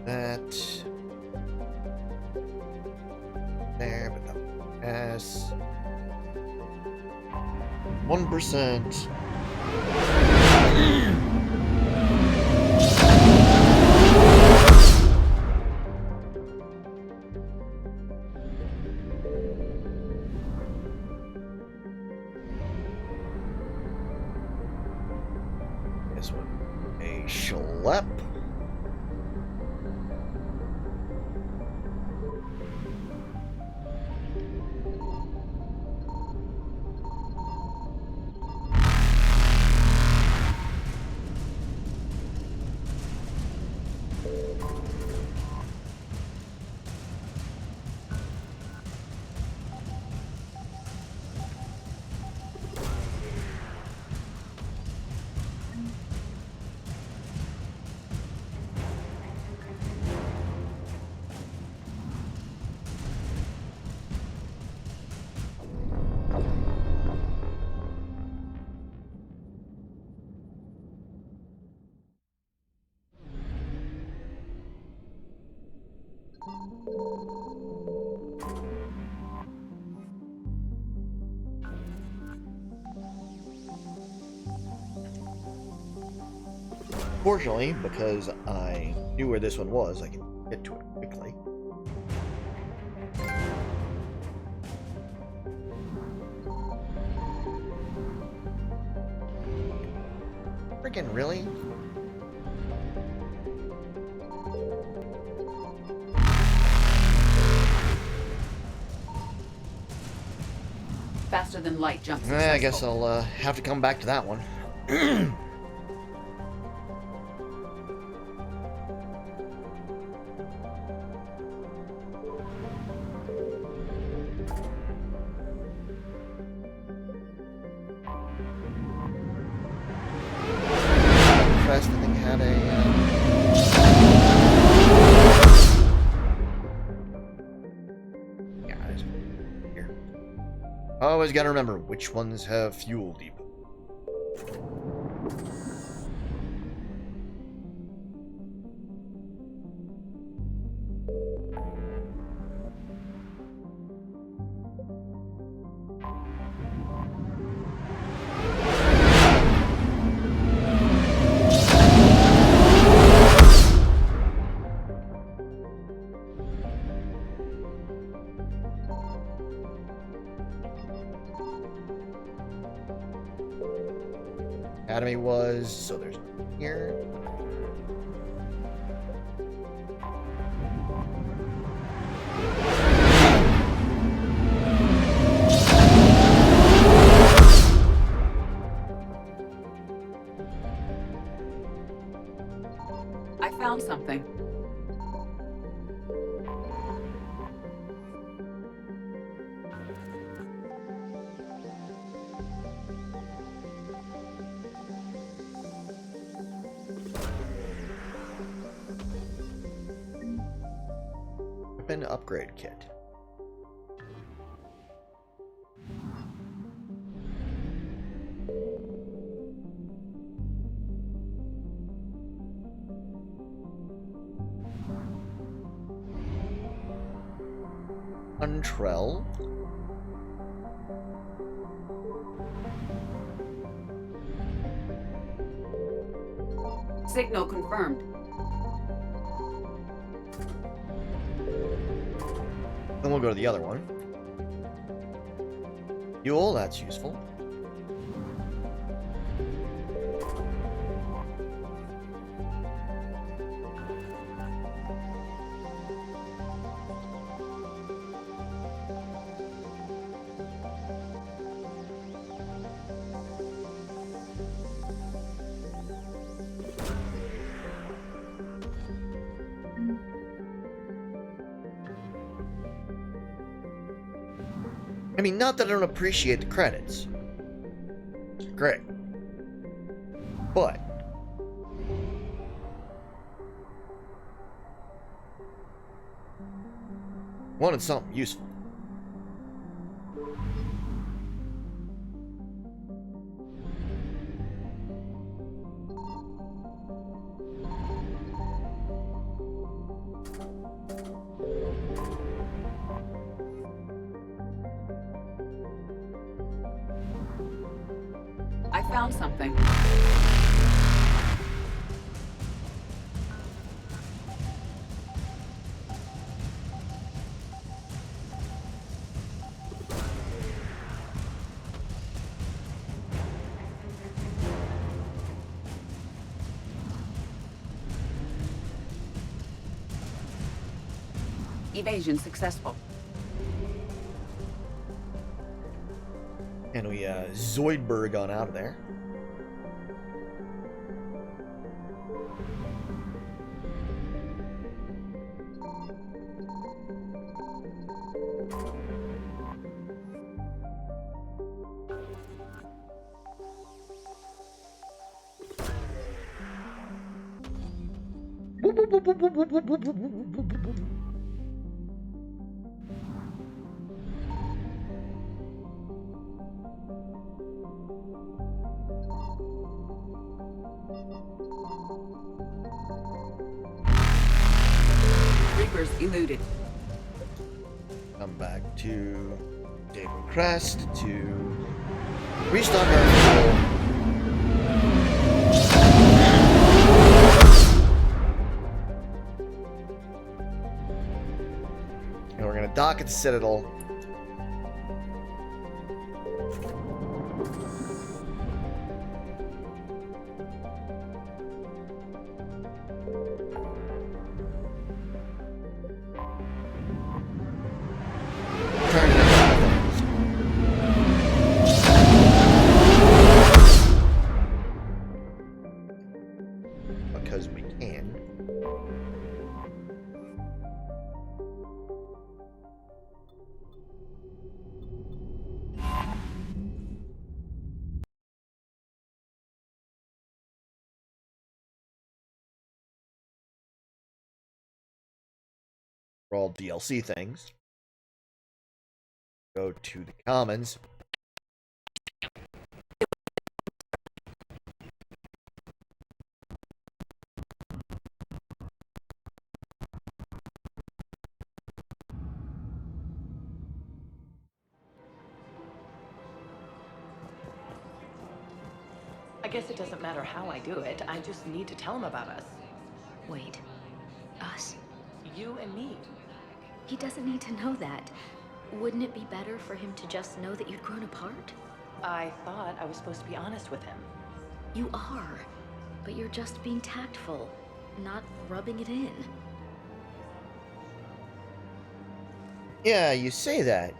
That there, but not S 1%. This one, a schlep. Fortunately, because I knew where this one was, I can get to it quickly. Freaking really? Faster than light jumps. I guess I'll have to come back to that one. I think had a yeah, it's here. Always gotta remember which ones have fuel depot. Academy was, so there's here. I found something. weapon upgrade kit. Untrell. Signal confirmed. Then we'll go to the other one. Fuel, that's useful. I mean, not that I don't appreciate the credits. Great. But wanted something useful. I found something. Evasion successful. And we Zoidberg on out of there. Reapers eluded. Come back to David Crest to restock our fuel. And we're gonna dock at the Citadel. Because we can. For all DLC things. Go to the commons. I guess it doesn't matter how I do it. I just need to tell him about us. Wait. Us? You and me. He doesn't need to know that. Wouldn't it be better for him to just know that you'd grown apart? I thought I was supposed to be honest with him. You are. But you're just being tactful, not rubbing it in. Yeah, you say that.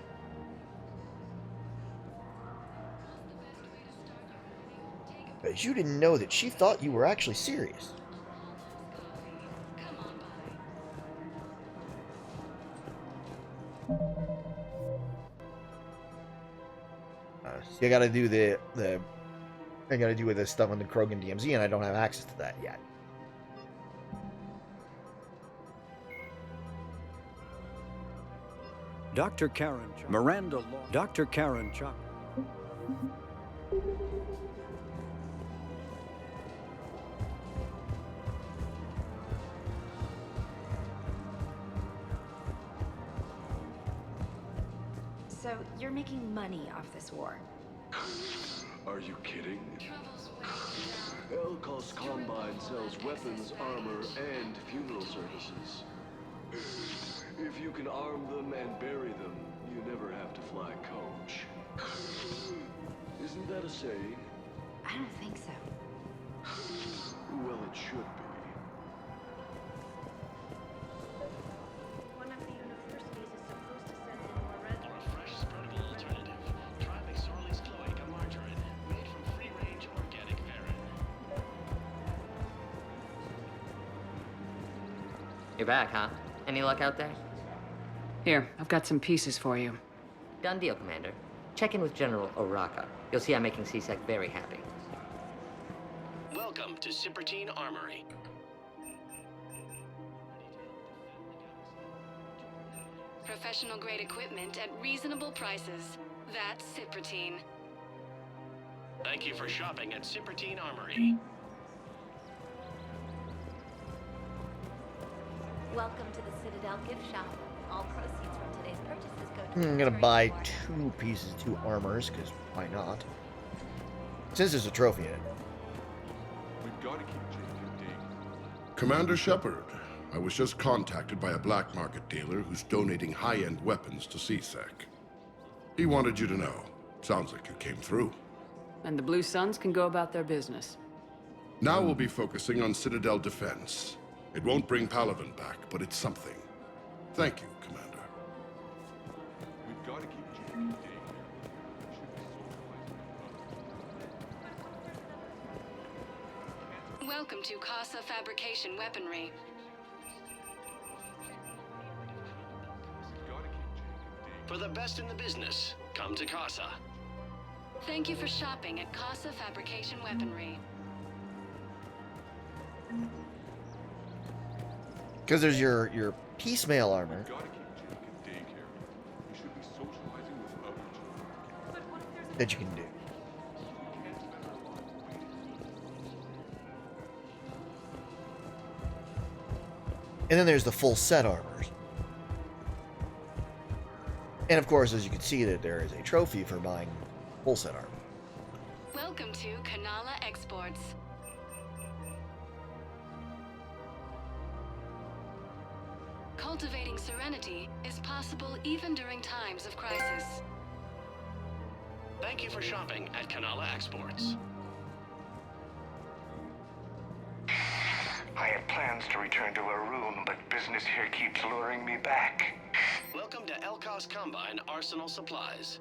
But you didn't know that she thought you were actually serious. See, I gotta do I gotta do with this stuff on the Krogan DMZ, and I don't have access to that yet. Dr. Karen, Miranda Law, Dr. Karen Chuck. So, you're making money off this war? Are you kidding? Elkos Combine sells weapons, armor, and funeral services. If you can arm them and bury them, you never have to fly coach. Isn't that a saying? I don't think so. Well, it should be. One of the universities is supposed to send in more residents. Fresh spreadable alternative. Try McSorley's cloaca margarine, made from free-range organic heron. You're back, huh? Any luck out there? Here, I've got some pieces for you. Done deal, Commander. Check in with General Oraka. You'll see I'm making C-Sec very happy. Welcome to Cyprotine Armory. Professional-grade equipment at reasonable prices. That's Cyprotine. Thank you for shopping at Cyprotine Armory. Welcome to the Citadel gift shop. All proceeds from today's purchases go to I'm gonna buy 2 pieces, 2 armors, because why not? Since there's a trophy in it. We've got to keep changing. Commander Shepard, I was just contacted by a black market dealer who's donating high-end weapons to C-Sec. He wanted you to know. Sounds like you came through. And the Blue Suns can go about their business. Now we'll be focusing on Citadel defense. It won't bring Palaven back, but it's something. Thank you, Commander. We've got to keep changing. Welcome to Casa Fabrication Weaponry. For the best in the business, come to Casa. Thank you for shopping at Casa Fabrication Weaponry. Because there's your piecemeal armor. That you can do. And then there's the full set armors. And of course, as you can see, that there is a trophy for buying full set armor. Welcome to Kanala Exports. Cultivating serenity is possible even during times of crisis. Thank you for shopping at Kanala Exports. I had plans to return to Arun, but business here keeps luring me back. Welcome to Elkos Combine Arsenal Supplies.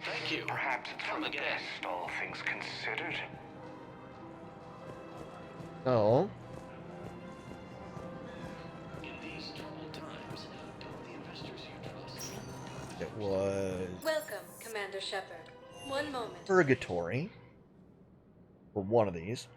Thank you. Perhaps it's for Come the again. best, all things considered. Oh. In these troubled times, don't the investors you trust? It was Welcome, Commander Shepard. One moment. Purgatory. For one of these.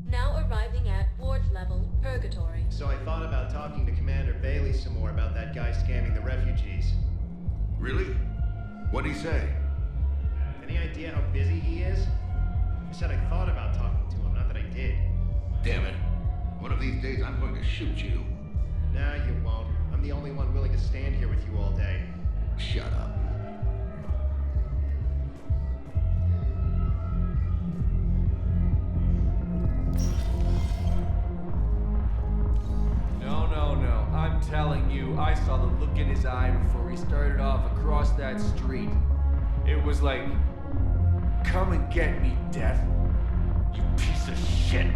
Now arriving at ward level Purgatory. So I thought about talking to Commander Bailey some more about that guy scamming the refugees. Really? What'd he say? Any idea how busy he is? I said I thought about talking to him, not that I did. Damn it. One of these days I'm going to shoot you. Nah, you won't. I'm the only one willing to stand here with you all day. Shut up. No. I'm telling you, I saw the look in his eye before he started off across that street. It was like, come and get me, Death. You piece of shit.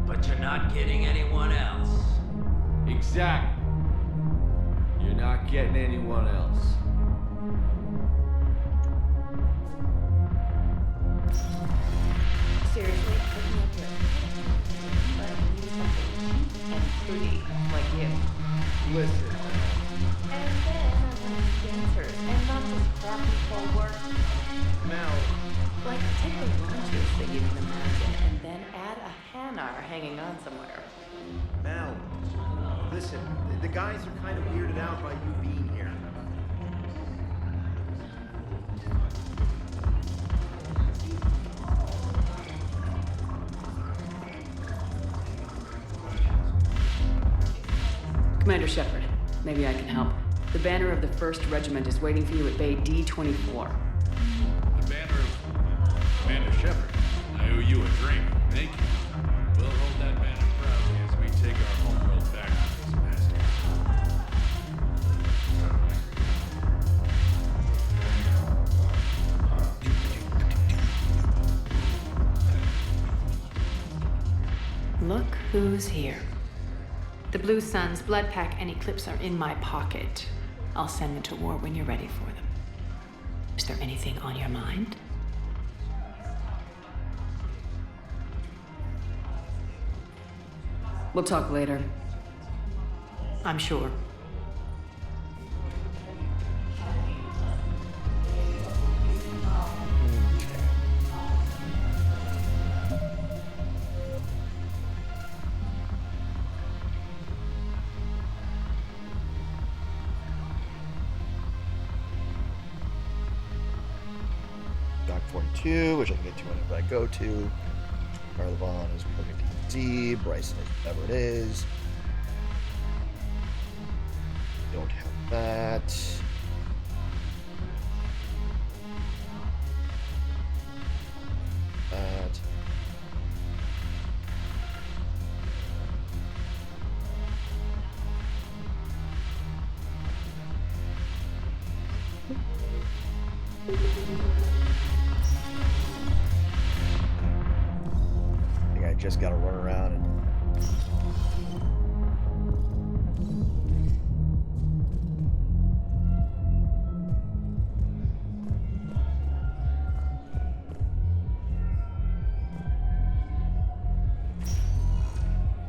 But you're not getting anyone else. Exactly. You're not getting anyone else. Seriously, looking up here. But I can use something and pretty like you. Listen. And then I want dancers and not just crappy full work. Mel, Like, take the launches that you can imagine, and then add a Hanar hanging on somewhere. Mel, listen, the guys are kind of weirded out by you being here. Commander Shepard, maybe I can help. The banner of the 1st Regiment is waiting for you at Bay D-24. The banner of Commander Shepard. I owe you a drink. Thank you. We'll hold that banner proudly as we take our homeworld back to these masters. Look who's here. The Blue Suns, Blood Pack, and Eclipse are in my pocket. I'll send them to war when you're ready for them. Is there anything on your mind? We'll talk later. I'm sure. Dock 42, which I can get to whenever I go to. Carlavon is perfect D. Bryson is whatever it is. Don't have that. That. I think I just gotta run around and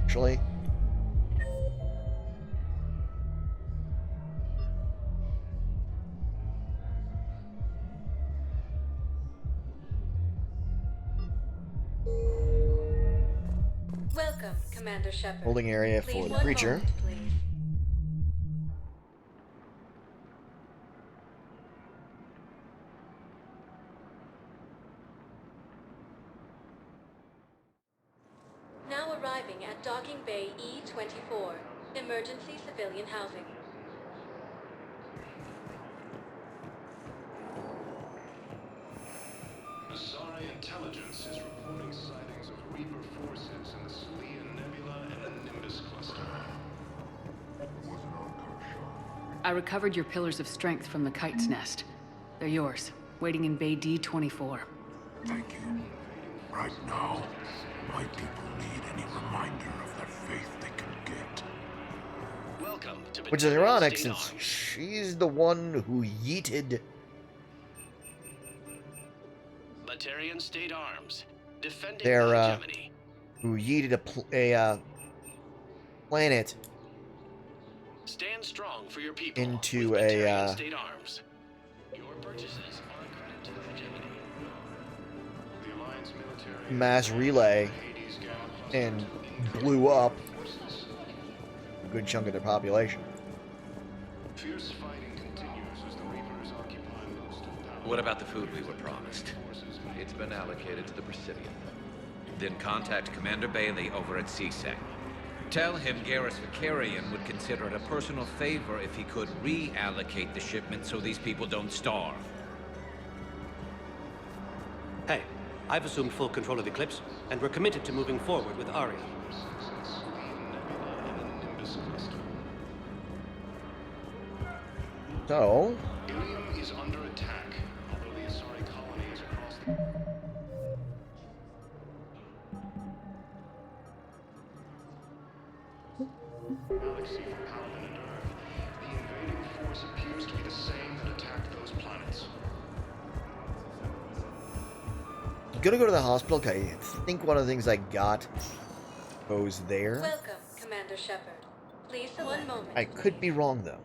actually Welcome, Commander Shepard. holding area Please for the one creature. moment, please. Now arriving at Docking Bay E-24, emergency civilian housing. Asari intelligence is reporting sightings of Reaper forces in the Salian Nebula and the Nimbus cluster. I recovered your Pillars of Strength from the Kite's Nest. They're yours, waiting in Bay D-24. Thank you. Right now, my people need any reminder of their faith they can get. Welcome to Which is ironic since she's the one who yeeted Batarian State Arms, defending their hegemony. who yeeted a planet Stand strong for your people. into with a Batarian State Arms. Your purchases are a credit to the hegemony. The Alliance military mass relay and blew up a good chunk of their population. Fierce fighting continues as the Reapers occupy most of Palo. What about the food we were promised? It's been allocated to the Presidium. Then contact Commander Bailey over at CSEC. Tell him Garrus Vakarian would consider it a personal favor if he could reallocate the shipment so these people don't starve. Hey, I've assumed full control of Eclipse, and we're committed to moving forward with Ari. So Ilium is under attack, although the Asari colony is across the... Galaxy from Paladin and Earth. The invading force appears to be the same that attacked those planets. gonna go to the hospital. Okay, I think one of the things I got goes there. Welcome, Commander Shepard. Please, one moment. I could be wrong though.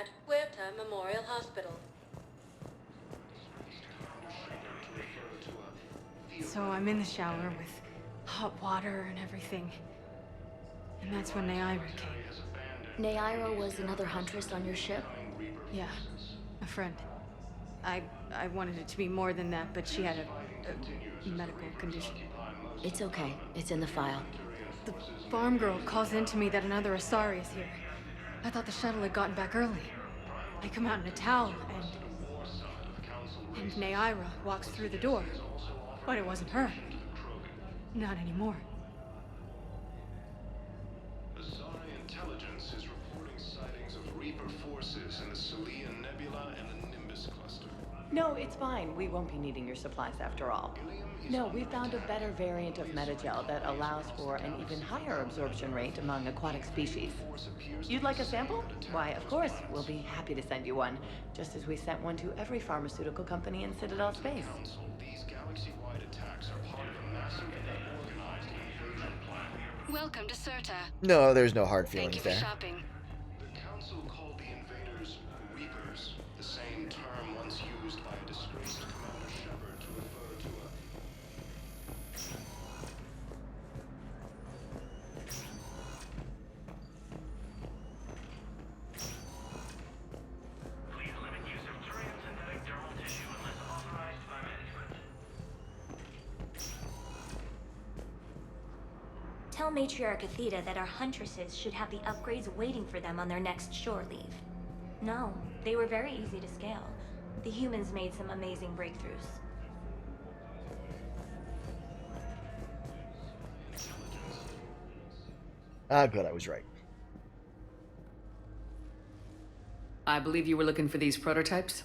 at Huerta Memorial Hospital. So I'm in the shower with hot water and everything. And that's when Neaira came. Neaira was another huntress on your ship? Yeah, a friend. I wanted it to be more than that, but she had a medical condition. It's okay. It's in the file. The farm girl calls in to me that another Asari is here. I thought the shuttle had gotten back early. I come out in a towel, and Neaira walks through the door. But it wasn't her. Not anymore. Asari intelligence is reporting sightings of Reaper forces in the Celian Nebula and the Nimbus cluster. No, it's fine. We won't be needing your supplies after all. No, we found a better variant of metagel that allows for an even higher absorption rate among aquatic species. You'd like a sample? Why, of course, we'll be happy to send you one, just as we sent one to every pharmaceutical company in Citadel space. These galaxy-wide attacks are part of a massive and organized invasion plan. Welcome to Serta. No, there's no hard feelings Thank you for there. shopping. The Council called the invaders Reapers, the same term once used by a disgraced Commander Shepard to refer to a... Please limit use of Turian synthetic dermal tissue unless authorized by management. Tell Matriarch Athena that our huntresses should have the upgrades waiting for them on their next shore leave. No, they were very easy to scale. The humans made some amazing breakthroughs. Ah, good, I was right. I believe you were looking for these prototypes?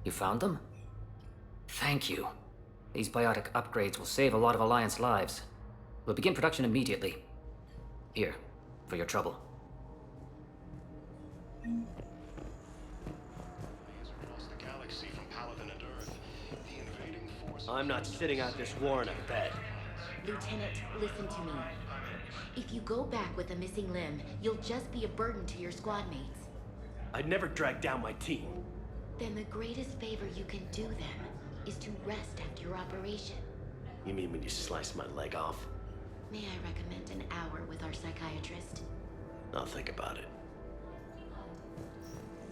You found them? Thank you. These biotic upgrades will save a lot of Alliance lives. We'll begin production immediately. Here, for your trouble. Across the galaxy from Paladin and Earth, the invading force... I'm not sitting out this war in a bed. Lieutenant, listen to me. If you go back with a missing limb, you'll just be a burden to your squad mates. I'd never drag down my team. Then the greatest favor you can do them is to rest after your operation. You mean when you slice my leg off? May I recommend an hour with our psychiatrist? I'll think about it.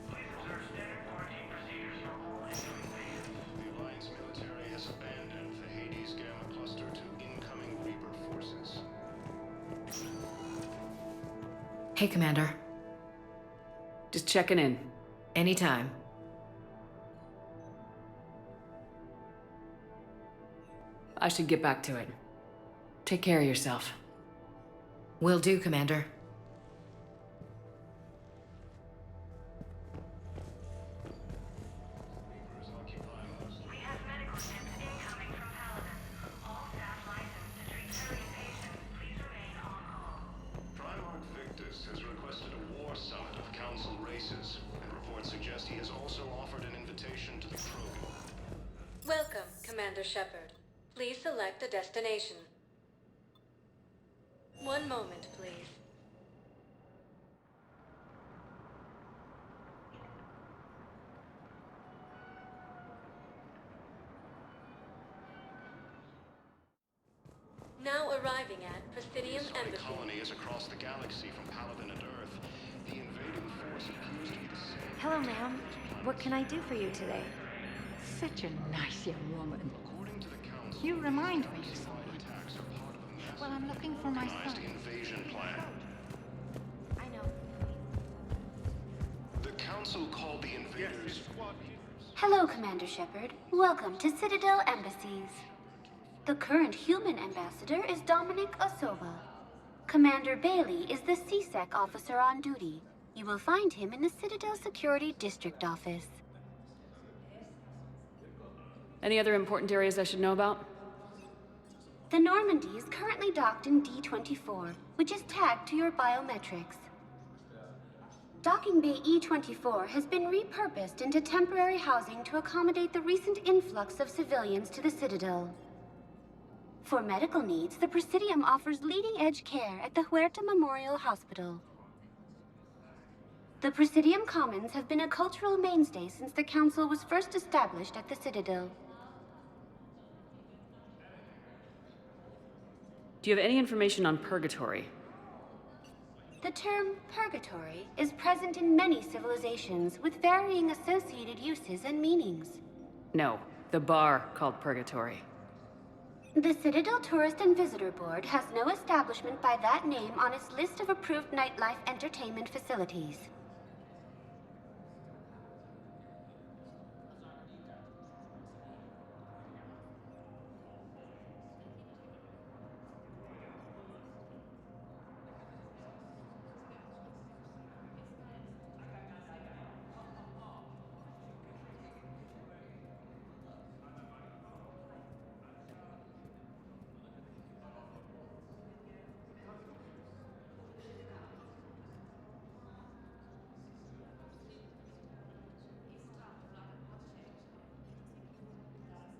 The Alliance military has abandoned the Hades Gamma cluster to incoming Reaper forces. Hey, Commander. Just checking in. Anytime. I should get back to it. Take care of yourself. Will do, Commander. Primarch Victus has requested a war summit of Council races, and reports suggest he has also offered an invitation to the Krogan. Welcome, Commander Shepard. Please select a destination. One moment, please. Now arriving at Presidium The Embassy. colony is across the galaxy from Paladin and Earth. The invading force appears to be the same. Hello, ma'am. What can I do for you today? Such a nice young woman. You remind me of someone. Well, I'm looking for my son. Invasion plan. I know. The Council called the invaders. Hello, Commander Shepard. Welcome to Citadel Embassies. The current human ambassador is Dominic Osoba. Commander Bailey is the CSEC officer on duty. You will find him in the Citadel Security District Office. Any other important areas I should know about? The Normandy is currently docked in D-24, which is tagged to your biometrics. Docking Bay E-24 has been repurposed into temporary housing to accommodate the recent influx of civilians to the Citadel. For medical needs, the Presidium offers leading-edge care at the Huerta Memorial Hospital. The Presidium Commons have been a cultural mainstay since the Council was first established at the Citadel. Do you have any information on Purgatory? The term purgatory is present in many civilizations with varying associated uses and meanings. No, the bar called Purgatory. The Citadel Tourist and Visitor Board has no establishment by that name on its list of approved nightlife entertainment facilities.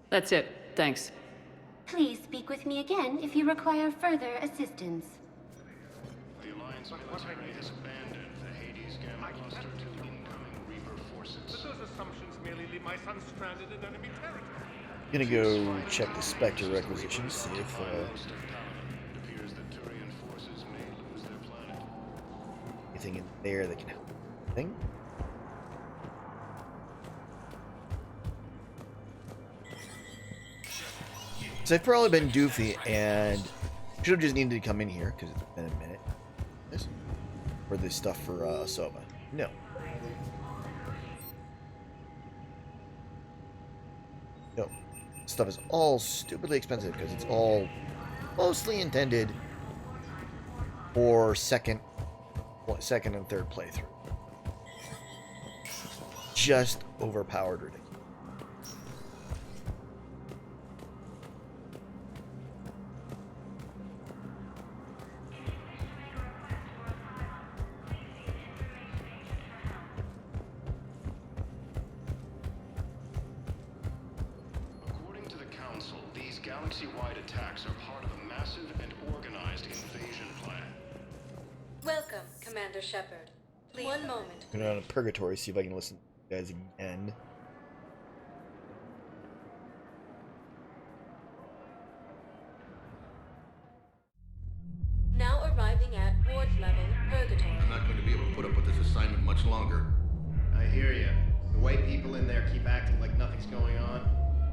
That's it. Thanks. Please speak with me again if you require further assistance. The Alliance military has abandoned the Hades Gamma cluster to incoming Reaper forces. But those assumptions merely leave my son stranded in enemy territory. Gonna go check the Spectre requisitions, see if anything in there that can help. Thing. So I've probably been doofy and should have just needed to come in here because it's been a minute. This for this stuff for Sova. No. No. Stuff is all stupidly expensive because it's all mostly intended for second and third playthrough. Just overpowered ridiculous. According to the Council, these galaxy-wide attacks are part of a massive and organized invasion plan. Welcome, Commander Shepard. Please. One moment. I'm going to Purgatory, see if I can listen to you guys again. Now arriving at Ward's level, Purgatory. I'm not going to be able to put up with this assignment much longer. I hear you. The way people in there keep acting like nothing's going on.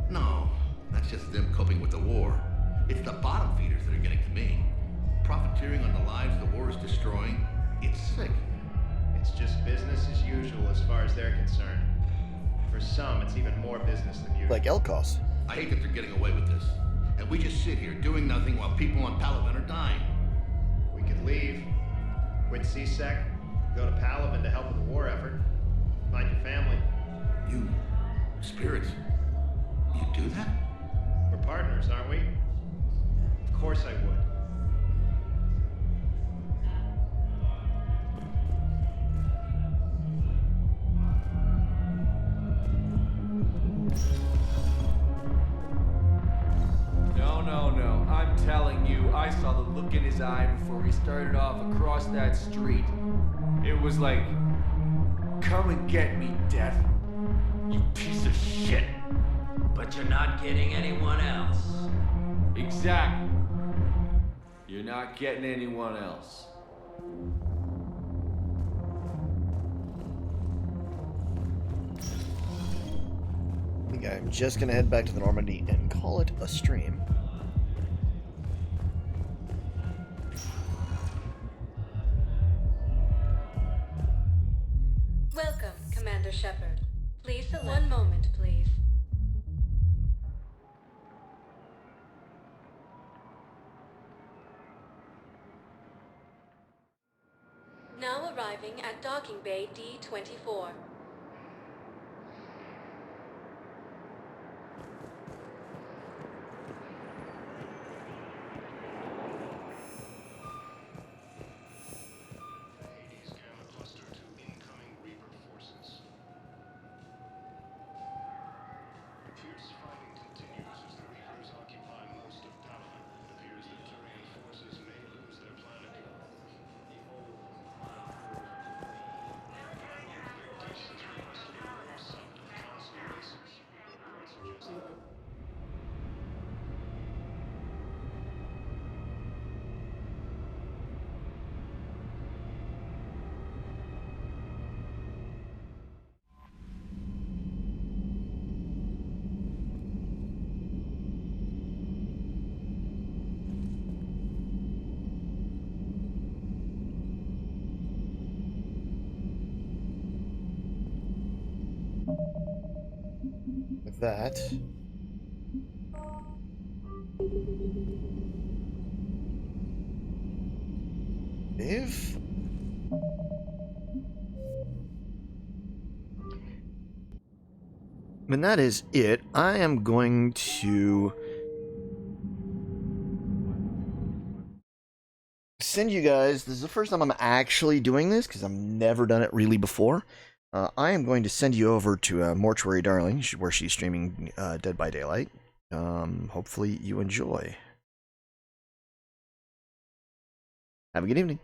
No, that's just them coping with the war. It's the bottom feeders that are getting to me. Profiteering on the lives the war is destroying. It's sick. It's just business as usual as far as they're concerned. For some, it's even more business than usual. Like Elkos. I hate that they're getting away with this. And we just sit here doing nothing while people on Palaven are dying. We could leave, quit C-Sec, go to Palaven to help with the war effort, find your family. You... spirits... you do that? We're partners, aren't we? Of course I would. No. I'm telling you, I saw the look in his eye before he started off across that street. It was like, come and get me, Death. You piece of shit. But you're not getting anyone else. Exactly. You're not getting anyone else. I think I'm just gonna head back to the Normandy and call it a stream. Welcome, Commander Shepard. Please select. One moment, please. Now arriving at Docking Bay D-24. Hades Gamma cluster to incoming Reaper forces. Fierce fighting continues as the Reapers occupy most of Palaven. It appears that Turian forces may lose their planet. with that, if and that is it, I am going to send you guys, this is the first time I'm actually doing this because I've never done it really before. I am going to send you over to Mortuary Darling, where she's streaming Dead by Daylight. Hopefully you enjoy. Have a good evening.